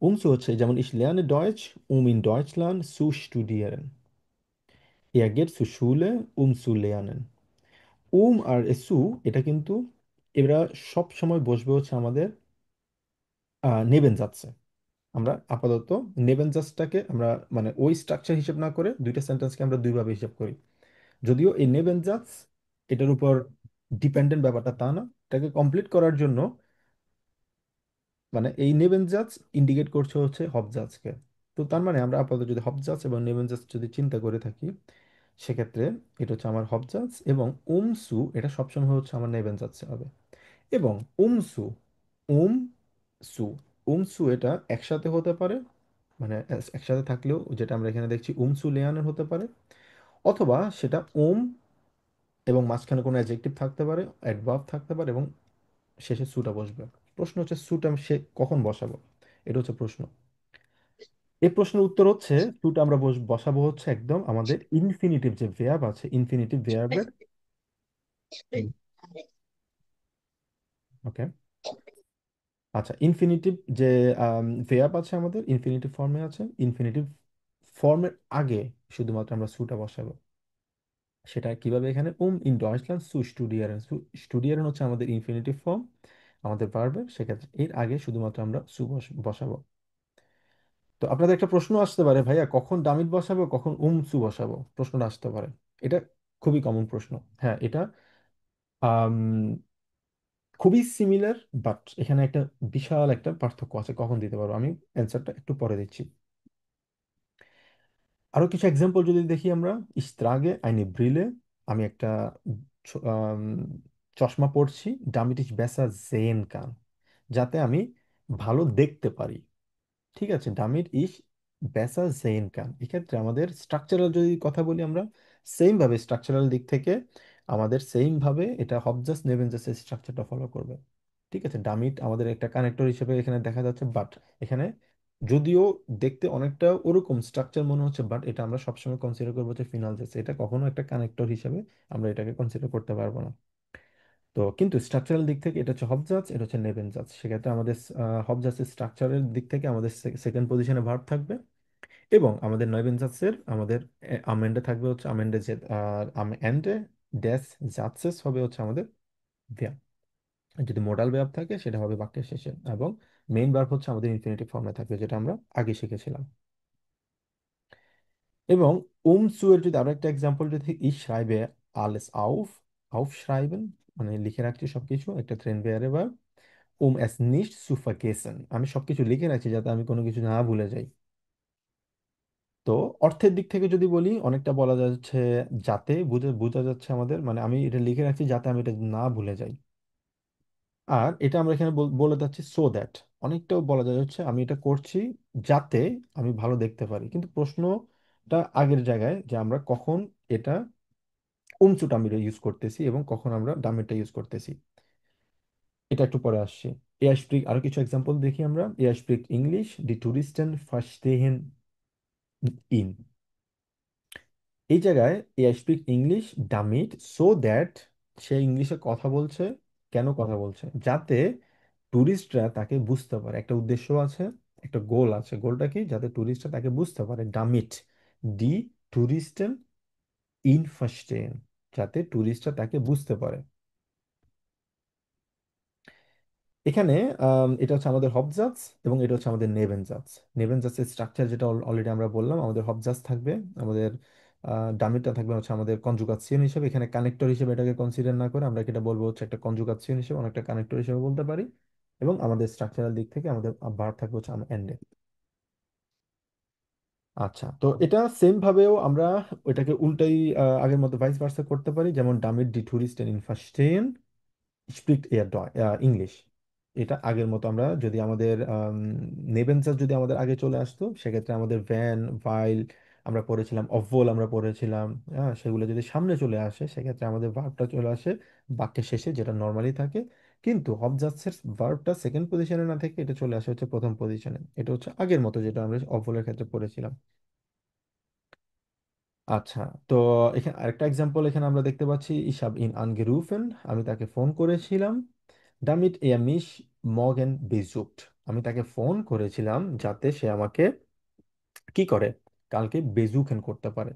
উমসু হচ্ছে যেমন ইশ lerne Deutsch, in Deutschland zu studieren. geht zur Schule, zu lernen. আর সু, এটা কিন্তু এরা সব সময় বসবে হচ্ছে আমাদের নেবেন যাচ্ছে। আমরা আপাতত নেবেন জাজটাকে আমরা মানে ওই স্ট্রাকচার হিসেব না করে দুইটা সেন্টেন্সকে আমরা দুইভাবে হিসাব করি, যদিও এই নেবেন জাজ এটার উপর ডিপেন্ডেন্ট ব্যাপারটা তা না। এটাকে কমপ্লিট করার জন্য মানে এই নেবেন জাজ ইন্ডিকেট করছে হচ্ছে হব জাজকে। তো তার মানে আমরা আপাতত যদি হব জাজ এবং নেবেন জাজ যদি চিন্তা করে থাকি, সেক্ষেত্রে এটা হচ্ছে আমার হব জাজ, এবং উমসু এটা সবসময় হচ্ছে আমার নেবেন জাজ হবে। এবং উমসু, উম সু, উমসু এটা একসাথে হতে পারে, মানে একসাথে থাকলেও যেটা আমরা এখানে দেখছি উমসু লেয়ানের হতে পারে, অথবা সেটা ওম এবং মাঝখানে কোনো অ্যাডজেক্টিভ থাকতে পারে, অ্যাডভার্ব থাকতে পারে, এবং শেষে সুটা বসবে। প্রশ্ন হচ্ছে সুটা আমি সে কখন বসাবো, এটা হচ্ছে প্রশ্ন। এই প্রশ্নের উত্তর হচ্ছে সুটা আমরা বসাবো হচ্ছে একদম আমাদের ইনফিনিটিভ যে ভেয়াব আছে, ইনফিনিটিভ ভেয়াবের। ওকে, আচ্ছা, ইনফিনিটিভ যে ভেয়াব আছে আমাদের ইনফিনিটিভ ফর্মে আছে, ইনফিনিটিভ ফর্মের আগে শুধুমাত্র আমরা সুটা বসাবো। সেটা কিভাবে? এখানে ইন ডয়েচল্যান্ড সু স্টুডিয়ারেন, সু স্টুডিয়ারেন হচ্ছে আমাদের ইনফিনিটিভ ফর্ম আমাদের ভার্বের, সেক্ষেত্রে এর আগে শুধুমাত্র আমরা সু বসাবো। তো আপনাদের একটা প্রশ্ন আসতে পারে, ভাইয়া কখন ডামিট বসাবো, কখন সু বসাবো, প্রশ্নটা আসতে পারে। এটা খুবই কমন প্রশ্ন। হ্যাঁ, এটা আম, খুবই সিমিলার, বাট এখানে একটা বিশাল একটা পার্থক্য আছে কখন দিতে পারবো। আমি অ্যান্সারটা একটু পরে দিচ্ছি। আরো কিছু এক্সাম্পল যদি দেখি আমরা, ইস্ত্রাগে আইনি ব্রিলে, আমি একটা ছ- আম, চশমা পরছি, ডামিট ইস বেসা জেন কান, যাতে আমি ভালো দেখতে পারি। ঠিক আছে, ডামিট ইস বেসা জেন কান, এক্ষেত্রে আমাদের স্ট্রাকচারাল যদি কথা বলি আমরা, সেম ভাবে স্ট্রাকচারাল দিক থেকে আমাদের সেম ভাবে এটা হবজাস নেভেনজাসের স্ট্রাকচারটা ফলো করবে। ঠিক আছে, ডামিট আমাদের একটা কানেক্টর হিসেবে এখানে দেখা যাচ্ছে, বাট এখানে যদিও দেখতে অনেকটা ওরকম স্ট্রাকচার মনে হচ্ছে, বাট এটা আমরা সবসময় কনসিডার করবো যে ফিনাল জেস, এটা কখনো একটা কানেক্টর হিসেবে আমরা এটাকে কনসিডার করতে পারবো না। তো কিন্তু স্ট্রাকচারাল দিক থেকে এটা হচ্ছে হবজাজ, এটা হচ্ছে নেভেনজাজ। সেক্ষেত্রে আমাদের হবজাজের স্ট্রাকচারের দিক থেকে আমাদের সেকেন্ড পজিশনে ভার্ব থাকবে, এবং আমাদের নেভেনজাজের আমাদের আমেন্ডে থাকবে হচ্ছে আমেন্ডে যে, আর এন্ডে ড্যাশ জাতসেস হবে হচ্ছে আমাদের verb। যদি মোডাল ভার্ব থাকে সেটা হবে বাক্যের শেষে, এবং মেইন ভার্ব হচ্ছে আমাদের ইনফিনিটিভ ফর্মে থাকবে, যেটা আমরা আগে শিখেছিলাম। এবং সু এর যদি আরো একটা এক্সাম্পল যদি, ich schreibe alles auf, aufschreiben, মানে লিখে রাখছি সবকিছু, একটা ট্রেন বেয়ারে verb. es nicht zu vergessen, আমি সবকিছু লিখে রাখছি যাতে আমি কোনো কিছু না ভুলে যাই। তো অর্থের দিক থেকে যদি বলি, অনেকটা বলা যাচ্ছে যাতে, বুঝে বোঝা যাচ্ছে আমাদের, মানে আমি এটা লিখে রাখছি যাতে আমি এটা না ভুলে যাই। আর এটা আমরা এখানে বলে যাচ্ছি সো দ্যাট, অনেকটাও বলা যাচ্ছে আমি এটা করছি যাতে আমি ভালো দেখতে পারি। কিন্তু প্রশ্নটা আগের জায়গায়, যে আমরা কখন এটা উমচুটা আমি ইউজ করতেছি এবং কখন আমরা ডামিটা ইউজ করতেছি, এটা একটু পরে আসছি। এআই স্পিক আরো কিছু এক্সাম্পল দেখি আমরা। এআই স্পিক ইংলিশ, ডি টুরিস্টেন ভার্স্টেহেন ইন, এই জায়গায় এআই স্পিক ইংলিশ ডামিট সো দ্যাট, সে ইংলিশে কথা বলছে। কেন কথা বলছে? যাতে টুরিস্টরা তাকে বুঝতে পারে, একটা উদ্দেশ্য আছে, একটা গোল আছে। গোলটা কি? যাতে টুরিস্টরা তাকে বুঝতে পারে। ডামিট ডি টুরিস্টেন ইন ফার্স্টেন, যাতে টুরিস্টরা তাকে বুঝতে পারে। এখানে এটা হচ্ছে আমাদের হবজাজ, এবং এটা হচ্ছে আমাদের নেভেনজাজ। নেভেনজাজের স্ট্রাকচার যেটা অলরেডি আমরা বললাম, আমাদের হবজাজ থাকবে, আমাদের ডামিটটা থাকবে হচ্ছে আমাদের কনজুগাসিয়ন হিসেবে, এখানে কানেক্টর হিসেবে এটাকে কনসিডার না করে আমরা এটা বলবো হচ্ছে একটা কনজুগাসিয়ন হিসেবে, অনেকটা কানেক্টর হিসেবে বলতে পারি। এবং আমাদের স্ট্রাকচারাল দিক থেকে আমাদের ভার্ব থাকবে হচ্ছে এন্ডে। আচ্ছা, তো এটা সেম ভাবেও আমরা ওইটাকে উল্টাই আগের মতো ভাইস ভার্সা করতে পারি, যেমন dammit D টুরিস্টেন in ফার্স্টেন স্প্রিক্ট air English. এটা আগের মতো আমরা যদি আমাদের নেবেনসাস যদি আমাদের আগে চলে আসতো, সেক্ষেত্রে আমাদের ভ্যান ভাইল আমরা পড়েছিলাম, অভ্বল আমরা পড়েছিলাম, হ্যাঁ, সেগুলো যদি সামনে চলে আসে সেক্ষেত্রে আমাদের ভার্বটা চলে আসে বাক্যের শেষে, যেটা নর্মালি থাকে। কিন্তু অবজাস্টের ভার্বটা সেকেন্ড পজিশনে না থেকে এটা চলে আসে হচ্ছে প্রথম পজিশনে। এটা হচ্ছে আগের মতো যেটা আমরা অভ্বলের ক্ষেত্রে পড়েছিলাম। আচ্ছা, তো এখানে আরেকটা এক্সাম্পল এখানে আমরা দেখতে পাচ্ছি, ইসাব ইন আনগেরুফেন, আমি তাকে ফোন করেছিলাম। Dammit er mich morgen besucht, আমি তাকে ফোন করেছিলাম যাতে সে আমাকে কি করে, কালকে বেজুকেন করতে পারে।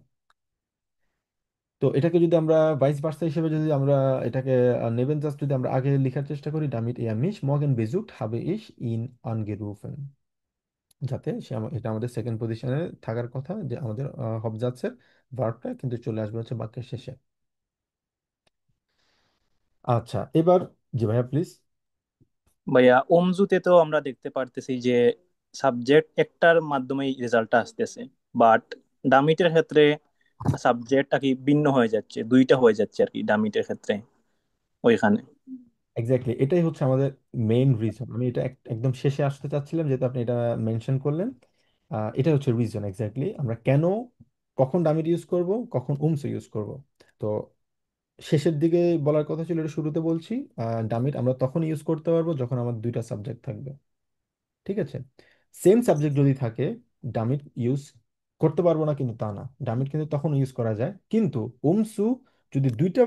তো এটাকে যদি আমরা ভাইস ভার্সা হিসেবে যদি আমরা এটাকে নেবেন, জাস্ট যদি আমরা আগে লেখার চেষ্টা করি, dammit er mich morgen besucht habe ich ihn angerufen, যাতে সে এটা আমাদের সেকেন্ড পজিশনে থাকার কথা, যে আমাদের হবজার্ভসের ভার্বটা কিন্তু চলে আসবে হচ্ছে বাক্যের শেষে। আচ্ছা, এবার জি ভাইয়া প্লিজ। ভাইয়া অমজুতে তো আমরা দেখতে পারতেছি যে সাবজেক্ট একটার মাধ্যমেই রেজাল্টটা আসতেছে, বাট ডামিটের ক্ষেত্রে সাবজেক্টটা কি ভিন্ন হয়ে যাচ্ছে, দুইটা হয়ে যাচ্ছে আর কি ডামিটের ক্ষেত্রে ওইখানে। এক্স্যাক্টলি, এটাই হচ্ছে আমাদের মেইন রিজন। আমি এটা একদম শেষে আসতে চাচ্ছিলাম, যেহেতু আপনি এটা মেনশন করলেন। এটা হচ্ছে রিজন এক্স্যাক্টলি আমরা কেন, কখন ডামিট ইউজ করব, কখন উমস ইউজ করব। তো শেষের দিকে বলার কথা ছিল, এটা শুরুতে বলছি। ডামিট আমরা তখন ইউজ করতে পারবো যখন আমার দুইটা সাবজেক্ট থাকবে। ঠিক আছে? সেম সাবজেক্ট যদি থাকে, ডামিট ইউজ করতে পারবো না কিন্তু তা না, ডামিট কিন্তু তখন ইউজ করা যায়। কিন্তু উমসু যদি দুইটা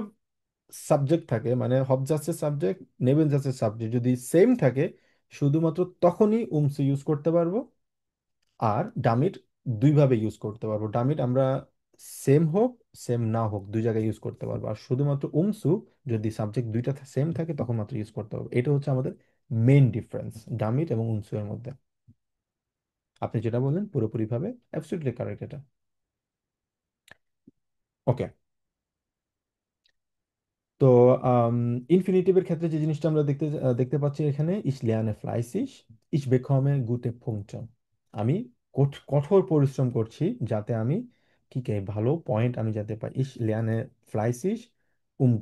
সাবজেক্ট থাকে, মানে হবজাসের সাবজেক্ট, নেবেনজাসের সাবজেক্ট যদি সেম থাকে, শুধুমাত্র তখনই উমসু ইউজ করতে পারবো। আর ডামিট দুইভাবে ইউজ করতে পারবো। ডামিট আমরা সেম হোক সেম না হোক দুই জায়গায় ইউজ করতে পারবো। আর শুধুমাত্র উমসু যদি সাবজেক্ট দুইটা সেম থাকে তখন মাত্র ইউজ করতে পারবো। এটা হচ্ছে আমাদের মেইন ডিফারেন্স ডামিট এবং উমসু এর মধ্যে। আপনি যেটা বললেন পুরোপুরিভাবে অ্যাবসলিউটলি কারেক্ট এটা। ওকে। তো ইনফিনিটিভের ক্ষেত্রে যে জিনিসটা আমরা দেখতে পাচ্ছি এখানে, ইস লিয়ানে ফ্লাইসিস, ইস বেকমে গুটে পুংটন। আমি কঠোর পরিশ্রম করছি যাতে আমি কি কে ভালো পয়েন্ট আমি যাতে পাই। ইস লিয়ানে ফ্লাইসিস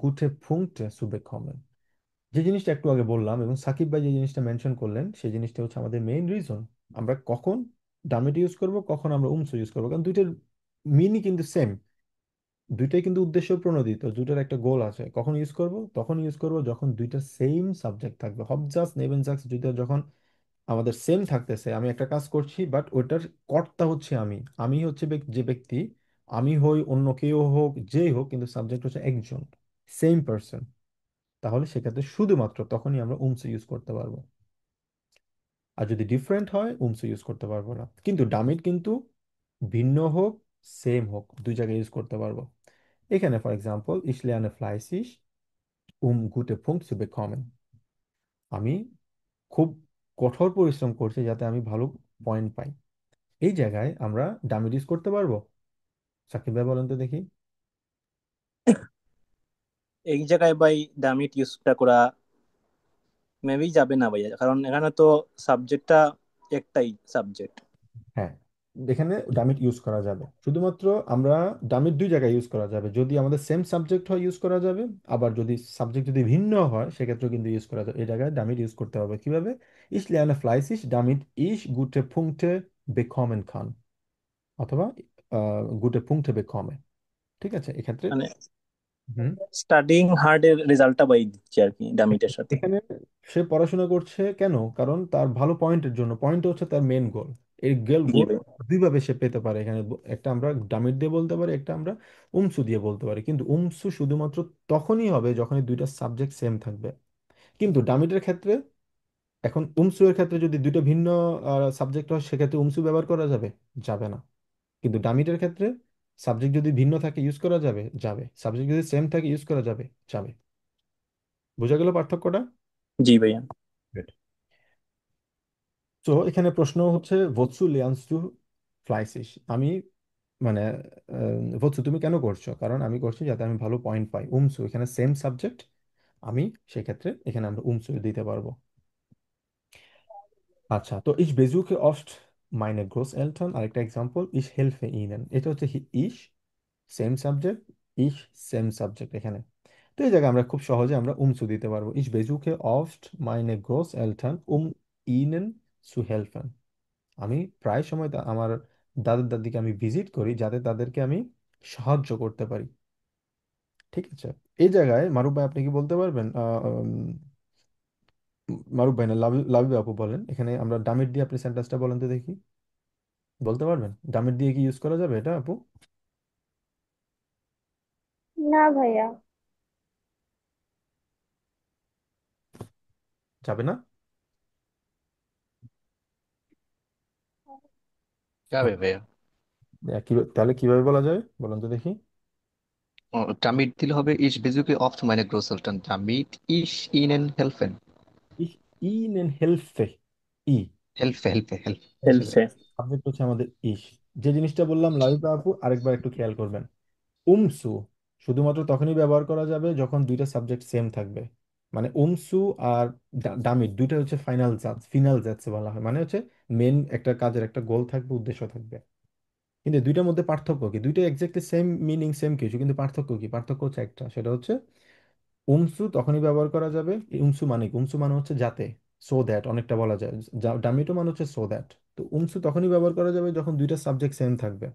গুটে পুংটে সু বেকমে। যে জিনিসটা একটু আগে বললাম এবং সাকিব ভাই যে জিনিসটা মেনশন করলেন, সেই জিনিসটা হচ্ছে আমাদের মেইন রিজন আমরা কখন ডামিট ইউজ করব, কখন আমরা উমসু ইউজ করবো। কারণ দুইটার মিনই কিন্তু সেম, দুইটাই কিন্তু উদ্দেশ্য প্রণোদিত, দুইটার একটা গোল আছে। কখন ইউজ করব? তখন ইউজ করব যখন দুইটা সেম সাবজেক্ট থাকবে। হবজাস নেবেনজাস দুইটা যখন আমাদের সেম থাকতেছে, আমি একটা কাজ করছি বাট ওইটার কর্তা হচ্ছে আমি, আমি হচ্ছে যে ব্যক্তি, আমি হই অন্য কেউ হোক যেই হোক, কিন্তু সাবজেক্ট হচ্ছে একজন, সেম পার্সন, তাহলে সেক্ষেত্রে শুধুমাত্র তখনই আমরা উমসু ইউজ করতে পারবো। আর যদি ডিফারেন্ট হয় উমসু ইউজ করতে পারবো না। কিন্তু ডামিট কিন্তু ভিন্ন হোক সেম হোক দুই জায়গায় ইউজ করতে পারবো। এখানে for example, ich lerne fleißig gute Punkte zu bekommen। আমি খুব কঠোর পরিশ্রম করছি যাতে আমি ভালো পয়েন্ট পাই। এই জায়গায় আমরা ডামিট ইউজ করতে পারবো? সাকিব ভাই বলেন তো দেখি। এই জায়গায় ভাই ডামিট ইউজটা করা মেবি যাবে না ভাইয়া, কারণ এখানে তো সাবজেক্টটা একটাই সাবজেক্ট। হ্যাঁ, এখানে ডামিট ইউজ করা যাবে শুধুমাত্র। আমরা ডামিট দুই জায়গায় ইউজ করা যাবে, যদি আমাদের সেম সাবজেক্ট হয় ইউজ করা যাবে, আবার যদি সাবজেক্ট যদি ভিন্ন হয় সেক্ষেত্রে কিন্তু ইউজ করা যাবে। এই জায়গায় ডামিট ইউজ করতে হবে কিভাবে? Ich lerne fleißig damit ich gute Punkte bekommen kann, অথবা gute Punkte bekomme। ঠিক আছে এক্ষেত্রে। মানে হুম। স্টাডিং হার্ড এর রেজাল্টটা বাই দিচ্ছে আর কি ডামিটের সাথে। এখানে সে পড়াশোনা করছে কেন? কারণ তার ভালো পয়েন্টের জন্য, পয়েন্ট হচ্ছে তার মেন গোল। এই জি গোল ভাই। দুইভাবে সে পেতে পারে এখানে। একটা আমরা ডামিট দিয়ে বলতে পারি, একটা আমরা উমসু দিয়ে বলতে পারি। কিন্তু উমসু শুধুমাত্র তখনই হবে যখন এই দুইটা সাবজেক্ট সেম থাকবে। কিন্তু ডামিটের ক্ষেত্রে, এখন উমসু এর ক্ষেত্রে যদি দুইটা ভিন্ন সাবজেক্ট হয় সেক্ষেত্রে উমসু ব্যবহার করা যাবে? যাবে না। কিন্তু ডামিটের ক্ষেত্রে সাবজেক্ট যদি ভিন্ন থাকে ইউজ করা যাবে? যাবে। সাবজেক্ট যদি সেম থাকে ইউজ করা যাবে? যাবে। বোঝা গেল পার্থক্যটা? জি ভাইয়া। Good. তো এখানে প্রশ্ন হচ্ছে wozu lernst du fleißig? আমি মানে wozu তুমি কেন করছো? কারণ আমি করছি যাতে আমি ভালো পয়েন্ট পাই। উমসু এখানে সেম সাবজেক্ট, আমি সেক্ষেত্রে এখানে আমরা উমসু দিতে পারবো। আচ্ছা, তো ich besuche oft meine Großeltern, আরেকটা এক্সাম্পল, ich helfe ihnen। এটা হচ্ছে ich same subject, ich same subject এখানে। তো এই জায়গায় আমরা খুব সহজে আমরা উমসু দিতে পারবো। ich besuche oft meine Großeltern ihnen zu helfen। আমি প্রায় সময় আমার দাদা দাদিকে আমি ভিজিট করি যাতে তাদেরকে আমি সাহায্য করতে পারি। ঠিক আছে? এই জায়গায় মারুফ ভাই আপনি কি বলতে পারবেন? মারুফ ভাই না, লাবিব আপু বলেন, এখানে আমরা ডামিট দিয়ে আপনি সেন্টেন্সটা বলেন তো দেখি। বলতে পারবেন ডামিট দিয়ে কি ইউজ করা যাবে এটা আপু? না ভাইয়া। যাবে না? যাবে ভাইয়া। তাহলে কিভাবে বলা যায় বলেন তো দেখি। damit দিলে হবে ich besuche oft meine Großeltern damit ich ihnen helfen। Ich ihnen helfe। ই helfe হেলফে। ভাইয়া। সাবজেক্ট হচ্ছে আমাদের ইস। যে জিনিসটা বললাম লাবিব আপু, আরেকবার একটু খেয়াল করবেন। উমসু শুধুমাত্র তখনই ব্যবহার করা যাবে যখন দুইটা সাবজেক্ট সেম থাকবে। মানে উমসু আর ডামিট দুইটা হচ্ছে ফিনাল জাজ বলা হয়, মানে হচ্ছে মেন একটা কাজের একটা গোল থাকবে, উদ্দেশ্য থাকবে। কিন্তু দুইটার মধ্যে পার্থক্য কি? দুইটা এক্স্যাক্টলি সেম মিনিং সেম কিছু, কিন্তু পার্থক্য কি? পার্থক্য হচ্ছে একটা, সেটা হচ্ছে উমসু তখনই ব্যবহার করা যাবে। এই উমসু মানে কি? উমসু মানে হচ্ছে যাতে, সো দ্যাট অনেকটা বলা যায়। ডামিটো মানে হচ্ছে সো দ্যাট। তো উমসু তখনই ব্যবহার করা যাবে যখন দুইটা সাবজেক্ট সেম থাকবে।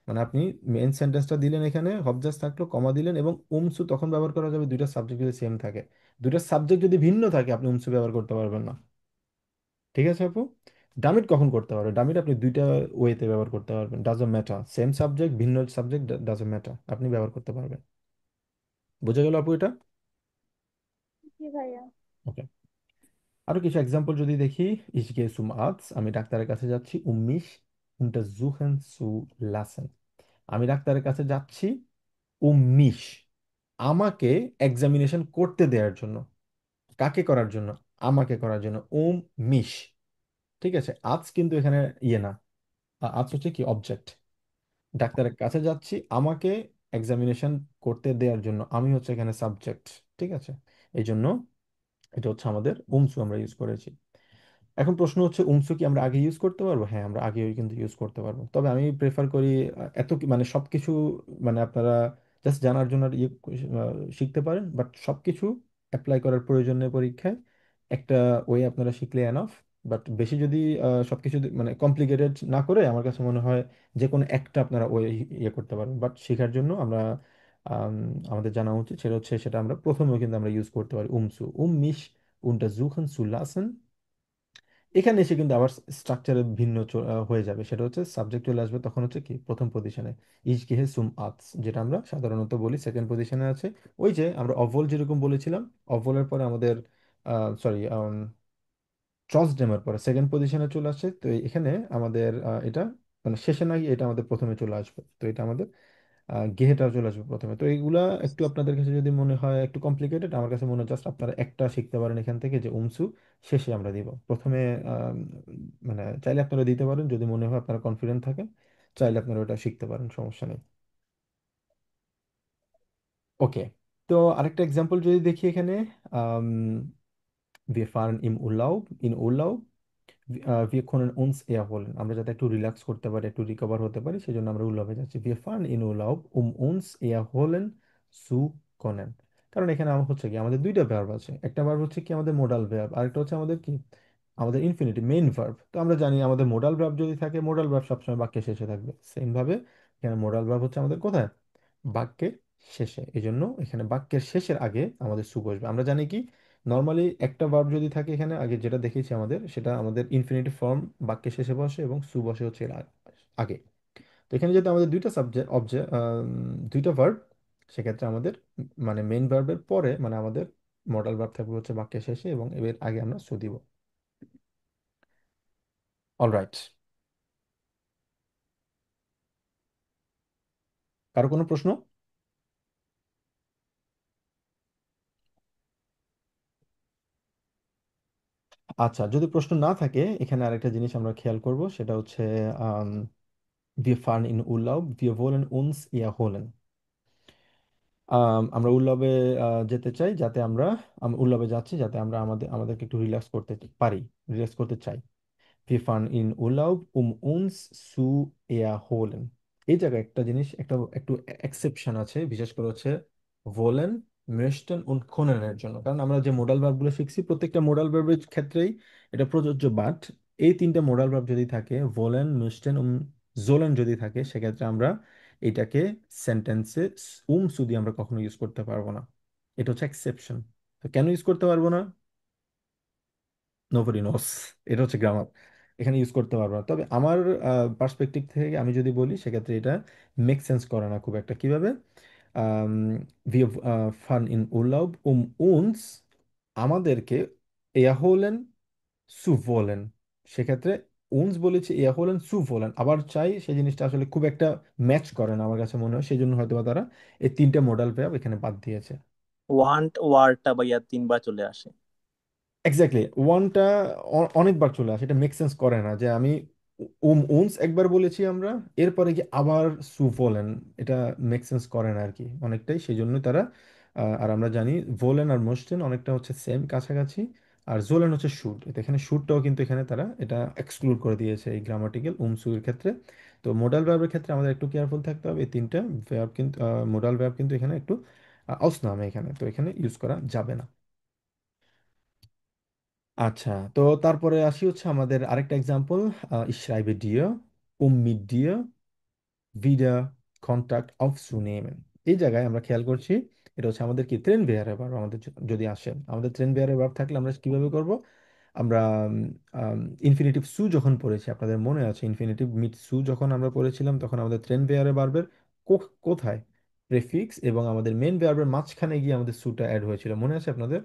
মানে আপনি মেন সেন্টেন্সটা দিলেন, এখানে হবজাস থাকলো, কমা দিলেন, এবং উমসু তখন ব্যবহার করা যাবে দুইটা সাবজেক্ট যদি সেম থাকে। দুইটা সাবজেক্ট যদি ভিন্ন থাকে আপনি উমসু ব্যবহার করতে পারবেন না। ঠিক আছে আপু? ডামিট কখন করতে পারবেন? ডামিট আপনি দুইটা ওয়েতে ব্যবহার করতে পারবেন, ডাজন্ট ম্যাটার, সেম সাবজেক্ট ভিন্ন সাবজেক্ট, ডাজন্ট ম্যাটার, আপনি ব্যবহার করতে পারবেন। বুঝা গেল আপু এটা? জি ভাইয়া। ওকে। আরো কিছু এক্সাম্পল যদি দেখি, ich gehe zum Arzt, আমি ডাক্তারের কাছে যাচ্ছি, mich untersuchen zu lassen, আমি ডাক্তারের কাছে যাচ্ছি, mich, আমাকে এক্সামিনেশন করতে দেওয়ার জন্য। কাকে করার জন্য? আমাকে করার জন্য, mich। ঠিক আছে, আজ কিন্তু এখানে ইয়ে না, আজ হচ্ছে কি অবজেক্ট। ডাক্তারের কাছে যাচ্ছি আমাকে এক্সামিনেশন করতে দেওয়ার জন্য, আমি হচ্ছে এখানে সাবজেক্ট। ঠিক আছে, এই জন্য এটা হচ্ছে আমাদের উমসু আমরা ইউজ করেছি। এখন প্রশ্ন হচ্ছে উমসু কি আমরা আগে ইউজ করতে পারবো? হ্যাঁ, আমরা আগেও কিন্তু ইউজ করতে পারবো, তবে আমি প্রেফার করি মানে সবকিছু, মানে আপনারা জাস্ট জানার জন্য ইয়ে শিখতে পারেন, বাট সবকিছু অ্যাপ্লাই করার প্রয়োজন নেই পরীক্ষায়। একটা ওয়ে আপনারা শিখলে এনাফ। বাট বেশি যদি সবকিছু মানে কমপ্লিকেটেড না করে, আমার কাছে মনে হয় যে কোনো একটা আপনারা ওয়ে ইয়ে করতে পারেন। বাট শেখার জন্য আমরা আম, আমাদের জানা উচিত সেটা হচ্ছে, সেটা আমরা প্রথমেও কিন্তু আমরা ইউজ করতে পারি উমসু, mich untersuchen zu lassen। এখানে এসে কিন্তু আবার স্ট্রাকচারে ভিন্ন হয়ে যাবে, সেটা হচ্ছে সাবজেক্ট চলে আসবে তখন হচ্ছে কি প্রথম পজিশনে, ইজ গেহে সুম আর্টস, যেটা আমরা সাধারণত বলি সেকেন্ড পজিশনে আছে। ওই যে আমরা অভল যেরকম বলেছিলাম, অভলের পরে আমাদের সরি ট্রসডেমের পরে সেকেন্ড পজিশনে চলে আসছে, তো এখানে আমাদের এটা মানে শেষে না গিয়ে এটা আমাদের প্রথমে চলে আসবে, তো এটা আমাদের গেহেটা চলে আসবে প্রথমে। তো এইগুলা একটু আপনাদের কাছে যদি মনে হয় একটু কমপ্লিকেটেড, আমার কাছে মনে হয় জাস্ট আপনারা একটা শিখতে পারেন এখান থেকে, যে উমসু শেষে আমরা দিব, প্রথমে মানে চাইলে আপনারা দিতে পারেন যদি মনে হয় আপনারা কনফিডেন্ট থাকেন, চাইলে আপনারা ওটা শিখতে পারেন, সমস্যা নেই। ওকে, তো আরেকটা এক্সাম্পল যদি দেখি এখানে, আম, wir fahren im Urlaub, in Urlaub, wir können uns erholen, আমরা যাতে একটু রিল্যাক্স করতে পারি, একটু রিকভার হতে পারি, সেই জন্য আমরা উল্লাভে যাচ্ছি, wir fahren in Urlaub uns erholen zu können। কারণ এখানে আমার হচ্ছে কি আমাদের দুইটা ভার্ব আছে, একটা ভার্ব হচ্ছে কি আমাদের মোডাল ভার্ব, আরেকটা হচ্ছে আমাদের কি আমাদের ইনফিনিটিভ মেইন ভার্ব। তো আমরা জানি আমাদের মোডাল ভার্ব যদি থাকে, মোডাল ভার্ব সবসময় বাক্যের শেষে থাকবে, সেম ভাবে এখানে মোডাল ভার্ব হচ্ছে আমাদের কোথায়, বাক্যের শেষে। এই জন্য এখানে বাক্যের শেষের আগে আমাদের সু বসবে। আমরা জানি কি নর্মালি একটা ভার্ব যদি থাকে এখানে আগে, যেটা দেখেছি আমাদের, সেটা আমাদের ইনফিনিটিভ ফর্ম বাক্যের শেষে বসে এবং সু বসে হচ্ছে এর আগে। তো এখানে যেহেতু আমাদের দুইটা সাবজেক্ট অবজেক্ট, দুইটা ভার্ব, সেক্ষেত্রে আমাদের মানে মেইন ভার্বের পরে মানে আমাদের মডাল ভার্ব থাকবে হচ্ছে বাক্যের শেষে, এবং এর আগে আমরা সু দিব। অলরাইট, কারো কোনো প্রশ্ন? আচ্ছা, যদি প্রশ্ন না থাকে এখানে আরেকটা জিনিস আমরা খেয়াল করব, সেটা হচ্ছে wir fahren in Urlaub, wir wollen uns erholen। আমরা উল্লবে যেতে চাই, যাতে আমরা উল্লবে যাচ্ছি যাতে আমরা আমাদেরকে একটু রিল্যাক্স করতে পারি, রিল্যাক্স করতে চাই। Wir fahren in Urlaub, uns zu erholen। এই জায়গায় একটা জিনিস, একটু এক্সেপশন আছে, বিশেষ করে হচ্ছে wollen, möchten und können এর জন্য। কারণ আমরা যে মোডাল ভার্বগুলো শিখছি প্রত্যেকটা মোডাল ভার্বের ক্ষেত্রেই এটা প্রযোজ্য, বাট এই তিনটা মোডাল ভার্ব যদি থাকে, wollen, möchten und sollen যদি থাকে, সেক্ষেত্রে আমরা এটাকে সেন্টেন্সে দিয়ে আমরা কখনো ইউজ করতে পারবো না। এটা হচ্ছে এক্সেপশন। তো কেন ইউজ করতে পারবো না? Nobody knows. এটা হচ্ছে গ্রামার, এখানে ইউজ করতে পারবো না। তবে আমার পার্সপেক্টিভ থেকে আমি যদি বলি, সেক্ষেত্রে এটা মেক সেন্স করে না খুব একটা। কিভাবে? wir fahren in Urlaub, uns, আমাদেরকে erholen zu wollen। সেক্ষেত্রে uns বলেছি erholen zu wollen, আবার চাই, সেই জিনিসটা আসলে খুব একটা ম্যাচ করে না আমার কাছে মনে হয়, সেই জন্য হয়তো বা তারা এই তিনটা মডাল ভার্ব এখানে বাদ দিয়েছে। ওয়ান্ট ওয়ার্ডটা ভাইয়া 3 বার চলে আসে। এক্স্যাক্টলি, ওয়ানটা অনেকবার চলে আসে, এটা মেক সেন্স করে না যে আমি উনস একবার বলেছি আমরা, এরপরে কি আবার সু ভোলেন, এটা মেক সেন্স করে না আর কি অনেকটাই, সেই জন্য তারা আর আমরা জানি ভোলেন আর মোস্টেন অনেকটা হচ্ছে সেম কাছাকাছি, আর জোলেন হচ্ছে শুট, এখানে শুটটাও কিন্তু এখানে তারা এটা এক্সক্লুড করে দিয়েছে এই গ্রামাটিক্যাল উমসু এর ক্ষেত্রে। তো মোডাল ভার্বের ক্ষেত্রে আমাদের একটু কেয়ারফুল থাকতে হবে, এই তিনটা ভার্ব কিন্তু মোডাল ভার্ব কিন্তু এখানে একটু অসনামে এখানে, তো এখানে ইউজ করা যাবে না। আচ্ছা, তো তারপরে আসি হচ্ছে আমাদের আরেকটা example, ich schreibe dir, mit dir wieder Kontakt aufzunehmen। এই জায়গায় আমরা খেয়াল করছি এটা হচ্ছে আমাদের কি ট্রেন বেয়ারে ভার্ব আমাদের যদি আসে, আমাদের ট্রেন বেয়ারে ভার্ব থাকলে আমরা কিভাবে করব? আমরা ইনফিনিটিভ সু যখন পড়েছি, আপনাদের মনে আছে ইনফিনিটিভ মিট সু যখন আমরা পড়েছিলাম, তখন আমাদের ট্রেন বেয়ারে ভার্বের কোথায় প্রেফিক্স এবং আমাদের মেন ভার্বের মাঝখানে গিয়ে আমাদের সুটা অ্যাড হয়েছিল, মনে আছে আপনাদের?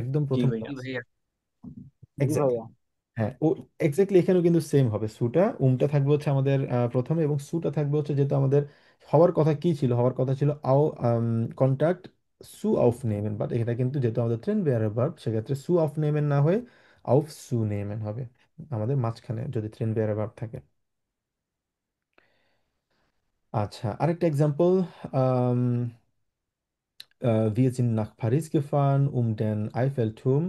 একদম জি প্রথম ভাইয়া। জি ভাইয়া। জি এক্স্যাক্টলি। ভাইয়া। হ্যাঁ, ও এক্স্যাক্টলি এখানেও কিন্তু সেম হবে, সুটা উমটা থাকবে হচ্ছে আমাদের প্রথমে, এবং সুটা থাকবে হচ্ছে, যেহেতু আমাদের হওয়ার কথা কি ছিল, হওয়ার কথা ছিল আও কন্টাক্ট সু অফ নেমেন, বাট এটা কিন্তু যেহেতু আমাদের ট্রেন বেয়ারের ভার্ব, সেক্ষেত্রে সু অফ নেমেন না হয়ে আউফ সু নেমেন হবে আমাদের মাঝখানে যদি ট্রেন বেয়ারের ভার্ব থাকে। আচ্ছা, আরেকটা example, wir sind nach Paris gefahren, den Eiffelturm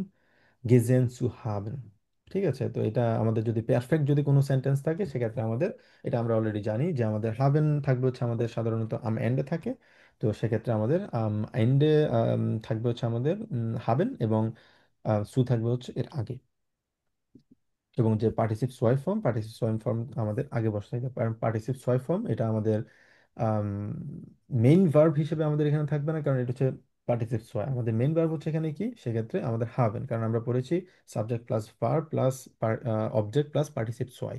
gesehen zu haben। ঠিক আছে, তো এটা আমাদের যদি পারফেক্ট যদি কোনো সেন্টেন্স থাকে, সেক্ষেত্রে আমাদের এটা আমরা অলরেডি জানি যে আমাদের হাবেন থাকবে হচ্ছে আমাদের সাধারণত এন্ডে থাকে। তো সেক্ষেত্রে আমাদের এন্ডে থাকবে হচ্ছে আমাদের হাবেন, এবং সু থাকবে হচ্ছে এর আগে, এবং যে পার্টিসিপ সোয়াই ফর্ম আমাদের আগে বসতে হবে। কারণ পার্টিসিপ সোয়াই ফর্ম এটা আমাদের মেইন ভার্ব হিসেবে আমাদের এখানে থাকবে না, কারণ এটা হচ্ছে পার্টিসিপ সোয়াই। আমাদের মেইন ভার্ব হচ্ছে এখানে কি, সেক্ষেত্রে আমাদের হাবেন, কারণ আমরা পড়েছি subject plus verb plus object plus participle সোয়াই।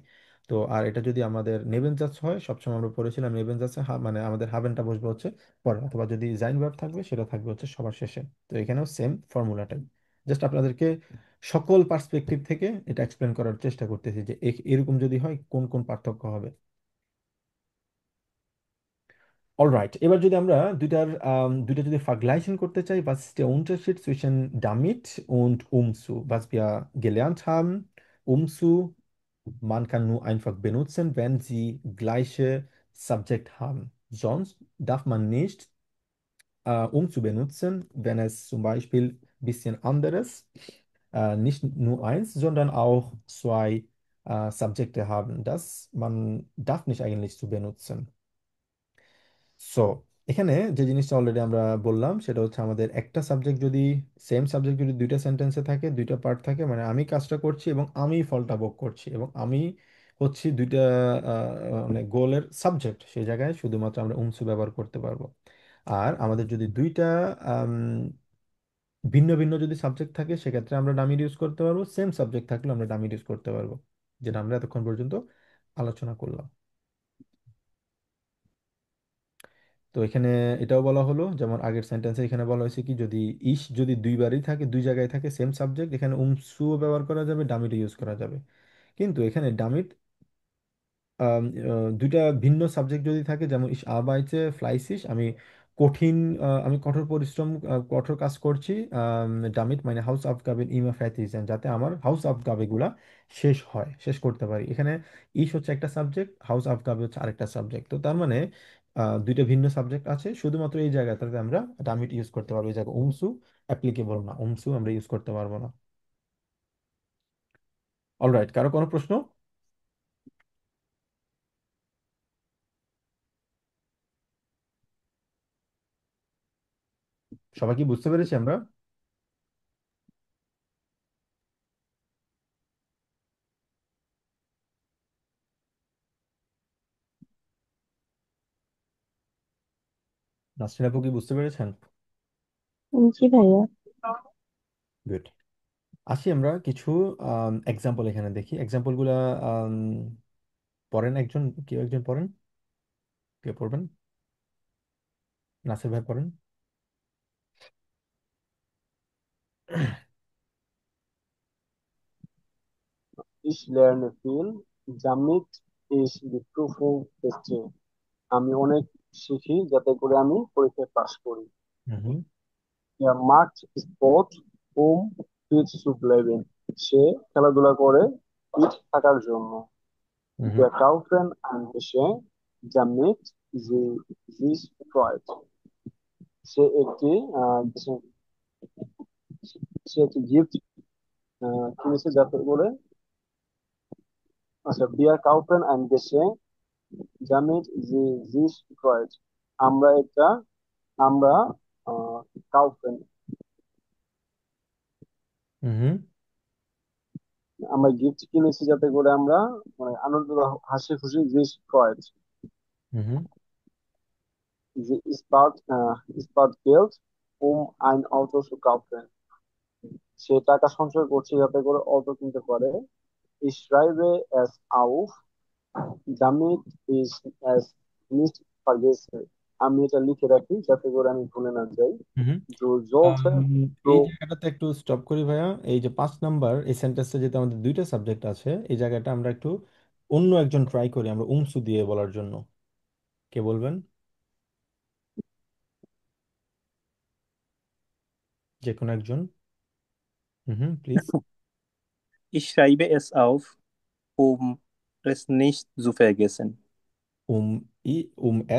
তো আর এটা যদি আমাদের নেবেন জাস হয়, সবসময় আমরা পড়েছিলাম নেবেন জাসে মানে আমাদের হাবেনটা বসবে হচ্ছে পরে, অথবা যদি জাইন ভার্ব থাকবে সেটা থাকবে হচ্ছে সবার শেষে। তো এখানেও সেম ফর্মুলাটাই, জাস্ট আপনাদেরকে সকল পার্সপেক্টিভ থেকে এটা এক্সপ্লেন করার চেষ্টা করতেছি যে এরকম যদি হয় কোন কোন পার্থক্য হবে। অলরাইট, এবার যদি আমরা দুইটা যদি ভার্গলাইজেশন করতে চাই, was ist der Unterschied zwischen damit und umzu? Was wir gelernt haben, umzu, man kann nur einfach benutzen, wenn sie gleiche Subjekt haben. Sonst darf man nicht umzu benutzen, wenn es zum Beispiel ein bisschen anderes, nicht nur eins, sondern auch zwei Subjekte haben. Das man darf nicht eigentlich zu benutzen. So এখানে যে জিনিসটা already আমরা বললাম, সেটা হচ্ছে আমাদের একটা subject যদি, সেম সাবজেক্ট যদি দুইটা সেন্টেন্সে থাকে, দুইটা পার্ট থাকে, মানে আমি কাজটা করছি এবং আমি ফলটা ভোগ করছি, এবং আমি হচ্ছি দুইটা মানে গোলের সাবজেক্ট, সেই জায়গায় শুধুমাত্র আমরা উমসু ব্যবহার করতে পারবো। আর আমাদের যদি দুইটা আম, ভিন্ন ভিন্ন যদি সাবজেক্ট থাকে, সেক্ষেত্রে আমরা ডামির ইউজ করতে পারবো, সেম সাবজেক্ট থাকলে আমরা ডামির ইউজ করতে পারবো, যেটা আমরা এতক্ষণ পর্যন্ত আলোচনা করলাম। তো এখানে এটাও বলা হলো, যেমন আগের সেন্টেন্সে এখানে বলা হয়েছে কি, যদি ইস যদি দুইবারই থাকে, দুই জায়গায় থাকে সেম সাবজেক্ট, এখানে উমসুও ব্যবহার করা যাবে, ডামিট ইউজ করা যাবে। কিন্তু এখানে ডামিট দুইটা ভিন্ন সাবজেক্ট যদি থাকে, যেমন ইস আবাইতে ফ্লাইসিস, আমি কঠিন আমি কঠোর পরিশ্রম কঠোর কাজ করছি, ডামিট মানে হাউস অফ গাবেন ইমা ফ্যাথিসেন, যাতে আমার হাউস অফ গাবে গুলা শেষ হয়, শেষ করতে পারি। এখানে ইস হচ্ছে একটা সাবজেক্ট, হাউস অফ গাবে হচ্ছে আরেকটা সাবজেক্ট। তো তার মানে দুইটা ভিন্ন সাবজেক্ট আছে, শুধুমাত্র এই জায়গাটাতে আমরা ডামিট ইউজ করতে পারবো, এই জায়গায় উমসু অ্যাপ্লিকেবল না, উমসু আমরা ইউজ করতে পারবো না। অলরাইট, কারো কোনো প্রশ্ন? সবাই কি বুঝতে পেরেছি আমরা? নাসরিন আপু কি বুঝতে পেরেছেন? জি ভাইয়া। গুড। আসি আমরা কিছু এক্সাম্পল এখানে দেখি, এক্সাম্পলগুলা পড়েন, কেউ একজন পড়েন, কে পড়বেন? নাসির ভাই পড়েন। Ich lerne viel. Damit ist die Prüfung bestehe. আমি অনেক শিখি যাতে করে আমি পরীক্ষায় পাশ করি। হুম Er macht Sport, fit zu bleiben. সে খেলাধুলা করে ফিট থাকার জন্য। হুম Wir kaufen ein Geschenk, damit sie sich freut. সে একটি সে একটি গিফট কিনেছে যাতে করে, আচ্ছা, wir kaufen ein Geschenk, damit sie sich freut. আমরা এটা আমরা kaufen, হুম আমরা গিফট কিনেছি যাতে করে আমরা মানে আনন্দ হাসি খুশি জিনিস ক্রয়। হুম। Sie spart Geld, ein Auto zu kaufen. সে টাকা সঞ্চয় করছে যাতে করে অটো কিনতে পারে। Ich schreibe es auf, damit ich es nicht vergesse. আমি এটা লিখে রাখি যাতে করে আমি ভুলে না যাই। হুম। Du আম, solltest pro এই জায়গাটাতে একটু স্টপ করি ভাইয়া। এই যে 5 নাম্বার এই সেন্টেন্সে যেহেতু আমাদের দুইটা সাবজেক্ট আছে, এই জায়গাটা আমরা একটু অন্য একজন ট্রাই করি আমরা উমসু দিয়ে বলার জন্য। কে বলবেন? যে কোনো একজন। হুম, please. Ich schreibe es auf, um es nicht zu vergessen.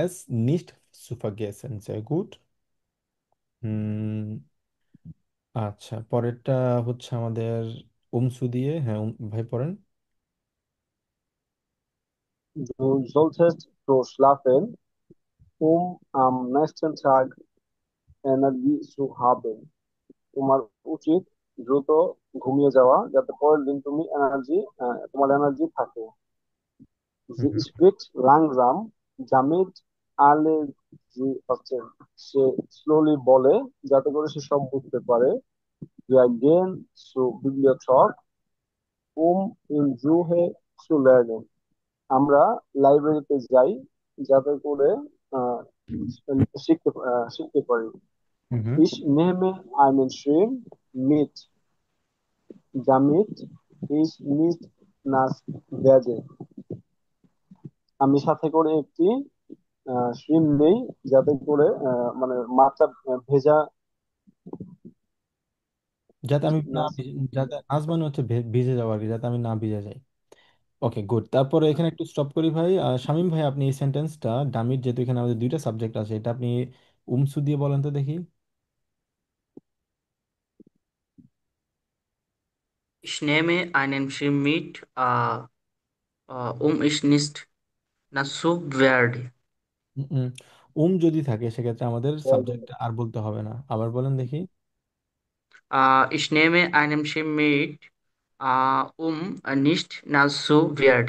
Es nicht zu vergessen, sehr gut। হুম। আচ্ছা, পরেরটা হচ্ছে আমাদের উমসু দিয়ে। হ্যাঁ, ভাই পড়েন। Du solltest pro schlafen, am nächsten Tag Energie zu haben. তোমার উচিত দ্রুত ঘুমিয়ে যাওয়া যাতে পরের দিন তুমি তোমার এনার্জি থাকে। Sie হুম। spricht langsam, damit alle sie verstehen. সে স্লোলি বলে যাতে করে সে সব বুঝতে পারে। Wir gehen zur Bibliothek, in Ruhe zu lernen. আমরা লাইব্রেরিতে যাই যাতে করে আহ, শিখতে পারি। হুম। Ich nehme einen Schirm mit, damit ich nicht nass werde. আমি সাথে করে একটি শিম নেই যাতে করে মানে মাছটা ভেজা যাতে আমি না না। যাতে নাচ মানে হচ্ছে ভিজে যাওয়া আর কি, যাতে আমি না ভিজে যাই। ওকে, গুড। তারপরে এখানে একটু স্টপ করি ভাই। শামীম ভাই, আপনি এই সেন্টেন্সটা ডামির, যেহেতু এখানে আমাদের দুইটা সাবজেক্ট আছে, এটা আপনি উমসু দিয়ে বলেন তো দেখি। Ich nehme einen Schirm mit, ich nicht nass werde. যদি থাকে সেক্ষেত্রে আমাদের সাবজেক্ট আর বলতে হবে না। আবার বলেন দেখি। Ich nehme einen Schirm mit, nicht nass zu werden.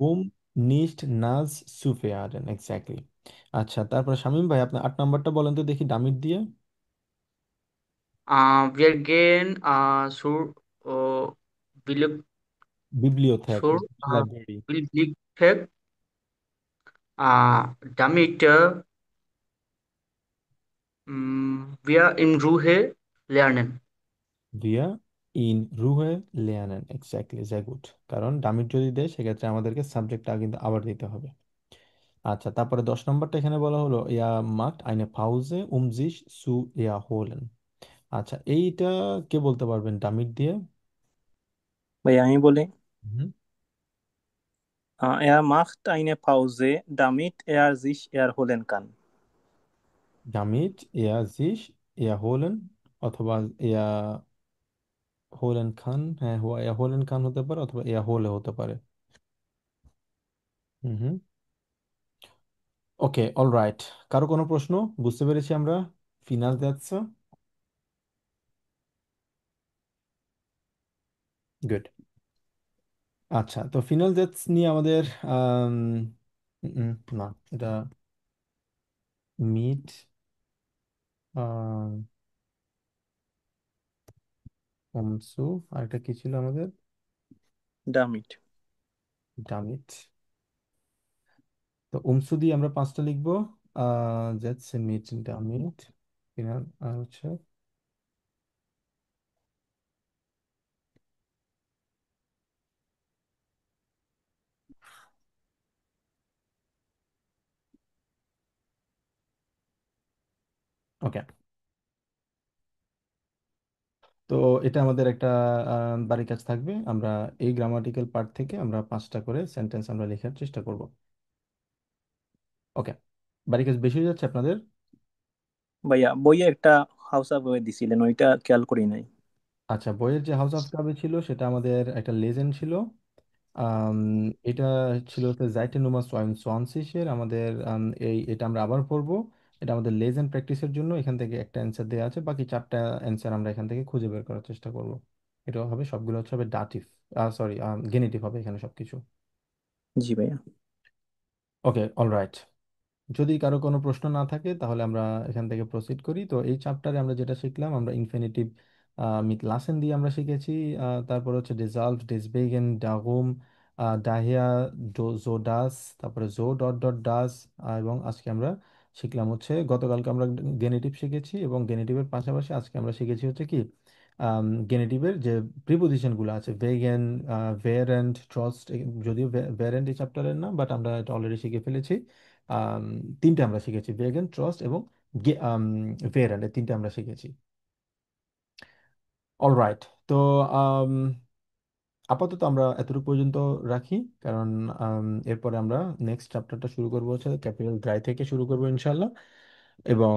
উম নিস্ট নাজ সুফে আরেন, এক্স্যাক্টলি। আচ্ছা, তারপর শামীম ভাই আপনি 8 নাম্বারটা বলেন তো দেখি ডামির দিয়ে। Wir gehen äh, Bili- বিবলিওথেক, zur library. Bibliothek, damit wir in Ruhe lernen. ভিয়া ইন রুহে লেয়ানেন, এক্স্যাক্টলি, sehr gut। কারণ ডামির যদি দেয় সেক্ষেত্রে আমাদেরকে সাবজেক্টটা কিন্তু আবার দিতে হবে। আচ্ছা, তারপরে 10 নাম্বারটা এখানে বলা হলো ইয়া মাcht eine Pause sich zu erholen। আচ্ছা, এইটা কে বলতে পারবেন ডামির দিয়ে? ভাই আমি বলি, হুম। er macht eine Pause, damit er sich erholen kann. damit sich erholen অথবা erholen kann। হ্যাঁ, erholen kann হতে পারে অথবা erhole হতে পারে। হুম হুম। ওকে, অলরাইট। কারো কোনো প্রশ্ন? বুঝতে পেরেছি আমরা। ফিনাল যাচ্ছে। গুড। আচ্ছা, তো ফিনাল দ্যাটস নিয়ে আমাদের আম, না, এটা মিট, অংশু, আর এটা কি ছিল আমাদের? Damit. ডামিট। তো উমসু দিয়ে আমরা 5টা লিখবো। দ্যাটস মিট, ডামিট, ফিনাল, আর হচ্ছে ওকে। তো এটা আমাদের একটা বাড়ির কাজ থাকবে। আমরা এই গ্রামাটিক্যাল পার্ট থেকে আমরা 5টা করে সেন্টেন্স আমরা লেখার চেষ্টা করব। ওকে, বাড়ির কাজ বেশি হয়ে যাচ্ছে আপনাদের? ভাইয়া বইয়ে একটা হাউস বই দিছিলেন, ওইটা খেয়াল করি নাই। আচ্ছা, বইয়ের যে হাউস অফ কার্ডে ছিল সেটা আমাদের একটা লেজেন্ড ছিল। আম, এটা ছিল হচ্ছে জাইটে নুমার সোয়ানসিসের আমাদের। এটা আমরা আবার পড়বো। এটা আমাদের লেজেন্ড প্র্যাকটিসের জন্য এখান থেকে একটা অ্যান্সার দেওয়া আছে, বাকি 4টা অ্যান্সার আমরা এখান থেকে খুঁজে বের করার চেষ্টা করব। এটা হবে, সবগুলো হচ্ছে হবে ডাটিভ। সরি, গেনিটিভ হবে এখানে সবকিছু। জি ভাইয়া। ওকে, অলরাইট। যদি কারো কোনো প্রশ্ন না থাকে তাহলে আমরা এখান থেকে প্রসিড করি। তো এই চ্যাপ্টারে আমরা যেটা শিখলাম, আমরা ইনফিনিটিভ মিট লাসেন দিয়ে আমরা শিখেছি। তারপর হচ্ছে ডিজলভ, ডিসবেগেন, ডাগুম, ডাহিয়া, জো ডাস, তারপরে জো ডট ডট ডাস। এবং আজকে আমরা শিখলাম হচ্ছে, গতকালকে আমরা গেনেটিভ শিখেছি, এবং গেনেটিভের পাশাপাশি আজকে আমরা শিখেছি হচ্ছে কি গেনেটিভের যে প্রিপোজিশনগুলো আছে, ভেগেন, ভেরেন্ট, ট্রস্ট। যদিও ভেরেন্ট এই চ্যাপ্টারের না, বাট আমরা এটা অলরেডি শিখে ফেলেছি। আম, তিনটে আমরা শিখেছি, ভেগান, ট্রাস্ট এবং ভেরান্ট, এই তিনটে আমরা শিখেছি। অলরাইট। তো আম, আপাতত আমরা এতটুকু পর্যন্ত রাখি, কারণ এরপরে আমরা নেক্সট চ্যাপ্টারটা শুরু করবো হচ্ছে ক্যাপিটাল ড্রাই থেকে শুরু করবো ইনশাল্লাহ। এবং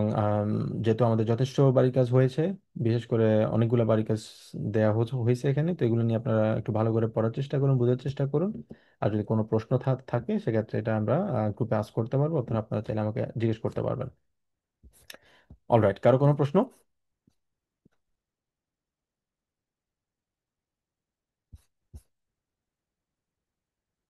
যেহেতু আমাদের যথেষ্ট বাড়ি কাজ হয়েছে, বিশেষ করে অনেকগুলো বাড়ি কাজ দেওয়া হয়েছে এখানে, তো এগুলো নিয়ে আপনারা একটু ভালো করে পড়ার চেষ্টা করুন, বোঝার চেষ্টা করুন। আর যদি কোনো প্রশ্ন থাকে সেক্ষেত্রে এটা আমরা গ্রুপে আস্ক করতে পারবো, আপনারা আপনারা চাইলে আমাকে জিজ্ঞেস করতে পারবেন। অলরাইট, কারো কোনো প্রশ্ন?